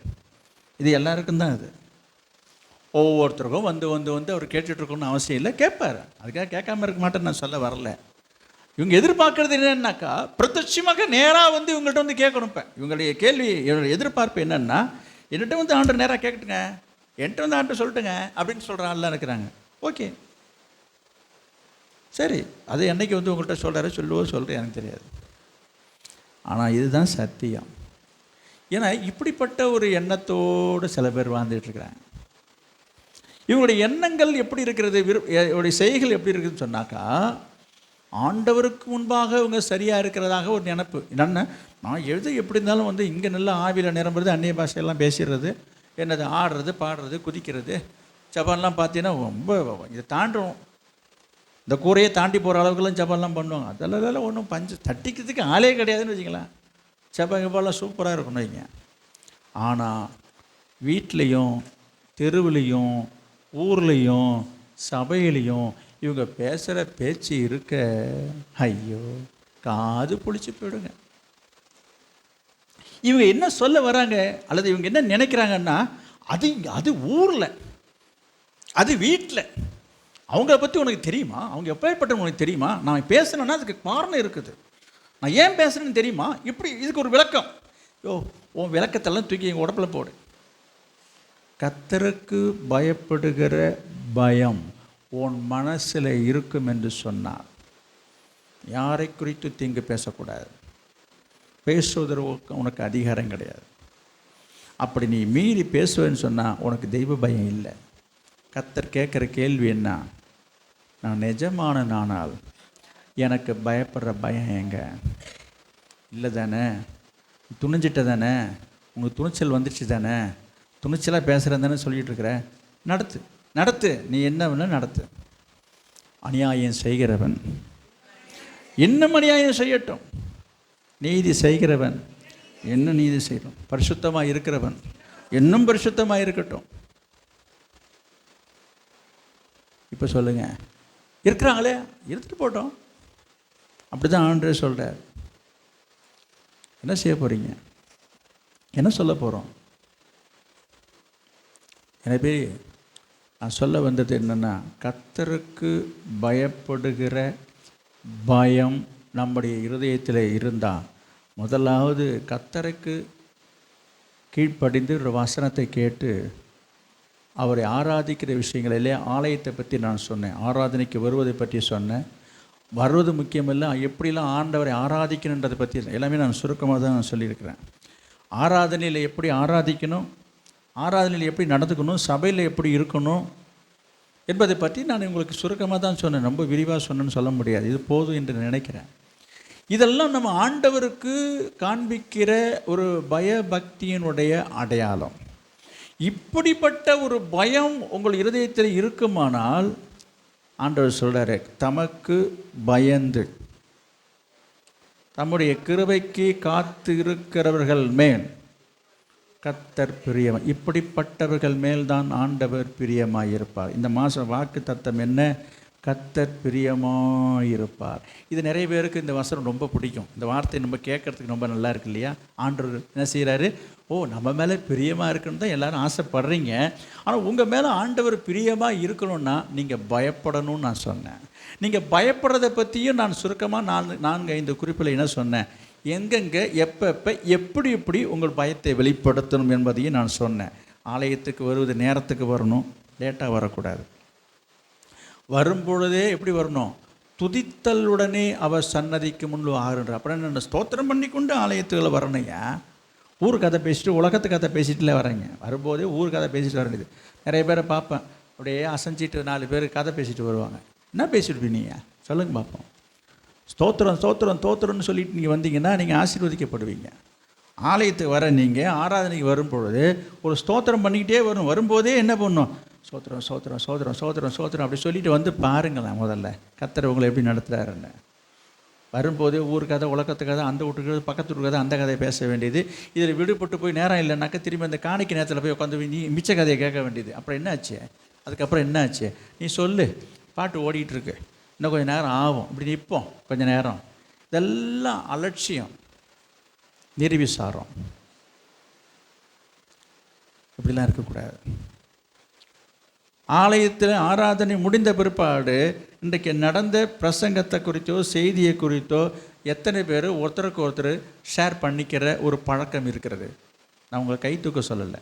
B: இது எல்லாருக்கும் தான். இது ஒவ்வொருத்தருக்கும் வந்து வந்து வந்து அவர் கேட்டுட்ருக்கணும்னு அவசியம் இல்லை, கேட்பார். அதுக்காக கேட்காம இருக்க மாட்டேன்னு நான் சொல்ல வரல. இவங்க எதிர்பார்க்கறது என்னன்னாக்கா, பிரத்யட்சமாக நேராக வந்து இவங்கள்ட்ட வந்து கேட்கணும். இப்போ இவங்களுடைய கேள்வி, இவங்களுடைய எதிர்பார்ப்பு என்னென்னா, என்கிட்ட வந்து ஆண்டர் நேராக கேட்கட்டுங்க, என்கிட்ட வந்து ஆண்டர் சொல்லட்டுங்க அப்படின்னு சொல்கிறாங்கலாம் இருக்கிறாங்க. ஓகே சரி, அது என்னைக்கு வந்து உங்கள்கிட்ட சொல்கிறாரு, சொல்கிறேன் எனக்கு தெரியாது. ஆனால் இதுதான் சத்தியம். ஏன்னா இப்படிப்பட்ட ஒரு எண்ணத்தோடு சில பேர் வாழ்ந்துட்டுருக்குறாங்க. இவங்களுடைய எண்ணங்கள் எப்படி இருக்கிறது, இவருடைய செய்கைகள் எப்படி இருக்குதுன்னு சொன்னாக்கா, ஆண்டவருக்கு முன்பாக இவங்க சரியாக இருக்கிறதாக ஒரு நினைப்பு. என்னென்ன, நான் எப்படி இருந்தாலும் வந்து இங்கே நல்லா ஆவியில் நிரம்புறது, அந்நிய பாஷையெல்லாம் பேசிடுறது, என்னது ஆடுறது பாடுறது குதிக்கிறது, ஜபான்லாம் பார்த்தீங்கன்னா ரொம்ப இதை தாண்டுவோம். இந்த கூரையை தாண்டி போகிற அளவுக்குலாம் ஜபான்லாம் பண்ணுவாங்க. அதெல்லாம் ஒன்றும் தட்டிக்கிறதுக்கு ஆளே கிடையாதுன்னு வச்சிங்களேன். ஜபாங்கெல்லாம் சூப்பராக இருக்கணும் வைங்க. ஆனால் வீட்லேயும் தெருவுலேயும் ஊர்லேயும் சபையிலையும் இவங்க பேசுகிற பேச்சு இருக்க, ஐயோ காது பிடிச்சி போயிடுங்க. இவங்க என்ன சொல்ல வராங்க, அல்லது இவங்க என்ன நினைக்கிறாங்கன்னா, அது ஊரில், அது வீட்டில்,
A: அவங்கள பற்றி உனக்கு தெரியுமா? அவங்க எப்பேற்பட்டவங்க உனக்கு தெரியுமா? நான் பேசுனேன்னா அதுக்கு காரணம் இருக்குது. நான் ஏன் பேசுகிறேன்னு தெரியுமா? இப்படி இதுக்கு ஒரு விளக்கம். உன் விளக்கத்தெல்லாம் தூக்கி எங்கள் உடம்புல போடு. கர்த்தருக்கு பயப்படுகிற பயம் உன் மனசில் இருக்கும் என்று சொன்னார். யாரை குறித்து தீங்கு பேசக்கூடாது. பேசுவதற்கு உனக்கு அதிகாரம் கிடையாது. அப்படி நீ மீறி பேசுவேன்னு சொன்னால் உனக்கு தெய்வ பயம் இல்லை. கர்த்தர் கேட்குற கேள்வி என்ன? நான் நிஜமான நானால் எனக்கு பயப்படுற பயம் எங்க? இல்லை தானே? துணிஞ்சிட்ட தானே? உங்களுக்கு துணிச்சல் வந்துடுச்சு தானே? துணிச்சலாக பேசுகிறேன் தானே சொல்லிகிட்டு இருக்கிற? நடத்து. நீ என்ன வேணா நடத்து. அநியாயம் செய்கிறவன் இன்னும் அநியாயம் செய்யட்டும். நீதி செய்கிறவன் இன்னும் நீதி செய்யட்டும். பரிசுத்தமாக இருக்கிறவன் இன்னும் பரிசுத்தமாக இருக்கட்டும். இப்போ சொல்லுங்கள், இருக்கிறாங்களே எடுத்துகிட்டு போட்டோம். அப்படி தான் ஆண்டவர் சொல்கிறார். என்ன செய்ய போகிறீங்க? என்ன சொல்ல போகிறோம்? எனவே நான் சொல்ல வந்தது என்னென்னா, கர்த்தருக்கு பயப்படுகிற பயம் நம்முடைய இருதயத்தில் இருந்தால், முதலாவது கர்த்தருக்கு கீழ்ப்படிந்து ஒரு வசனத்தை கேட்டு அவரை ஆராதிக்கிற விஷயங்களிலே ஆலயத்தை பற்றி நான் சொன்னேன். ஆராதனைக்கு வருவதை பற்றி சொன்னேன். வருவது முக்கியமில்லை, எப்படிலாம் ஆண்டவரை ஆராதிக்கணுன்றதை பற்றி எல்லாமே நான் சுருக்கமாக தான் நான் சொல்லியிருக்கிறேன். ஆராதனையில் எப்படி ஆராதிக்கணும், ஆராதனையில் எப்படி நடந்துக்கணும், சபையில் எப்படி இருக்கணும் என்பதை பற்றி நான் உங்களுக்கு சுருக்கமாக தான் சொன்னேன். ரொம்ப விரிவாக சொன்னேன்னு சொல்ல முடியாது. இது போதும் என்று நினைக்கிறேன். இதெல்லாம் நம்ம ஆண்டவருக்கு காண்பிக்கிற ஒரு பயபக்தியினுடைய அடையாளம். இப்படிப்பட்ட ஒரு பயம் உங்கள் இருதயத்தில் இருக்குமானால், ஆண்டவர் சொல்கிறாரு, தமக்கு பயந்து தம்முடைய கிருபைக்கு காத்து இருக்கிறவர்கள் மேல் கர்த்தர் பிரியமாக, இப்படிப்பட்டவர்கள் மேல்தான் ஆண்டவர் பிரியமாயிருப்பார். இந்த மாதம் வாக்கு தத்தம் என்ன? கர்த்தர் பிரியமாயிருப்பார். இது நிறைய பேருக்கு இந்த வசனம் ரொம்ப பிடிக்கும். இந்த வார்த்தை நம்ம கேட்குறதுக்கு ரொம்ப நல்லா இருக்கு இல்லையா? ஆண்டவர் என்ன செய்கிறாரு? நம்ம மேலே பிரியமாக இருக்குன்னு தான் எல்லோரும் ஆசைப்படுறீங்க. ஆனால் உங்கள் மேலே ஆண்டவர் பிரியமாக இருக்கணும்னா நீங்கள் பயப்படணும்னு நான் சொன்னேன். நீங்கள் பயப்படுறதை பற்றியும் நான் சுருக்கமாக 4-5 குறிப்பில் என்ன சொன்னேன்? எங்கெங்கே எப்போ எப்படி உங்கள் பயத்தை வெளிப்படுத்தணும் என்பதையும் நான் சொன்னேன். ஆலயத்துக்கு வருவது நேரத்துக்கு வரணும், லேட்டாக வரக்கூடாது. வரும்பொழுதே எப்படி வரணும்? துதித்தலுடனே அவர் சன்னதிக்கு முன்பு ஆறுன்ற. அப்புறம் என்ன? ஸ்தோத்திரம் பண்ணி கொண்டு ஆலயத்துக்குள்ள வரணையா? ஊர் கதை பேசிட்டு உலகத்து கதை பேசிட்டுல வரேங்க. வரும்போதே ஊர் கதை பேசிட்டு வர வேண்டியது. நிறைய பேரை பார்ப்பேன், அப்படியே அசைஞ்சிட்டு 4 பேர் கதை பேசிட்டு வருவாங்க. என்ன பேசிட்டு நீங்கள் சொல்லுங்க பார்ப்போம். ஸ்தோத்திரம்னு சொல்லிட்டு நீங்கள் வந்தீங்கன்னா நீங்கள் ஆசீர்வதிக்கப்படுவீங்க. ஆலயத்துக்கு வர நீங்கள் ஆராதனைக்கு வரும்பொழுது ஒரு ஸ்தோத்திரம் பண்ணிக்கிட்டே வரும். வரும்போதே என்ன பண்ணணும்? சோத்திரம் அப்படி சொல்லிட்டு வந்து பாருங்களேன். முதல்ல கர்த்தர் உங்களை எப்படி நடத்துகிறாருன்னு. வரும்போதே ஊர் கதை, உலகத்து கதை, அந்த வீட்டுக்கு பக்கத்து வீட்டு கதை, அந்த கதையை பேச வேண்டியது. இதில் விடுபட்டு போய் நேரம் இல்லைனாக்கா திரும்பி அந்த காணிக்கை நேரத்தில் போய் உட்காந்து நீ மிச்ச கதையை கேட்க வேண்டியது. அப்புறம் என்ன ஆச்சு? அதுக்கப்புறம் என்ன ஆச்சு? நீ சொல்லு, பாட்டு ஓடிட்டுருக்கு, இன்னும் கொஞ்சம் நேரம் ஆகும், இப்படி நிற்போம் கொஞ்சம் நேரம். இதெல்லாம் அலட்சியம், நிர்விசாரம். இப்படிலாம் இருக்கக்கூடாது. ஆலயத்தில் ஆராதனை முடிந்த பிற்பாடு இன்றைக்கு நடந்த பிரசங்கத்தை குறித்தோ செய்தியை குறித்தோ எத்தனை பேர் ஒருத்தருக்கு ஒருத்தர் ஷேர் பண்ணிக்கிற ஒரு பழக்கம் இருக்கிறது? நான் உங்களை கை தூக்க சொல்லலை,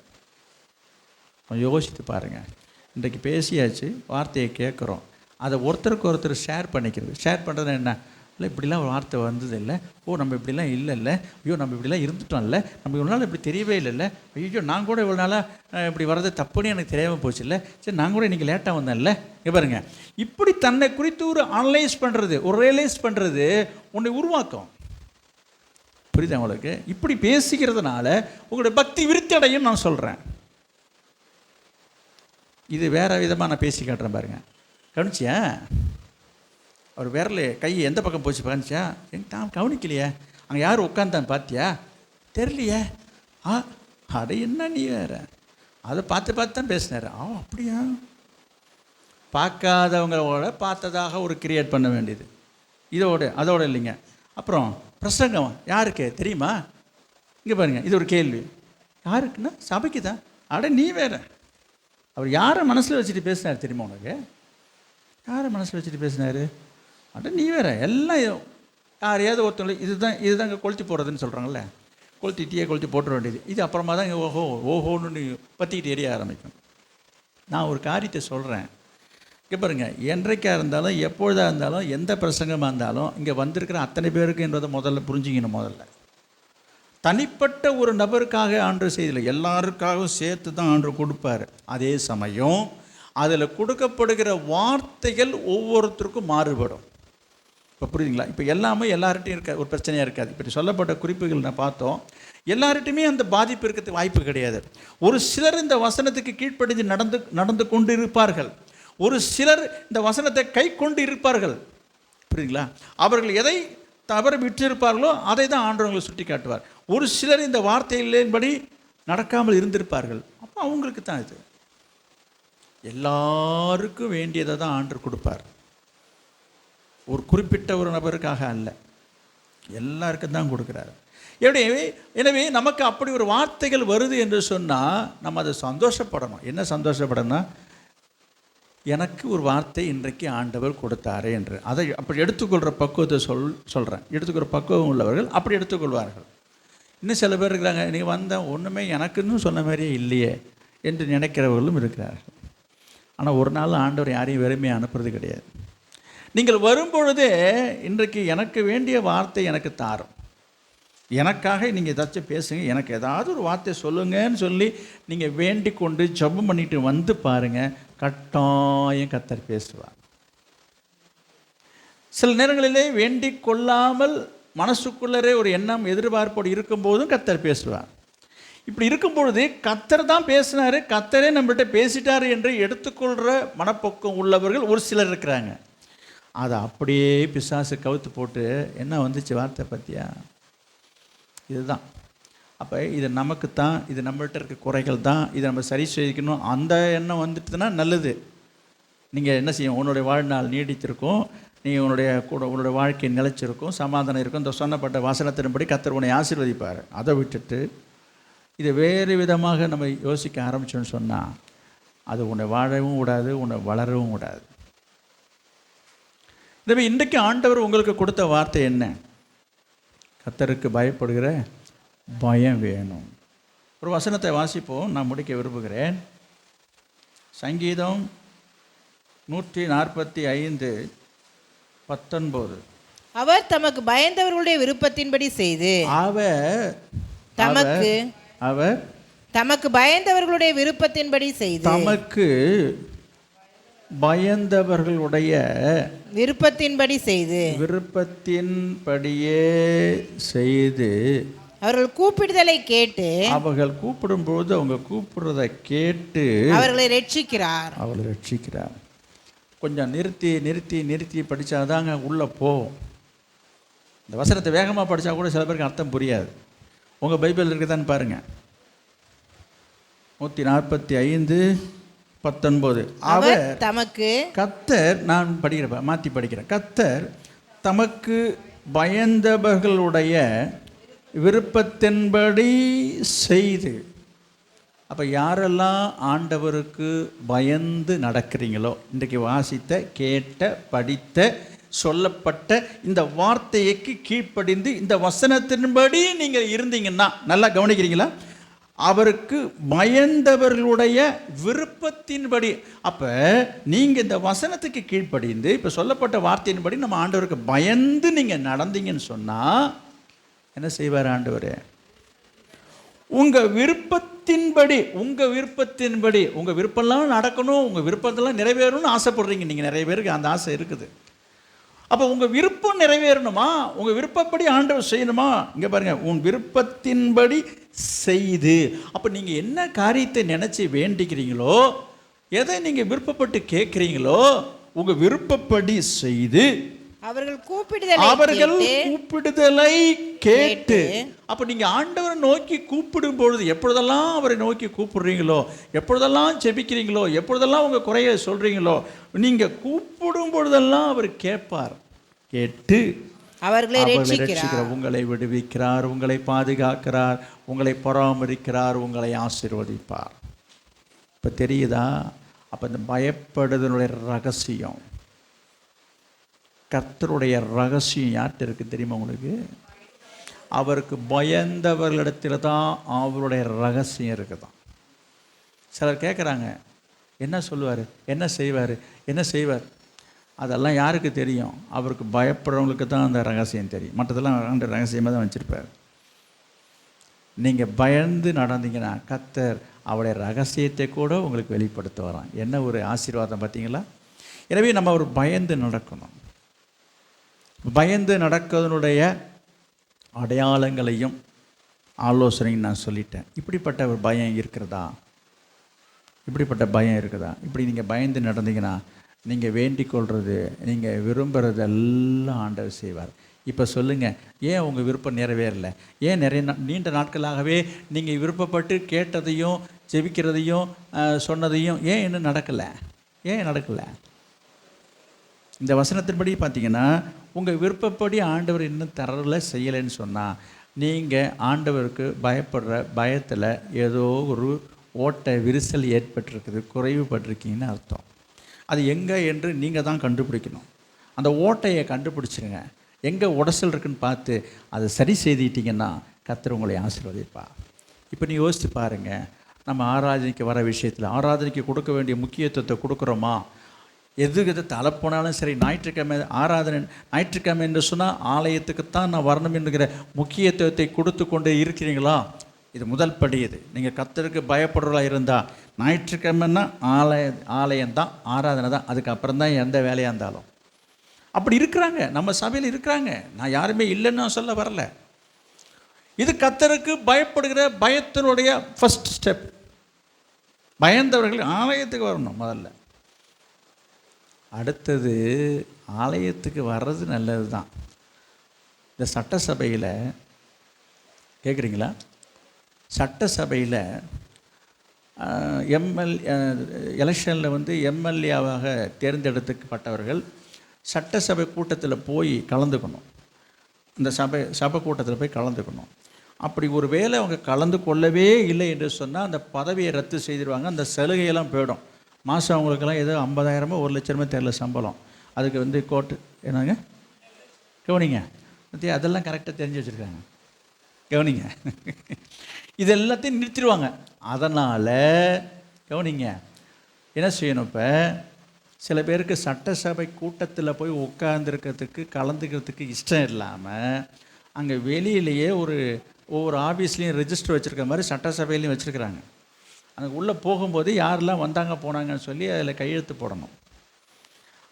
A: கொஞ்சம் யோசித்து பாருங்கள். இன்றைக்கு பேசியாச்சு, வார்த்தையை கேட்குறோம், அதை ஒருத்தருக்கு ஒருத்தர் ஷேர் பண்ணிக்கிறது. ஷேர் பண்ணுறது என்ன? இல்லை இப்படிலாம் ஒரு வார்த்தை வந்தது இல்லை, நம்ம இப்படிலாம் இல்லைல்ல, ஐயோ நம்ம இப்படிலாம் இருந்துட்டோம்ல, நம்ம இவ்வளோ நாள் இப்படி தெரியவே இல்லைல்ல, ஐயோ நான் கூட இவ்வளோ நாளாக இப்படி வர்றது தப்புன்னு எனக்கு தெரியாமல் போச்சு இல்லை, சரி நான் கூட இன்றைக்கி லேட்டாக வந்தேன்ல. பாருங்க, இப்படி தன்னை குறித்து ஒரு அனலைஸ் பண்ணுறது, ஒரு ரியலைஸ் பண்ணுறது உன்னை உருவாக்கும். புரியுதா உங்களுக்கு? இப்படி பேசிக்கிறதுனால உங்களுடைய பக்தி விருத்தி அடையும் நான் சொல்கிறேன். இது வேறு விதமாக நான் பேசி காட்டுறேன் பாருங்க. கவனிச்சியா? அவர் விரல் கை எந்த பக்கம் போச்சு பாருச்சா? நான் கவனிக்கலையே. அங்கே யார் உட்காந்தான் பார்த்தியா? தெரியலையே. அட என்ன நீ வேற, அதை பார்த்து தான் பேசினார். அப்படியா? பார்க்காதவங்களோட பார்த்ததாக ஒரு கிரியேட் பண்ண வேண்டியது. அதோடு இல்லைங்க. அப்புறம் பிரசங்கம் யாருக்கு தெரியுமா? இங்கே பாருங்கள், இது ஒரு கேள்வி. யாருக்குன்னா சபைக்கு தான். அட நீ வேற, அவர் யாரை மனசில் வச்சுட்டு பேசினார் தெரியுமா உனக்கு? யாரை மனசில் வச்சுட்டு பேசினார்? அட நீ வேற எல்லாம் யாரையாவது ஒருத்தவங்களுக்கு இதுதான் இங்கே கொளுத்தி போடுறதுன்னு சொல்கிறாங்கல்ல, டீயை கொளுத்தி போட்டுற வேண்டியது. இது அப்புறமா தான் இங்கே ஓஹோன்னு பற்றிக்கிட்டு எரிய ஆரம்பிக்கும். நான் ஒரு காரியத்தை சொல்கிறேன், இங்கே பாருங்கள், என்றைக்காக இருந்தாலும் எப்பொழுதாக இருந்தாலும் எந்த பிரசங்கமாக இருந்தாலும் இங்கே வந்திருக்கிற அத்தனை பேருக்கு என்பதை முதல்ல புரிஞ்சுக்கணும். முதல்ல தனிப்பட்ட ஒரு நபருக்காக ஆண்டவர் செய்யலை, எல்லாருக்காகவும் சேர்த்து தான் ஆண்டவர் கொடுப்பார். அதே சமயம் அதில் கொடுக்கப்படுகிற வார்த்தைகள் ஒவ்வொருத்தருக்கும் மாறுபடும். இப்போ புரியுதுங்களா? இப்போ எல்லாமே எல்லார்ட்டையும் ஒரு பிரச்சனையாக இருக்காது. இப்படி சொல்லப்பட்ட குறிப்புகள் நான் பார்த்தோம், எல்லார்ட்டையுமே அந்த பாதிப்பு இருக்கிறதுக்கு வாய்ப்பு கிடையாது. ஒரு சிலர் இந்த வசனத்துக்கு கீழ்ப்படிஞ்சு நடந்து கொண்டு இருப்பார்கள், ஒரு சிலர் இந்த வசனத்தை கை கொண்டு இருப்பார்கள். புரியுதுங்களா? அவர்கள் எதை தவற விட்டிருப்பார்களோ அதை தான் ஆண்டவர்களை சுட்டி காட்டுவார். ஒரு சிலர் இந்த வார்த்தையின்படி நடக்காமல் இருந்திருப்பார்கள். அப்போ அவங்களுக்கு தான் இது. எல்லாருக்கும் வேண்டியதை தான் ஆண்டவர் கொடுப்பார். ஒரு குறிப்பிட்ட ஒரு நபருக்காக அல்ல, எல்லாருக்கும் தான் கொடுக்குறாரு. எனவே நமக்கு அப்படி ஒரு வார்த்தைகள் வருது என்று சொன்னால் நம்ம அதை சந்தோஷப்படணும். என்ன சந்தோஷப்படணும்? எனக்கு ஒரு வார்த்தை இன்றைக்கு ஆண்டவர் கொடுத்தாரே என்று அதை அப்படி எடுத்துக்கொள்கிற பக்குவத்தை சொல்கிறேன். எடுத்துக்கிற பக்குவம் உள்ளவர்கள் அப்படி எடுத்துக்கொள்வார்கள். இன்னும் சில பேர் இருக்கிறாங்க, நீங்கள் வந்த ஒன்றுமே எனக்குன்னு சொன்ன மாதிரியே இல்லையே என்று நினைக்கிறவர்களும் இருக்கிறார்கள். ஆனால் ஒரு நாள் ஆண்டவர் யாரையும் வெறுமையாக அனுப்புறது கிடையாது. நீங்கள் வரும்பொழுதே இன்றைக்கு எனக்கு வேண்டிய வார்த்தை எனக்கு தாரும், எனக்காக நீங்கள் ஏதாச்சும் பேசுங்க, எனக்கு ஏதாவது ஒரு வார்த்தை சொல்லுங்கன்னு சொல்லி நீங்கள் வேண்டிக் கொண்டு ஜெபம் பண்ணிட்டு வந்து பாருங்கள், கட்டாயம் கர்த்தர் பேசுவார். சில நேரங்களிலே வேண்டிக் கொள்ளாமல் மனசுக்குள்ளரே ஒரு எண்ணம் எதிர்பார்ப்போடு இருக்கும்போதும் கர்த்தர் பேசுவார். இப்படி இருக்கும்பொழுது கர்த்தர் தான் பேசினார், கர்த்தரே நம்மள்கிட்ட பேசிட்டார் என்று எடுத்துக்கொள்கிற மனப்போக்கம் உள்ளவர்கள் ஒரு சிலர் இருக்கிறாங்க. அதை அப்படியே பிசாசு கவுத்து போட்டு என்ன வந்துச்சு வார்த்தை பற்றியா, இதுதான். அப்போ இது நமக்கு தான், இது நம்மள்கிட்ட இருக்க குறைகள் தான், இதை நம்ம சரி செய்யணும். அந்த எண்ணம் வந்துட்டுதுன்னா நல்லது. நீங்கள் என்ன செய்யும், உன்னுடைய வாழ்நாள் நீடித்திருக்கும், நீங்கள் உன்னுடைய வாழ்க்கை நிலைச்சிருக்கும், சமாதானம் இருக்கும். இந்த சொன்னப்பட்ட வசனத்தின்படி கர்த்தர் உன்னை ஆசீர்வதிப்பார். அதை விட்டுட்டு இதை வேறு விதமாக நம்ம யோசிக்க ஆரம்பிச்சோன்னு சொன்னால் அது உன்னை வாழவும் விடாது, உன்னை வளரவும் விடாது. எனவே இன்றைக்கு ஆண்டவர் உங்களுக்கு கொடுத்த வார்த்தை என்ன? கர்த்தருக்கு பயப்படுகிற பயம் வேணும். ஒரு வசனத்தை வாசிப்போம், நான் முடிக்க விரும்புகிறேன். சங்கீதம் 145:19.
C: அவர் தமக்கு பயந்தவர்களுடைய விருப்பத்தின்படி செய்து தமக்கு பயந்தவர்களுடைய விருப்பத்தின்படி செய்து
A: தமக்கு பயந்தவர்களுடைய விருப்பத்தின்படியே செய்து
C: அவர்கள் கூப்பிடுதலை கேட்டு
A: அவர்கள் கூப்பிடும்போது அவங்க கூப்பிடுறதை கேட்டு
C: அவர்களை ரட்சிக்கிறார்.
A: கொஞ்சம் நிறுத்தி படித்தாதாங்க உள்ளே போகும். இந்த வசனத்தை வேகமாக படித்தா கூட சில பேருக்கு அர்த்தம் புரியாது. உங்கள் பைபிள் இருக்குதான்னு பாருங்கள். 145:19. அவர் தமக்கு கர்த்தர், நான் படிக்கிறேன், மாற்றி படிக்கிறேன். கர்த்தர் தமக்கு பயந்தவர்களுடைய விருப்பத்தின்படி செய்து. அப்போ யாரெல்லாம் ஆண்டவருக்கு பயந்து நடக்கிறீங்களோ, இன்றைக்கு வாசித்த, கேட்ட, படித்த, சொல்லப்பட்ட இந்த வார்த்தைக்கு கீழ்ப்படிந்து இந்த வசனத்தின்படி நீங்கள் இருந்தீங்கன்னா, நல்லா கவனிக்கிறீங்களா, அவருக்கு பயந்தவர்களுடைய விருப்பத்தின்படி. அப்போ நீங்கள் இந்த வசனத்துக்கு கீழ்ப்படிந்து இப்போ சொல்லப்பட்ட வார்த்தையின்படி நம்ம ஆண்டவருக்கு பயந்து நீங்கள் நடந்தீங்கன்னு சொன்னால் என்ன செய்வார் ஆண்டவர்? உங்கள் விருப்பத்தின்படி உங்கள் விருப்பம்லாம் நடக்கணும், உங்கள் விருப்பத்தெல்லாம் நிறைவேறணும்னு ஆசைப்படுறீங்க. நீங்கள் நிறைய பேருக்கு அந்த ஆசை இருக்குது. அப்போ உங்கள் விருப்பம் நிறைவேறணுமா, உங்கள் விருப்பப்படி ஆண்டவர் செய்யணுமா? இங்கே பாருங்கள், உன் விருப்பத்தின்படி செய்து. அப்போ நீங்கள் என்ன காரியத்தை நினச்சி வேண்டிக்கிறீங்களோ, எதை நீங்கள் விருப்பப்பட்டு கேட்குறீங்களோ, உங்கள் விருப்பப்படி செய்து அவர்கள் கூப்பிடுதலை கேட்டு. அப்போ நீங்கள் ஆண்டவரை நோக்கி கூப்பிடும் பொழுது, எப்பொழுதெல்லாம் அவரை நோக்கி கூப்பிடுறீங்களோ, எப்பொழுதெல்லாம் ஜெபிக்கிறீங்களோ, எப்பொழுதெல்லாம் உங்கள் குறையை சொல்கிறீங்களோ, நீங்கள் கூப்பிடும் பொழுதெல்லாம் அவர் கேட்பார். கேட்டு அவர்களை ரட்சிக்கிறார், உங்களை விடுவிக்கிறார், உங்களை பாதுகாக்கிறார், உங்களை பராமரிக்கிறார், உங்களை ஆசீர்வதிப்பார். இப்போ தெரியுதா? அப்போ இந்த பயப்படுதலுடைய ரகசியம்
B: கர்த்தருடைய ரகசியம் யார்கிட்ட இருக்குது தெரியுமா உங்களுக்கு? அவருக்கு பயந்தவர்களிடத்தில் தான் அவருடைய ரகசியம் இருக்குதான். சிலர் கேட்குறாங்க, என்ன சொல்லுவார், என்ன செய்வார், என்ன செய்வார்? அதெல்லாம் யாருக்கு தெரியும்? அவருக்கு பயப்படுறவங்களுக்கு தான் அந்த ரகசியம் தெரியும். மற்றதெல்லாம் அந்த ரகசியமாக தான் வச்சுருப்பார். நீங்கள் பயந்து நடந்தீங்கன்னா கர்த்தர் அவருடைய ரகசியத்தை கூட உங்களுக்கு வெளிப்படுத்த வரான். என்ன ஒரு ஆசீர்வாதம் பார்த்தீங்களா? எனவே நம்ம ஒரு பயந்து நடக்கணும். பயந்து நடக்கிறதுனுடைய அடையாளங்களையும் ஆலோசனையும் நான் சொல்லிட்டேன். இப்படிப்பட்ட ஒரு பயம் இருக்கிறதா? இப்படிப்பட்ட பயம் இருக்குதா? இப்படி நீங்கள் பயந்து நடந்தீங்கன்னா நீங்கள் வேண்டிக் கொள்வது, நீங்கள் விரும்புகிறது எல்லாம் ஆண்டவர் செய்வார். இப்போ சொல்லுங்கள், ஏன் உங்கள் விருப்பம் நிறைவேறலை? ஏன் நீண்ட நாட்களாகவே நீங்கள் விருப்பப்பட்டு கேட்டதையும் ஜெபிக்கிறதையும் சொன்னதையும் ஏன் இன்னும் நடக்கலை? ஏன் நடக்கலை? இந்த வசனத்தின்படி பார்த்தீங்கன்னா உங்கள் விருப்பப்படி ஆண்டவர் இன்னும் தரல செய்யலைன்னு சொன்னால் நீங்கள் ஆண்டவருக்கு பயப்படுற பயத்தில் ஏதோ ஒரு ஓட்டை விரிசல் ஏற்பட்டிருக்குது, குறைவுபட்டிருக்கீங்கன்னு அர்த்தம். அது எங்கே என்று நீங்கள் தான் கண்டுபிடிக்கணும். அந்த ஓட்டையை கண்டுபிடிச்சிருங்க. எங்கே உடசல் இருக்குன்னு பார்த்து அதை சரி செய்துட்டிங்கன்னா கர்த்தர் உங்களை ஆசீர்வதிப்பா. இப்போ நீ யோசித்து பாருங்கள், நம்ம ஆராதனைக்கு வர விஷயத்தில் ஆராதனைக்கு கொடுக்க வேண்டிய முக்கியத்துவத்தை கொடுக்குறோமா? எது தலை போனாலும் சரி, ஞாயிற்றுக்கிழமை ஆராதனை, ஞாயிற்றுக்கிழமை என்று சொன்னால் ஆலயத்துக்குத்தான் நான் வரணும் என்கிற முக்கியத்துவத்தை கொடுத்து கொண்டு இருக்கிறீங்களா? இது முதல் படி. இது நீங்கள் கர்த்தருக்கு பயப்படுறதா இருந்தால் ஞாயிற்றுக்கிழமைன்னா ஆலயம்தான், ஆராதனை தான், அதுக்கப்புறம் தான் எந்த வேலையாக இருந்தாலும். அப்படி இருக்கிறாங்க, நம்ம சபையில் இருக்கிறாங்க. நான் யாருமே இல்லைன்னு நான் சொல்ல வரல. இது கர்த்தருக்கு பயப்படுகிற பயத்தினுடைய ஃபர்ஸ்ட் ஸ்டெப். பயந்தவர்கள் ஆலயத்துக்கு வரணும் முதல்ல. அடுத்தது ஆலயத்துக்கு வர்றது நல்லது தான். இந்த சட்டசபையில் கேட்குறீங்களா? சட்டசபையில் எலெக்ஷனில் வந்து எம்எல்ஏவாக தேர்ந்தெடுக்கப்பட்டவர்கள் சட்டசபை கூட்டத்தில் போய் கலந்துக்கணும். இந்த சபை கூட்டத்தில் போய் கலந்துக்கணும். அப்படி ஒரு வேளை அவங்க கலந்து கொள்ளவே இல்லை என்று சொன்னால் அந்த பதவியை ரத்து செய்திருவாங்க. அந்த சலுகையெல்லாம் போயிடும். மாதம் அவங்களுக்கெல்லாம் ஏதோ 50,000 1,00,000 தெரியல சம்பளம். அதுக்கு வந்து கோர்ட்டு என்னங்க கவனிங்க, அதெல்லாம் கரெக்டாக தெரிஞ்சு வச்சுருக்காங்க. கவனிங்க, இது எல்லாத்தையும் நிறுத்திடுவாங்க. அதனால் கவனிங்க, என்ன செய்யணும்? இப்போ சில பேருக்கு சட்டசபை கூட்டத்தில் போய் உட்கார்ந்துருக்கிறதுக்கு கலந்துக்கிறதுக்கு இஷ்டம் இல்லாமல் அங்கே வெளியிலேயே ஒவ்வொரு ஆஃபீஸ்லேயும் ரெஜிஸ்டர் வச்சுருக்க மாதிரி சட்டசபையிலையும் வச்சுருக்குறாங்க. அங்கே உள்ளே போகும்போது யாரெல்லாம் வந்தாங்க போனாங்கன்னு சொல்லி அதில் கையெழுத்து போடணும்.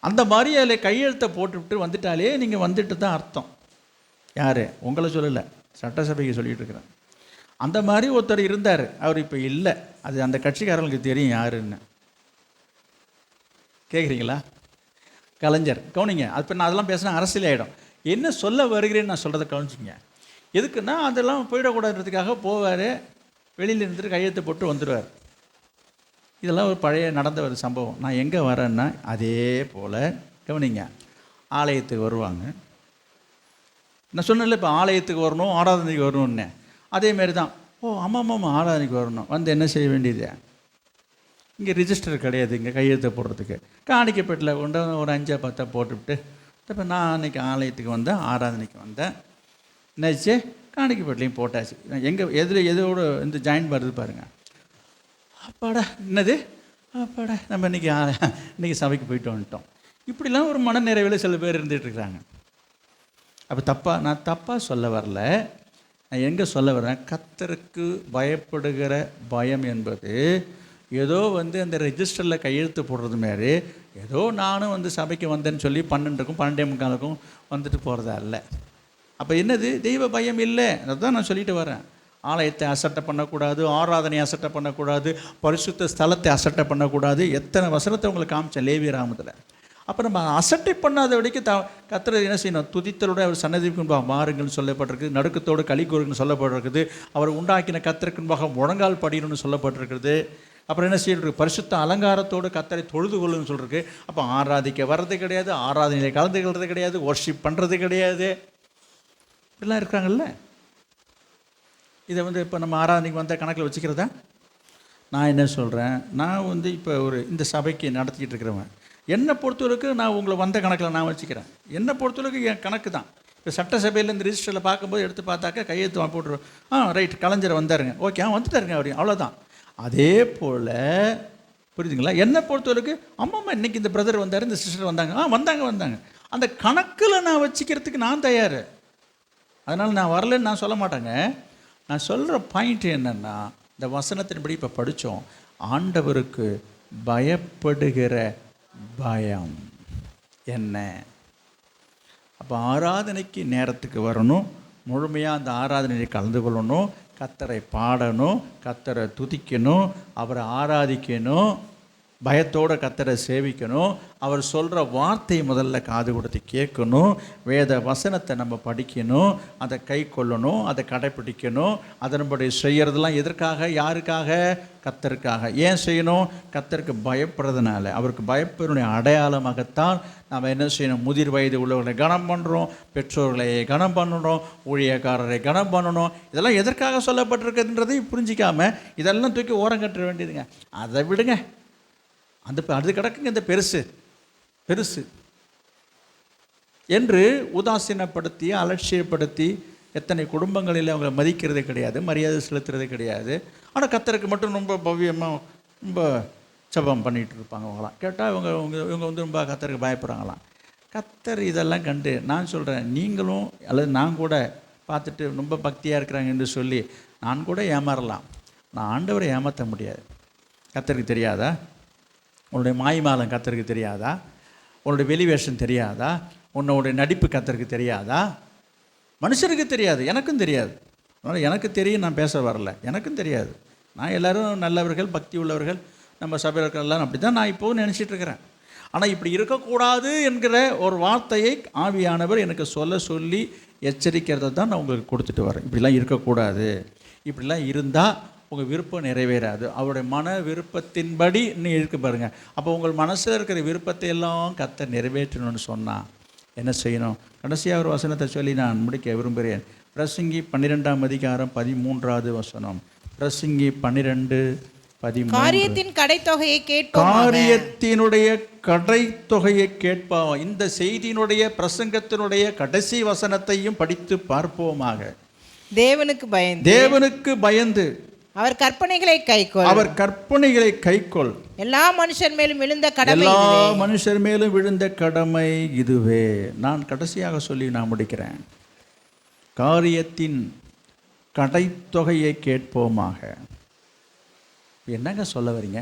B: அந்த மாதிரி அதில் கையெழுத்தை போட்டுவிட்டு வந்துட்டாலே நீங்கள் வந்துட்டு தான் அர்த்தம். யார்? உங்களை சொல்லலை, சட்டசபைக்கு சொல்லிகிட்டு இருக்கிறேன். அந்த மாதிரி ஒருத்தர் இருந்தார், அவர் இப்போ இல்லை. அது அந்த கட்சிக்காரங்களுக்கு தெரியும் யாருன்னு. கேட்குறீங்களா? கலைஞர். கவனிங்க, அது இப்போ நான் அதெல்லாம் பேசினா அரசியல் ஆகிடும். என்ன சொல்ல வருகிறேன்னு நான் சொல்கிறத கவனிச்சிங்க. எதுக்குன்னா அதெல்லாம் போயிடக்கூடாதுன்றதுக்காக போவார், வெளியில் இருந்துட்டு கையெழுத்து போட்டு வந்துடுவார். இதெல்லாம் ஒரு பழைய நடந்த ஒரு சம்பவம். நான் எங்கே வரேன்னா அதே போல் கவனிங்க, ஆலயத்துக்கு வருவாங்க. நான் சொன்னேன்ல இப்போ ஆலயத்துக்கு வரணும், ஆராதனைக்கு வரணும்னு. அதேமாரி தான். ஆமாம் ஆராதனைக்கு வரணும். வந்து என்ன செய்ய வேண்டியது? இங்கே ரிஜிஸ்டர் கிடையாது இங்கே கையெழுத்தை போடுறதுக்கு. காணிக்கப்பட்டில் கொண்டு ஒரு 5-10 போட்டுவிட்டு இப்போ நான் அன்றைக்கி ஆலயத்துக்கு வந்தேன், ஆராதனைக்கு வந்தேன், என்னாச்சு காணிக்கப்பட்டிலையும் போட்டாச்சு. எதோட இந்த ஜாயின் வருது பாருங்கள். அப்பாடா என்னது அப்பாடா நம்ம இன்றைக்கி சபைக்கு போயிட்டு வந்துட்டோம். இப்படிலாம் ஒரு மன நிறைவில் சில பேர் இருந்துகிட்ருக்குறாங்க. அப்போ நான் தப்பாக சொல்ல வரல. நான் எங்கே சொல்ல வரேன், கர்த்தருக்கு பயப்படுகிற பயம் என்பது ஏதோ வந்து அந்த ரெஜிஸ்டரில் கையெழுத்து போடுறது மாரி ஏதோ நானும் வந்து சபைக்கு வந்தேன்னு சொல்லி 12க்கும் 12:45க்கும் வந்துட்டு போகிறதா இல்லை. அப்போ என்னது? தெய்வ பயம் இல்லை. அதுதான் நான் சொல்லிட்டு வரேன். ஆலயத்தை அசட்டை பண்ணக்கூடாது, ஆராதனை அசட்டை பண்ணக்கூடாது, பரிசுத்த ஸ்தலத்தை அசட்டை பண்ணக்கூடாது. எத்தனை வசனத்தை உங்களுக்கு காமிச்சேன் லேவியராமத்தில். அப்போ நம்ம அசட்டை பண்ணாத வரைக்கும் கர்த்தரை என்ன செய்யணும்? துதித்தலோட அவர் சன்னதிக்குன்பாக மாறுங்கள்னு சொல்லப்பட்டிருக்கு, நடுக்கத்தோடு களி கூறுங்கன்னு சொல்லப்பட்டிருக்குது, அவர் உண்டாக்கின கர்த்தருக்குன்பாக முழங்கால் படிக்கணும்னு சொல்லப்பட்டிருக்குது. அப்புறம் என்ன செய்யறது? பரிசுத்த அலங்காரத்தோடு கர்த்தரை தொழுது கொள்ளுன்னு சொல்லிருக்கு. அப்போ ஆராதிக்க வர்றது கிடையாது, ஆராதனையில் கலந்துக்கிறது கிடையாது, ஒர்ஷிப் பண்ணுறது கிடையாது. இப்படிலாம் இருக்கிறாங்கல்ல. இதை வந்து இப்போ நம்ம ஆராதனைக்கு வந்த கணக்கில் வச்சுக்கிறதா? நான் என்ன சொல்கிறேன், நான் வந்து இப்போ இந்த சபைக்கு நடத்திக்கிட்டு இருக்கிறவன்,
A: என்னை பொறுத்தவரைக்கும் நான் உங்களை வந்த கணக்கில் நான் வச்சுக்கிறேன். என்னை பொறுத்தவரைக்கும் என் கணக்கு தான். இப்போ சட்டசபையில் இந்த ரிஜிஸ்டரில் பார்க்கும்போது எடுத்து பார்த்தாக்கா கையெழுத்து போட்டுருவோம். ரைட், கலைஞர் வந்தாருங்க, ஓகே வந்துட்டாருங்க அவர், அவ்வளோதான். அதே போல் புரியுதுங்களா? என்னை பொறுத்தவரைக்கும் அம்மா இன்னைக்கு இந்த பிரதர் வந்தார், இந்த சிஸ்டர் வந்தாங்க, வந்தாங்க அந்த கணக்கில் நான் வச்சுக்கிறதுக்கு நான் தயார். அதனால் நான் வரலன்னு நான் சொல்ல மாட்டேங்க. நான் சொல்கிற பாயிண்ட் என்னென்னா, இந்த வசனத்தின்படி இப்போ படித்தோம், ஆண்டவருக்கு பயப்படுகிற பயம் என்ன. அப்போ ஆராதனைக்கு நேரத்துக்கு வரணும், முழுமையாக அந்த ஆராதனையை கலந்து கொள்ளணும், கர்த்தரை பாடணும், கர்த்தரை துதிக்கணும், அவரை ஆராதிக்கணும், பயத்தோடு கர்த்தரை சேவிக்கணும், அவர் சொல்கிற வார்த்தையை முதல்ல காது கொடுத்து கேட்கணும், வேத வசனத்தை நம்ம படிக்கணும், அதை கை கொள்ளணும், அதை கடைப்பிடிக்கணும். அதன்படி செய்கிறதெல்லாம் எதற்காக, யாருக்காக? கர்த்தருக்காக. ஏன் செய்யணும்? கர்த்தருக்கு பயப்படுறதுனால. அவருக்கு பயப்படுற அடையாளமாகத்தான் நாம் என்ன செய்யணும்? முதிர் வயது உள்ளவர்களை கனம் பண்ணுறோம், பெற்றோர்களை கனம் பண்ணணும், ஊழியக்காரரை கனம் பண்ணணும். இதெல்லாம் எதற்காக சொல்லப்பட்டிருக்குன்றதையும் புரிஞ்சிக்காமல் இதெல்லாம் தூக்கி ஓரம் கட்ட வேண்டியதுங்க. அதை விடுங்க, அது கிடக்குங்க இந்த பெருசு என்று உதாசீனப்படுத்தி அலட்சியப்படுத்தி எத்தனை குடும்பங்களில் அவங்களை மதிக்கிறதே கிடையாது, மரியாதை செலுத்துறதே கிடையாது. ஆனால் கர்த்தருக்கு மட்டும் ரொம்ப பவ்யமாக ரொம்ப ஜெபம் பண்ணிகிட்டு இருப்பாங்க. அவங்களாம் கேட்டால் இவங்க வந்து ரொம்ப கர்த்தருக்கு பயப்படுறாங்களாம். கர்த்தர் இதெல்லாம் கண்டு நான் சொல்கிறேன், நீங்களும் அல்லது நான் கூட பார்த்துட்டு ரொம்ப பக்தியாக இருக்கிறாங்க என்று சொல்லி நான் கூட ஏமாறலாம். நான் ஆண்டவரை ஏமாற்ற முடியாது. கர்த்தருக்கு தெரியாதா? உன்னுடைய மாய்மாலம் கர்த்தருக்கு தெரியாதா? உன்னுடைய வெளிவேஷம் தெரியாதா? உன்னுடைய நடிப்பு கர்த்தருக்கு தெரியாதா? மனுஷருக்கு தெரியாது, எனக்கும் தெரியாது. அதனால் எனக்கு தெரியும், நான் பேச வரல, எனக்கும் தெரியாது. நான் எல்லோரும் நல்லவர்கள், பக்தி உள்ளவர்கள், நம்ம சபையில் இருக்கிறதெல்லாம் அப்படி தான் நான் இப்போவும் நினச்சிட்டு இருக்கிறேன். ஆனால் இப்படி இருக்கக்கூடாது என்கிற ஒரு வார்த்தையை ஆவியானவர் எனக்கு சொல்லி எச்சரிக்கிறத தான் நான் உங்களுக்கு கொடுத்துட்டு வரேன். இப்படிலாம் இருக்கக்கூடாது, இப்படிலாம் இருந்தால் உங்கள் விருப்பம் நிறைவேறாது. அவருடைய மன விருப்பத்தின்படி இன்னும் இருக்கு பாருங்கள். அப்போ உங்கள் மனசில் இருக்கிற விருப்பத்தை எல்லாம் கர்த்தர் நிறைவேற்றணும்னு சொன்னால் என்ன செய்யணும்? கடைசியாக ஒரு வசனத்தை சொல்லி நான் முடிக்க விரும்புகிறேன். பிரசங்கி 12ஆம் அதிகாரம் 13வது வசனம். பிரசங்கி 12:13.
C: காரியத்தின் கடைத்தொகையை கேட்போம்.
A: காரியத்தினுடைய கடைத்தொகையை கேட்போம். இந்த செய்தியினுடைய பிரசங்கத்தினுடைய கடைசி வசனத்தையும் படித்து பார்ப்போமாக. தேவனுக்கு பயந்து
C: அவர் கற்பனைகளை கைக்கொள். எல்லா மனுஷர் மேலும் விழுந்த கடமை
A: இதுவே. நான் கடைசியாக சொல்லி நான் முடிக்கிறேன். காரியத்தின் கடைத்தொகையை கேட்போமாக. என்னங்க சொல்ல வரீங்க?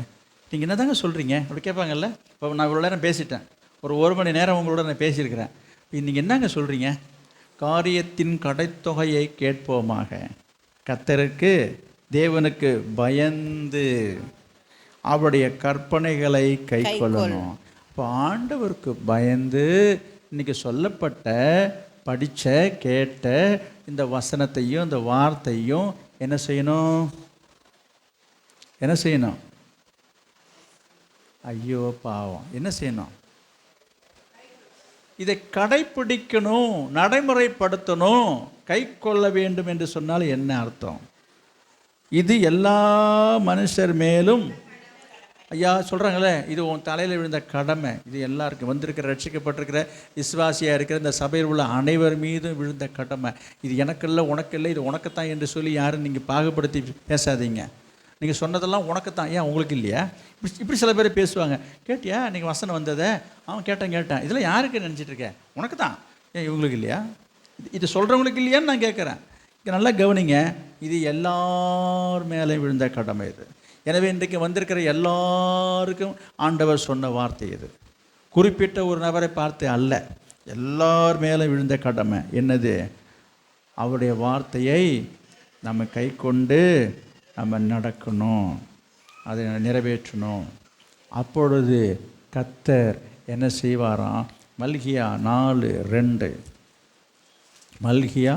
A: நீங்கள் என்னதாங்க சொல்கிறீங்க அப்படி கேட்பாங்கல்ல. இப்போ நான் இவ்வளோ நேரம் பேசிட்டேன், ஒரு மணி நேரம் உங்களோட நான் பேசியிருக்கிறேன். நீங்கள் என்னங்க சொல்கிறீங்க? காரியத்தின் கடைத்தொகையை கேட்போமாக. கர்த்தருக்கு தேவனுக்கு பயந்து அவருடைய கற்பனைகளை கை கொள்ளணும். இப்போ ஆண்டவருக்கு பயந்து இன்னைக்கு சொல்லப்பட்ட படித்த கேட்ட இந்த வசனத்தையும் இந்த வார்த்தையும் என்ன செய்யணும்? ஐயோ பாவம், என்ன செய்யணும்? இதை கடைப்பிடிக்கணும், நடைமுறைப்படுத்தணும், கை கொள்ள வேண்டும் என்று சொன்னால் என்ன அர்த்தம்? இது எல்லா மனுஷர் மேலும், ஐயா சொல்கிறாங்களே, இது உன் தலையில் விழுந்த கடமை, இது எல்லாருக்கும் வந்திருக்கிற ரட்சிக்கப்பட்டிருக்கிற விசுவாசியாக இருக்கிற இந்த சபையில் உள்ள அனைவர் மீதும் விழுந்த கடமை. இது எனக்கில்லை, உனக்கில்லை, இது உனக்குத்தான் என்று சொல்லி யாரும் நீங்கள் பாகுபடுத்தி பேசாதீங்க. நீங்கள் சொன்னதெல்லாம் உனக்குத்தான், ஏன் உங்களுக்கு இல்லையா? இப்படி சில பேர் பேசுவாங்க. கேட்டியா நீங்கள் வசனம் வந்ததை? அவன் கேட்டேன். இதெல்லாம் யாருக்கு நினச்சிட்டு இருக்கேன்? உனக்கு தான், ஏன் இவங்களுக்கு இல்லையா? இது சொல்கிறவங்களுக்கு இல்லையான்னு நான் கேட்குறேன். நல்லா கவனிங்க, இது எல்லார் மேலே விழுந்த கடமை இது. எனவே இன்றைக்கு வந்திருக்கிற எல்லாருக்கும் ஆண்டவர் சொன்ன வார்த்தை இது. குறிப்பிட்ட ஒரு நபரை பார்த்து அல்ல, எல்லார் மேலே விழுந்த கடமை. என்னது? அவருடைய வார்த்தையை நம்ம கை கொண்டு நம்ம நடக்கணும், அதை நிறைவேற்றணும். அப்பொழுது கர்த்தர் என்ன செய்வாராம்? மல்கியா 4:2. மல்கியா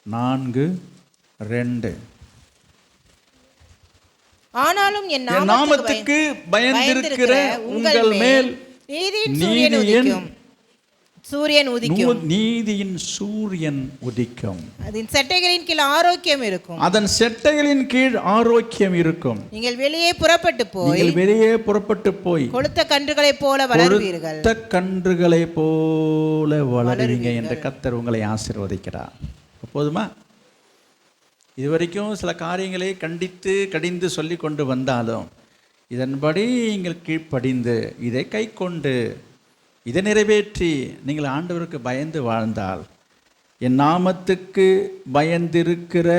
A: 4:2.
C: ஆனாலும் என்
A: நாமத்துக்கு பயந்திருக்கிற உங்கள் மேல் நீதியின்
C: சூரியன் உதிக்கும்.
B: நீதியின் சூரியன் உதிக்கும்.
C: அதன் செட்டைகளின் கீழ் ஆரோக்கியம் இருக்கும்.
B: அதன் செட்டைகளின் கீழ் ஆரோக்கியம் இருக்கும்.
C: நீங்கள் வெளியே புறப்பட்டு போய் கொழுத்த கன்றுகளைப் போல வளருவீர்கள்.
B: கொழுத்த கன்றுகளைப் போல வளருவீங்க என்று கர்த்தர் உங்களை ஆசீர்வதிக்கிறார். போதுமா? இதுவரைக்கும் சில காரியங்களை கடிந்து சொல்லி கொண்டு வந்தாலும் இதன்படி நீங்கள் கீழ்ப்படிந்து இதை கை கொண்டு இதை நிறைவேற்றி நீங்கள் ஆண்டவருக்கு பயந்து வாழ்ந்தால், என் நாமத்துக்கு பயந்திருக்கிற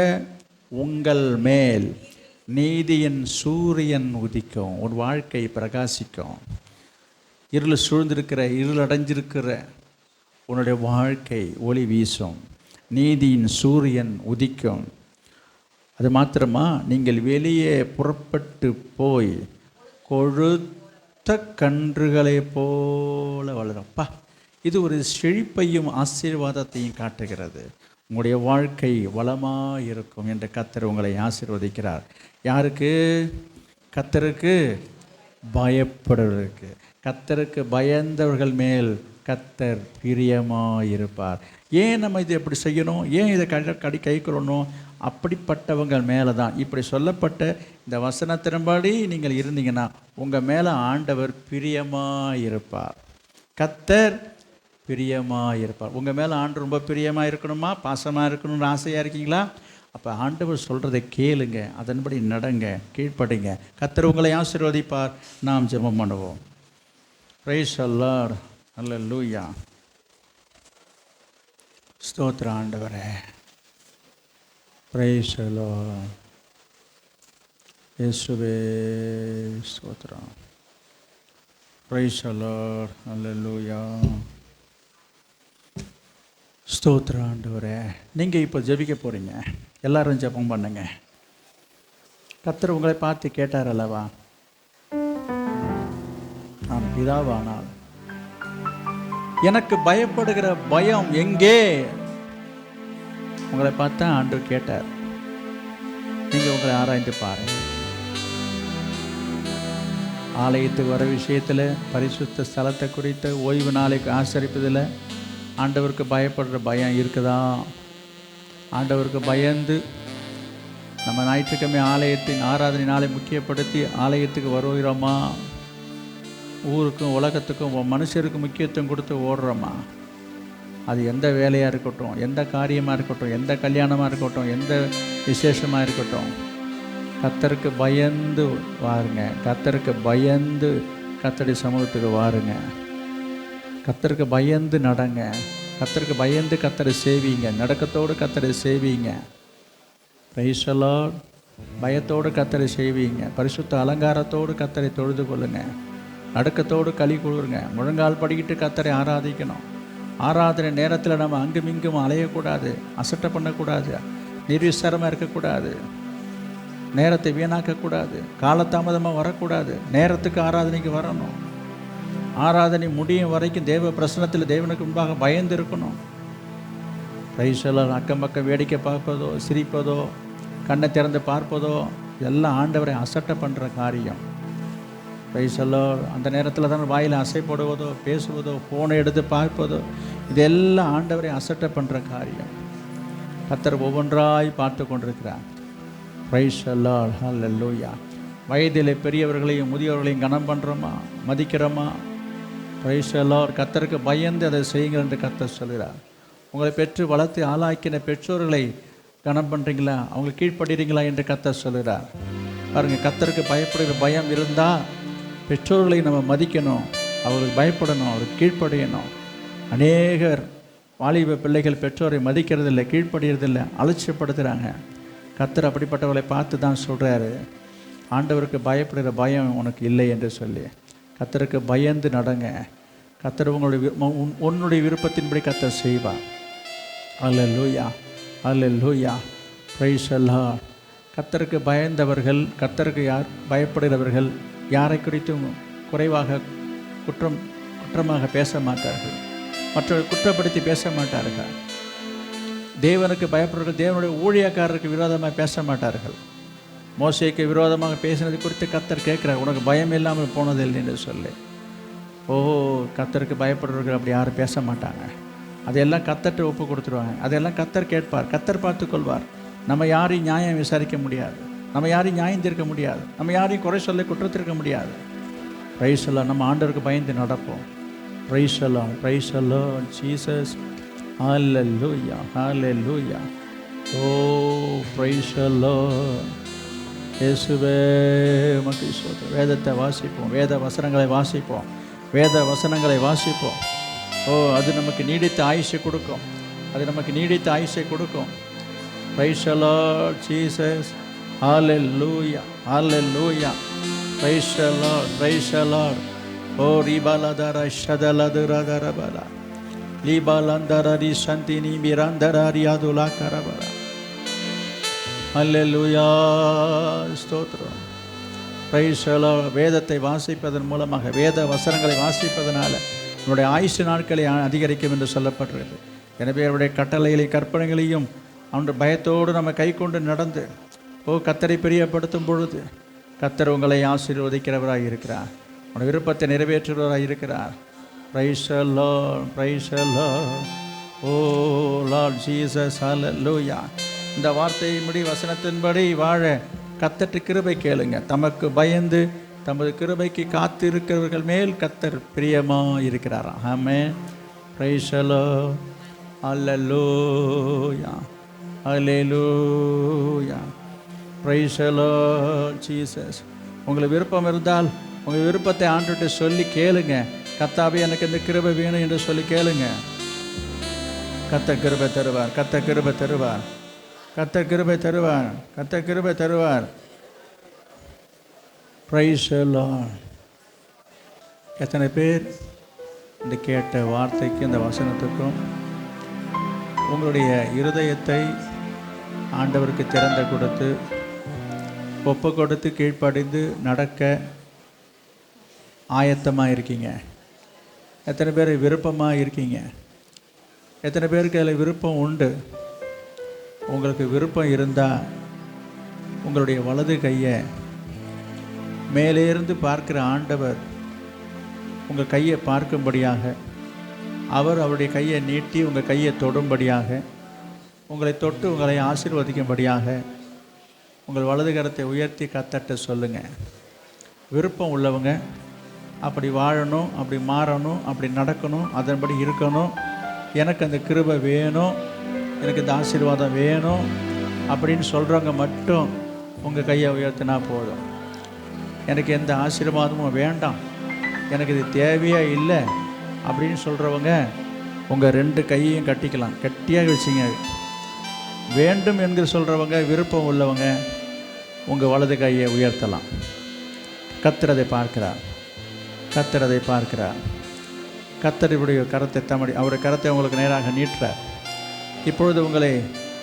B: உங்கள் மேல் நீதியின் சூரியன் உதிக்கும். உன் வாழ்க்கை பிரகாசிக்கும். இருள் சூழ்ந்திருக்கிற, இருள் அடைஞ்சிருக்கிற உன்னுடைய வாழ்க்கை ஒளி வீசும். நீதியின் சூரியன் உதிக்கும். அது மாத்திரமா, நீங்கள் வெளியே புறப்பட்டு போய் கொழுத்த கன்றுகளை போல வளரும்ப்பா. இது ஒரு செழிப்பையும் ஆசீர்வாதத்தையும் காட்டுகிறது. உங்களுடைய வாழ்க்கை வளமாக இருக்கும் என்று கர்த்தர் உங்களை ஆசீர்வதிக்கிறார். யாருக்கு? கர்த்தருக்கு பயப்படுவதற்கு. கர்த்தருக்கு பயந்தவர்கள் மேல் கர்த்தர் பிரியமாயிருப்பார். ஏன் நம்ம இதை எப்படி செய்யணும்? ஏன் இதை கை கொள்ளணும்? அப்படிப்பட்டவங்கள் மேலே தான் இப்படி சொல்லப்பட்ட இந்த வசனத்தின்படி நீங்கள் இருந்தீங்கன்னா உங்கள் மேலே ஆண்டவர் பிரியமாயிருப்பார். கர்த்தர் பிரியமாயிருப்பார். உங்கள் மேலே ஆண்டு ரொம்ப பிரியமாக இருக்கணுமா, பாசமாக இருக்கணும்னு ஆசையாக இருக்கீங்களா? அப்போ ஆண்டவர் சொல்கிறதை கேளுங்க, அதன்படி நடங்க, கீழ்ப்படுங்க. கர்த்தர் உங்களை ஆசீர்வதிப்பார். நாம் ஜெபம் பண்ணுவோம். Praise the Lord. அல்லேலூயா. ஸ்தோத்திர ஆண்டவரே. Praise the Lord. இயேசுவே ஸ்தோத்திரம். Praise the Lord. அல்லேலூயா. ஸ்தோத்திர ஆண்டவரே. நீங்கள் இப்போ ஜெபிக்க போகிறீங்க. எல்லாரும் ஜெபம் பண்ணுங்க. கர்த்தர் உங்களை பார்த்து கேட்டார் அல்லவா, நான் பிதாவானால் எனக்கு பயப்படுகிற பயம் எங்கே? உங்களை பார்த்தா ஆண்டவர் கேட்டார். நீங்கள் உங்களை ஆராய்ந்து பாருங்க. ஆலயத்துக்கு வர விஷயத்தில், பரிசுத்த ஸ்தலத்தை குறித்த ஓய்வு நாளைக்கு ஆசரிப்பதில் ஆண்டவருக்கு பயப்படுற பயம் இருக்குதா? ஆண்டவருக்கு பயந்து நம்ம ஞாயிற்றுக்கிழமை ஆலயத்தின் ஆராதனை நாளை முக்கியப்படுத்தி ஆலயத்துக்கு வருகிறோமா? ஊருக்கும் உலகத்துக்கும் மனுஷருக்கும் முக்கியத்துவம் கொடுத்து ஓடுறோமா? அது எந்த வேலையாக இருக்கட்டும், எந்த காரியமாக இருக்கட்டும், எந்த கல்யாணமாக இருக்கட்டும், எந்த விசேஷமாக இருக்கட்டும், கர்த்தருக்கு பயந்து வாருங்க. கர்த்தருக்கு பயந்து கர்த்தருடைய சமூகத்துக்கு வாருங்க. கர்த்தருக்கு பயந்து நடங்க. கர்த்தருக்கு பயந்து கர்த்தரை சேவிங்க. நடக்கத்தோடு கர்த்தரை சேவிங்க. Price the Lord. பயத்தோடு கர்த்தரை சேவிங்க. பரிசுத்த அலங்காரத்தோடு கர்த்தரை தொழுது கொள்ளுங்க. நடுக்கத்தோடு களி கூறுங்க. முழங்கால் படிக்கிட்டு கர்த்தரை ஆராதிக்கணும். ஆராதனை நேரத்தில் நம்ம அங்குமிங்கும் அலையக்கூடாது, அசட்டை பண்ணக்கூடாது, நிர்விசாரமாக இருக்கக்கூடாது, நேரத்தை வீணாக்கக்கூடாது, காலதாமதமாக வரக்கூடாது. நேரத்துக்கு ஆராதனைக்கு வரணும். ஆராதனை முடியும் வரைக்கும் தேவ பிரசன்னத்தில் தேவனுக்கு முன்பாக பயந்து இருக்கணும். Price the Lord. அக்கம் பக்கம் வேடிக்கை பார்ப்பதோ, சிரிப்பதோ, கண்ணை திறந்து பார்ப்பதோ இதெல்லாம் ஆண்டவரை அசட்டை பண்ணுற காரியம். Price the Lord. அந்த நேரத்தில் தான் வாயில் அசைப்படுவதோ, பேசுவதோ, ஃபோனை எடுத்து பார்ப்பதோ இதெல்லாம் ஆண்டவரை அசட்டை பண்ணுற காரியம். கர்த்தர் ஒவ்வொன்றாய் பார்த்து கொண்டிருக்கிறார். Praise the Lord. ஹல்லேலூயா. வயதில் பெரியவர்களையும் முதியவர்களையும் கனம் பண்ணுறோமா, மதிக்கிறோமா? Price the Lord. கர்த்தருக்கு பயந்து அதை செய்யுங்கள் என்று கர்த்தர் சொல்கிறார். உங்களை பெற்று வளர்த்து ஆளாக்கின பெற்றோர்களை கனம் பண்ணுறீங்களா, அவங்களை கீழ்ப்படுறீங்களா என்று கர்த்தர் சொல்கிறார். பாருங்கள், கர்த்தருக்கு பயப்படுகிற பயம் இருந்தால் பெற்றோர்களை நம்ம மதிக்கணும், அவர்களுக்கு பயப்படணும், அவருக்கு கீழ்ப்படையணும். அநேகர் வாலிப பிள்ளைகள் பெற்றோரை மதிக்கிறதில்லை, கீழ்ப்படுகிறதில்லை, அலட்சியப்படுத்துகிறாங்க. கர்த்தர் அப்படிப்பட்டவர்களை பார்த்து தான் சொல்கிறாரு, ஆண்டவருக்கு பயப்படுகிற பயம் உனக்கு இல்லை என்று சொல்லி. கர்த்தருக்கு பயந்து நடங்க. கர்த்தர் உன்னுடைய விருப்பத்தின்படி கர்த்தர் செய்வார். அல்லேலூயா. அல்லேலூயா. Praise the Lord. கர்த்தருக்கு பயந்தவர்கள், கர்த்தருக்கு பயப்படுகிறவர்கள் யாரை குறித்தும் குறைவாக குற்றமாக பேச மாட்டார்கள், மற்றவர்கள் குற்றப்படுத்தி பேச மாட்டார்கள். தேவனுக்கு பயப்படுறவர்கள் தேவனுடைய ஊழியக்காரருக்கு விரோதமாக பேச மாட்டார்கள். மோசேக்கு விரோதமாக பேசினது குறித்து கர்த்தர் கேட்குறார், உனக்கு பயம் இல்லாமல் போனதில்லை என்று சொல்லி.
A: கர்த்தருக்கு பயப்படுறவர்கள் அப்படி யாரும் பேச மாட்டாங்க. அதையெல்லாம் கர்த்தர்ட்ட ஒப்பு கொடுத்துருவாங்க. அதெல்லாம் கர்த்தர் கேட்பார், கர்த்தர் பார்த்துக்கொள்வார். நம்ம யாரையும் நியாயம் விசாரிக்க முடியாது, நம்ம யாரையும் நியாயம் தீர்க்க முடியாது, நம்ம யாரையும் குறை சொல்ல குற்றத்திருக்க முடியாது. பிரைஸ் எல்லாம் நம்ம ஆண்டவருக்கு பயந்து நடப்போம். பிரைஸ் எல்லாம், பிரைஸ் எல்லாம் ஜீசஸ். ஹல்லேலூயா, ஹல்லேலூயா. ஓ பிரைஸ் எல்லாம் இயேசுவே உமக்கு ஸ்தோத்திரம். வேதத்தை வாசிப்போம், வேத வசனங்களை வாசிப்போம், வேத வசனங்களை வாசிப்போம். அது நமக்கு நீடித்த ஆயுசை கொடுக்கும், அது நமக்கு நீடித்த ஆயுசை கொடுக்கும். Praise the Lord Jesus. ஹல்லேலூயா, ஹல்லேலூயா. Praise the Lord, praise the Lord. ஓ ரிபாலதர ஷதலதுரதரபல லிபாலந்தரரி சந்தினி மிரந்தரரி அதுலா கரபல. ஹல்லேலூயா, ஸ்தோத்திரம். Praise the Lord. வேதத்தை வாசிப்பதன் மூலமாக, வேத வசனங்களை வாசிப்பதனால நம்முடைய ஆயுசு நாட்களை அதிகரிக்கும் என்று சொல்லப்படுகிறது. எனவே அவருடைய கட்டளைகளையும் கற்பனைகளையும் அவனுடைய பயத்தோடு நம்ம கை கொண்டு நடந்து கர்த்தரை பிரியப்படுத்தும் பொழுது கர்த்தர் உங்களை ஆசீர்வதிக்கிறவராக இருக்கிறார், உங்களுடைய விருப்பத்தை நிறைவேற்றுகிறவராக இருக்கிறார். Praise the Lord, praise the Lord. O Lord Jesus, ஹல்லேலூயா. இந்த வார்த்தையின்படி வசனத்தின்படி வாழ கர்த்தர் கிருபை கேளுங்க. தமக்கு பயந்து தமது கிருபைக்கு காத்து இருக்கிறவர்கள் மேல் கர்த்தர் பிரியமாக இருக்கிறாராம். ஆமென். Praise the Lord. ஹல்லேலூயா, ஹல்லேலூயா. Praise the Lord Jesus. உங்களுக்கு விருப்பம் இருந்தால் உங்கள் விருப்பத்தை ஆண்டவர்கிட்ட சொல்லி கேளுங்க. கர்த்தாவே எனக்கு இந்த கிருபை வேணும் என்று சொல்லி கேளுங்க. கர்த்தர் கிருபை தருவார், கர்த்தர் கிருபை தருவார், கர்த்தர் கிருபை தருவார், கர்த்தர் கிருபை தருவார். Price the Lord. எத்தனை பேர் இந்த கேட்ட வார்த்தைக்கு, இந்த வசனத்துக்கும் உங்களுடைய இருதயத்தை ஆண்டவருக்கு திறந்து கொடுத்து ஒப்பு கொடுத்து கீழ்ப்படிந்து நடக்க ஆயத்தமாக இருக்கீங்க? எத்தனை பேர் விருப்பமாக இருக்கீங்க? எத்தனை பேருக்கு அதில் விருப்பம் உண்டு? உங்களுக்கு விருப்பம் இருந்தால் உங்களுடைய வலது கையை மேலே இருந்து பார்க்கிற ஆண்டவர் உங்கள் கையை பார்க்கும்படியாக, அவர் அவருடைய கையை நீட்டி உங்கள் கையை தொடும்படியாக, உங்களை தொட்டு உங்களை ஆசீர்வதிக்கும்படியாக உங்கள் வலது கரத்தை உயர்த்தி கர்த்தர்ட்ட சொல்லுங்கள். விருப்பம் உள்ளவங்க அப்படி வாழணும், அப்படி மாறணும், அப்படி நடக்கணும், அதன்படி இருக்கணும், எனக்கு அந்த கிருபை வேணும், எனக்கு இந்த ஆசீர்வாதம் வேணும் அப்படின்னு சொல்கிறவங்க மட்டும் உங்கள் கையை உயர்த்தினா போதும். எனக்கு எந்த ஆசீர்வாதமும் வேண்டாம், எனக்கு இது தேவையே இல்லை அப்படின்னு சொல்கிறவங்க உங்கள் 2 கையையும் கட்டிக்கலாம், கட்டியாக வச்சுங்க. வேண்டும் என்று சொல்கிறவங்க, விருப்பம் உள்ளவங்க உங்கள் வலது கையை உயர்த்தலாம். கர்த்தர் அதை பார்க்கிறார், கர்த்தர் அதை பார்க்கிறார். கர்த்தருடைய கரத்தை அவருடைய கரத்தை உங்களுக்கு நேராக நீட்டுறார். இப்பொழுது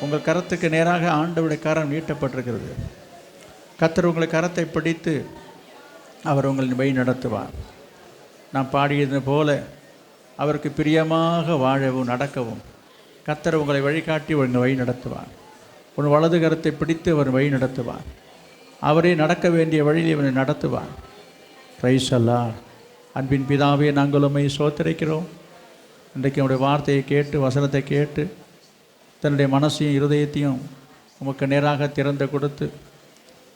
A: உங்கள் கரத்துக்கு நேராக ஆண்டவருடைய கரம் நீட்டப்பட்டிருக்கிறது. கர்த்தர் உங்களை கரத்தை பிடித்து அவர் உங்களை வழி நடத்துவார். நான் பாடியது போல அவருக்கு பிரியமாக வாழவும் நடக்கவும் கர்த்தர் உங்களை வழிகாட்டி உங்களை வழி நடத்துவார். உன் வலது கரத்தை பிடித்து அவர் வழி நடத்துவார். அவரே நடக்க வேண்டிய வழியில் இவனை நடத்துவார். Price the Lord. அன்பின் பிதாவே, நாங்கள் உம்மை ஸ்தோத்திரிக்கிறோம். இன்றைக்கு அவருடைய வார்த்தையை கேட்டு, வசனத்தை கேட்டு, தன்னுடைய மனசையும் இருதயத்தையும் உமக்கு நேராக திறந்து கொடுத்து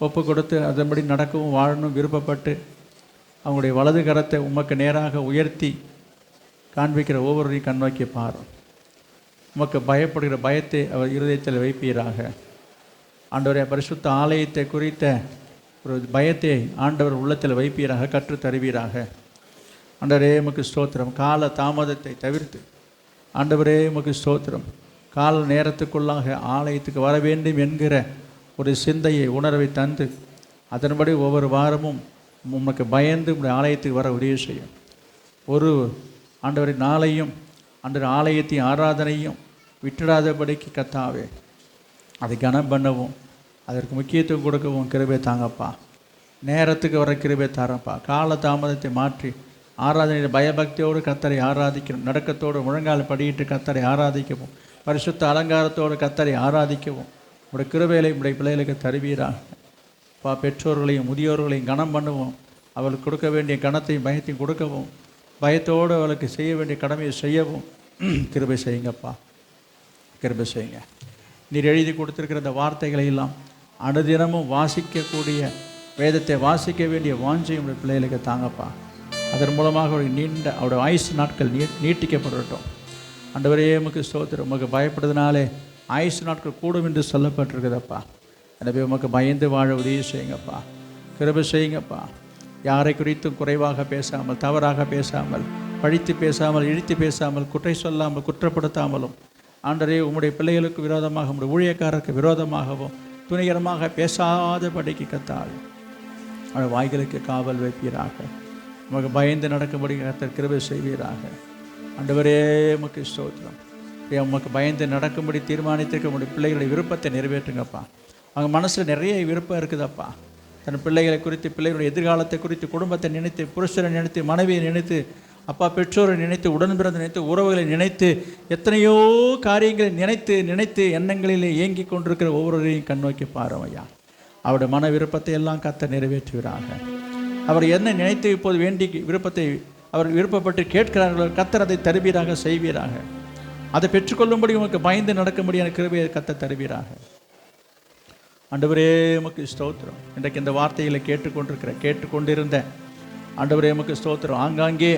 A: ஒப்பு கொடுத்து அதன்படி நடக்கவும் வாழணும் விருப்பப்பட்டு அவங்களுடைய வலது கரத்தை உமக்கு நேராக உயர்த்தி காண்பிக்கிற ஒவ்வொருவரையும் கண்ணோக்கி பாரும். உமக்கு பயப்படுகிற பயத்தை அவர் இருதயத்தில் வைப்பீராக. ஆண்டவருடைய பரிசுத்த ஆலயத்தை குறித்த ஒரு பயத்தை ஆண்டவர் உள்ளத்தில் வைப்பீராக, கற்று தருவீராக. ஆண்டவரே உமக்கு ஸ்தோத்திரம். கால தாமதத்தை தவிர்த்து ஆண்டவரே உமக்கு ஸ்தோத்திரம். கால நேரத்துக்குள்ளாக ஆலயத்துக்கு வர வேண்டும் என்கிற ஒரு சிந்தையை, உணர்வை தந்து அதன்படி ஒவ்வொரு வாரமும் உமக்கு பயந்து உங்களுடைய ஆலயத்துக்கு வர உதவி செய்யும். ஒரு ஆண்டவரின் நாளையும் ஆண்டவர் ஆலயத்தின் ஆராதனையும் விட்டுடாதபடிக்கு கர்த்தாவே அதை கனம் பண்ணவும், அதற்கு முக்கியத்துவம் கொடுக்கவும் கிருபை தாங்கப்பா. நேரத்துக்கு வர கிருபை தாரப்பா. கால தாமதத்தை மாற்றி ஆராதனையில் பயபக்தியோடு கர்த்தரை ஆராதிக்கணும். நடக்கத்தோடு முழங்கால் படியிட்டு கர்த்தரை ஆராதிக்கவும், பரிசுத்த அலங்காரத்தோடு கர்த்தரை ஆராதிக்கவும் உடைய கிருபைகளை உடைய பிள்ளைகளுக்கு தருவீராக. பெற்றோர்களையும் முதியோர்களையும் கனம் பண்ணுவோம். அவர்களுக்கு கொடுக்க வேண்டிய கனத்தையும் பயத்தையும் கொடுக்கவும் பயத்தோடு அவளுக்கு செய்ய வேண்டிய கடமையை செய்யவும் கிருபை செய்யுங்கப்பா, கிருபை செய்யுங்க. நீர் எழுதி கொடுத்துருக்கிற இந்த வார்த்தைகளை எல்லாம் அனுதினமும் வாசிக்கக்கூடிய, வேதத்தை வாசிக்க வேண்டிய வாஞ்சை உடைய பிள்ளைகளுக்கு தாங்கப்பா. அதன் மூலமாக அவருடைய நீண்ட அவருடைய ஆயுசு நாட்கள் நீட்டிக்கப்படட்டும். ஆண்டவரே உமக்கு ஸ்தோத்திரம். உமக்கு பயப்படுறதுனாலே ஆயுசு நாட்கள் கூடும் என்று சொல்லப்பட்டிருக்குதப்பா. எனவே உமக்கு பயந்து வாழ உதவி செய்யுங்கப்பா, கிருபை செய்யுங்கப்பா. யாரை குறித்தும் குறைவாக பேசாமல், தவறாக பேசாமல், பழித்து பேசாமல், இழித்து பேசாமல், குற்றை சொல்லாமல், குற்றப்படுத்தாமலும், ஆண்டவரே உம்முடைய பிள்ளைகளுக்கு விரோதமாக, உம்முடைய ஊழியக்காரருக்கு விரோதமாகவும் துணிகரமாக பேசாதபடிக்கு கர்த்தாவே அவருடைய வாய்களுக்கு காவல் வைப்பீராக. உமக்கு பயந்து நடக்கும்படி கர்த்தர் கிருபை செய்வீராக. ஆண்டவரே உமக்கு ஸ்தோத்திரம். உமக்கு பயந்து நடக்கும்படி தீர்மானித்திருக்க உங்களுடைய பிள்ளைகளுடைய விருப்பத்தை நிறைவேற்றுங்கப்பா. அவங்க மனசில் நிறைய விருப்பம் இருக்குதப்பா. தன் பிள்ளைகளை குறித்து, பிள்ளைகளுடைய எதிர்காலத்தை குறித்து, குடும்பத்தை நினைத்து, புருஷரை நினைத்து, மனைவியை நினைத்து, அப்பா பெற்றோரை நினைத்து, உடன்பிறந்த நினைத்து, உறவுகளை நினைத்து, எத்தனையோ காரியங்களை நினைத்து நினைத்து எண்ணங்களிலே ஏங்கி கொண்டிருக்கிற ஒவ்வொருவரையும் கண்ணோக்கி பாரும் ஐயா. அவருடைய மன விருப்பத்தை எல்லாம் கர்த்தர் நிறைவேற்றுகிறாங்க. அவர் என்ன நினைத்து இப்போது வேண்டி விருப்பத்தை அவர் விருப்பப்பட்டு கேட்கிறார்களோ கர்த்தர் அதை தருவீராக, செய்வீராக. அதை பெற்றுக்கொள்ளும்படி உமக்கு பயந்து நடக்கும்படியான கிருபையை கர்த்தர் தருவீராக. ஆண்டவரே உமக்கு ஸ்தோத்திரம். இன்றைக்கு இந்த வார்த்தைகளை கேட்டுக்கொண்டிருந்த ஆண்டவரே உமக்கு ஸ்தோத்திரம். ஆங்காங்கே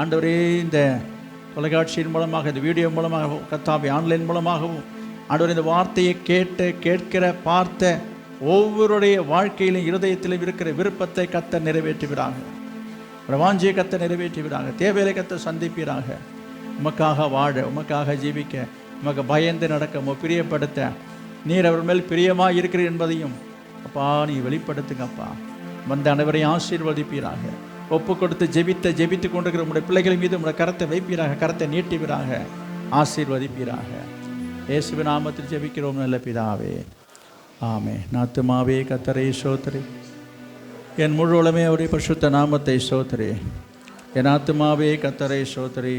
A: ஆண்டவரே இந்த தொலைக்காட்சியின் மூலமாக, இந்த வீடியோ மூலமாக, கர்த்தாவே ஆன்லைன் மூலமாகவும் ஆண்டவரே இந்த வார்த்தையை கேட்கிற பார்த்த ஒவ்வொருடைய வாழ்க்கையிலும் இருதயத்திலும் இருக்கிற விருப்பத்தை கர்த்தர் நிறைவேற்றுகிறாங்க. வாஞ்சியை கர்த்தர் நிறைவேற்றுகிறாங்க. தேவையை கர்த்தர் சந்திப்பீராக. உமக்காக வாழ, உமக்காக ஜீவிக்க, உமக்கு பயந்து நடக்க, உமக்கு பிரியப்படுத்த நீர் அவர் மேல் பிரியமாக இருக்கிறீர் என்பதையும் அப்பா நீ வெளிப்படுத்துங்கப்பா. வந்த அனைவரையும் ஆசீர்வதிப்பீராக. ஒப்பு கொடுத்து ஜெபித்து கொண்டிருக்கிற உங்களுடைய பிள்ளைகள் மீது உங்களுடைய கரத்தை வைப்பீராக, கரத்தை நீட்டுவீராக, ஆசீர்வதிப்பீராக. இயேசுவின் நாமத்தில் ஜெபிக்கிறோம் நல்ல பிதாவே, ஆமே. நாத்துமாவே கர்த்தரை ஸ்தோத்திரி, என் முழு உலகமே அவருடைய பரிசுத்த நாமத்தை ஸ்தோத்திரி. என் ஆத்துமாவே கர்த்தரை ஸ்தோத்திரி,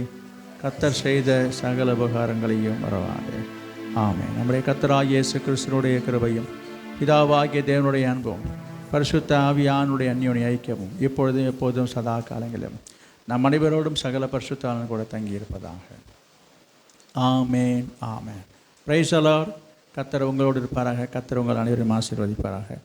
A: கர்த்தர் செய்த சகல உபகாரங்களையும் மறவாதே. ஆமே. நம்முடைய கர்த்தராகிய இயேசு கிறிஸ்துவினுடைய கிருபையும் பிதாவாகிய தேவனுடைய அன்பும் பரிசுத்த ஆவியானுடைய அந்யோன்ய ஐக்கியமும் இப்பொழுதும் எப்போதும் சதா காலங்களிலும் நம் அனைவரோடும் சகல பரிசுத்தாளன் கூட தங்கியிருப்பதாக. ஆமேன், ஆமேன். Price the Lord. கர்த்தர் உங்களோடு இருப்பாராக. கர்த்தர் உங்கள் அனைவரையும் ஆசீர்வதிப்பாராக.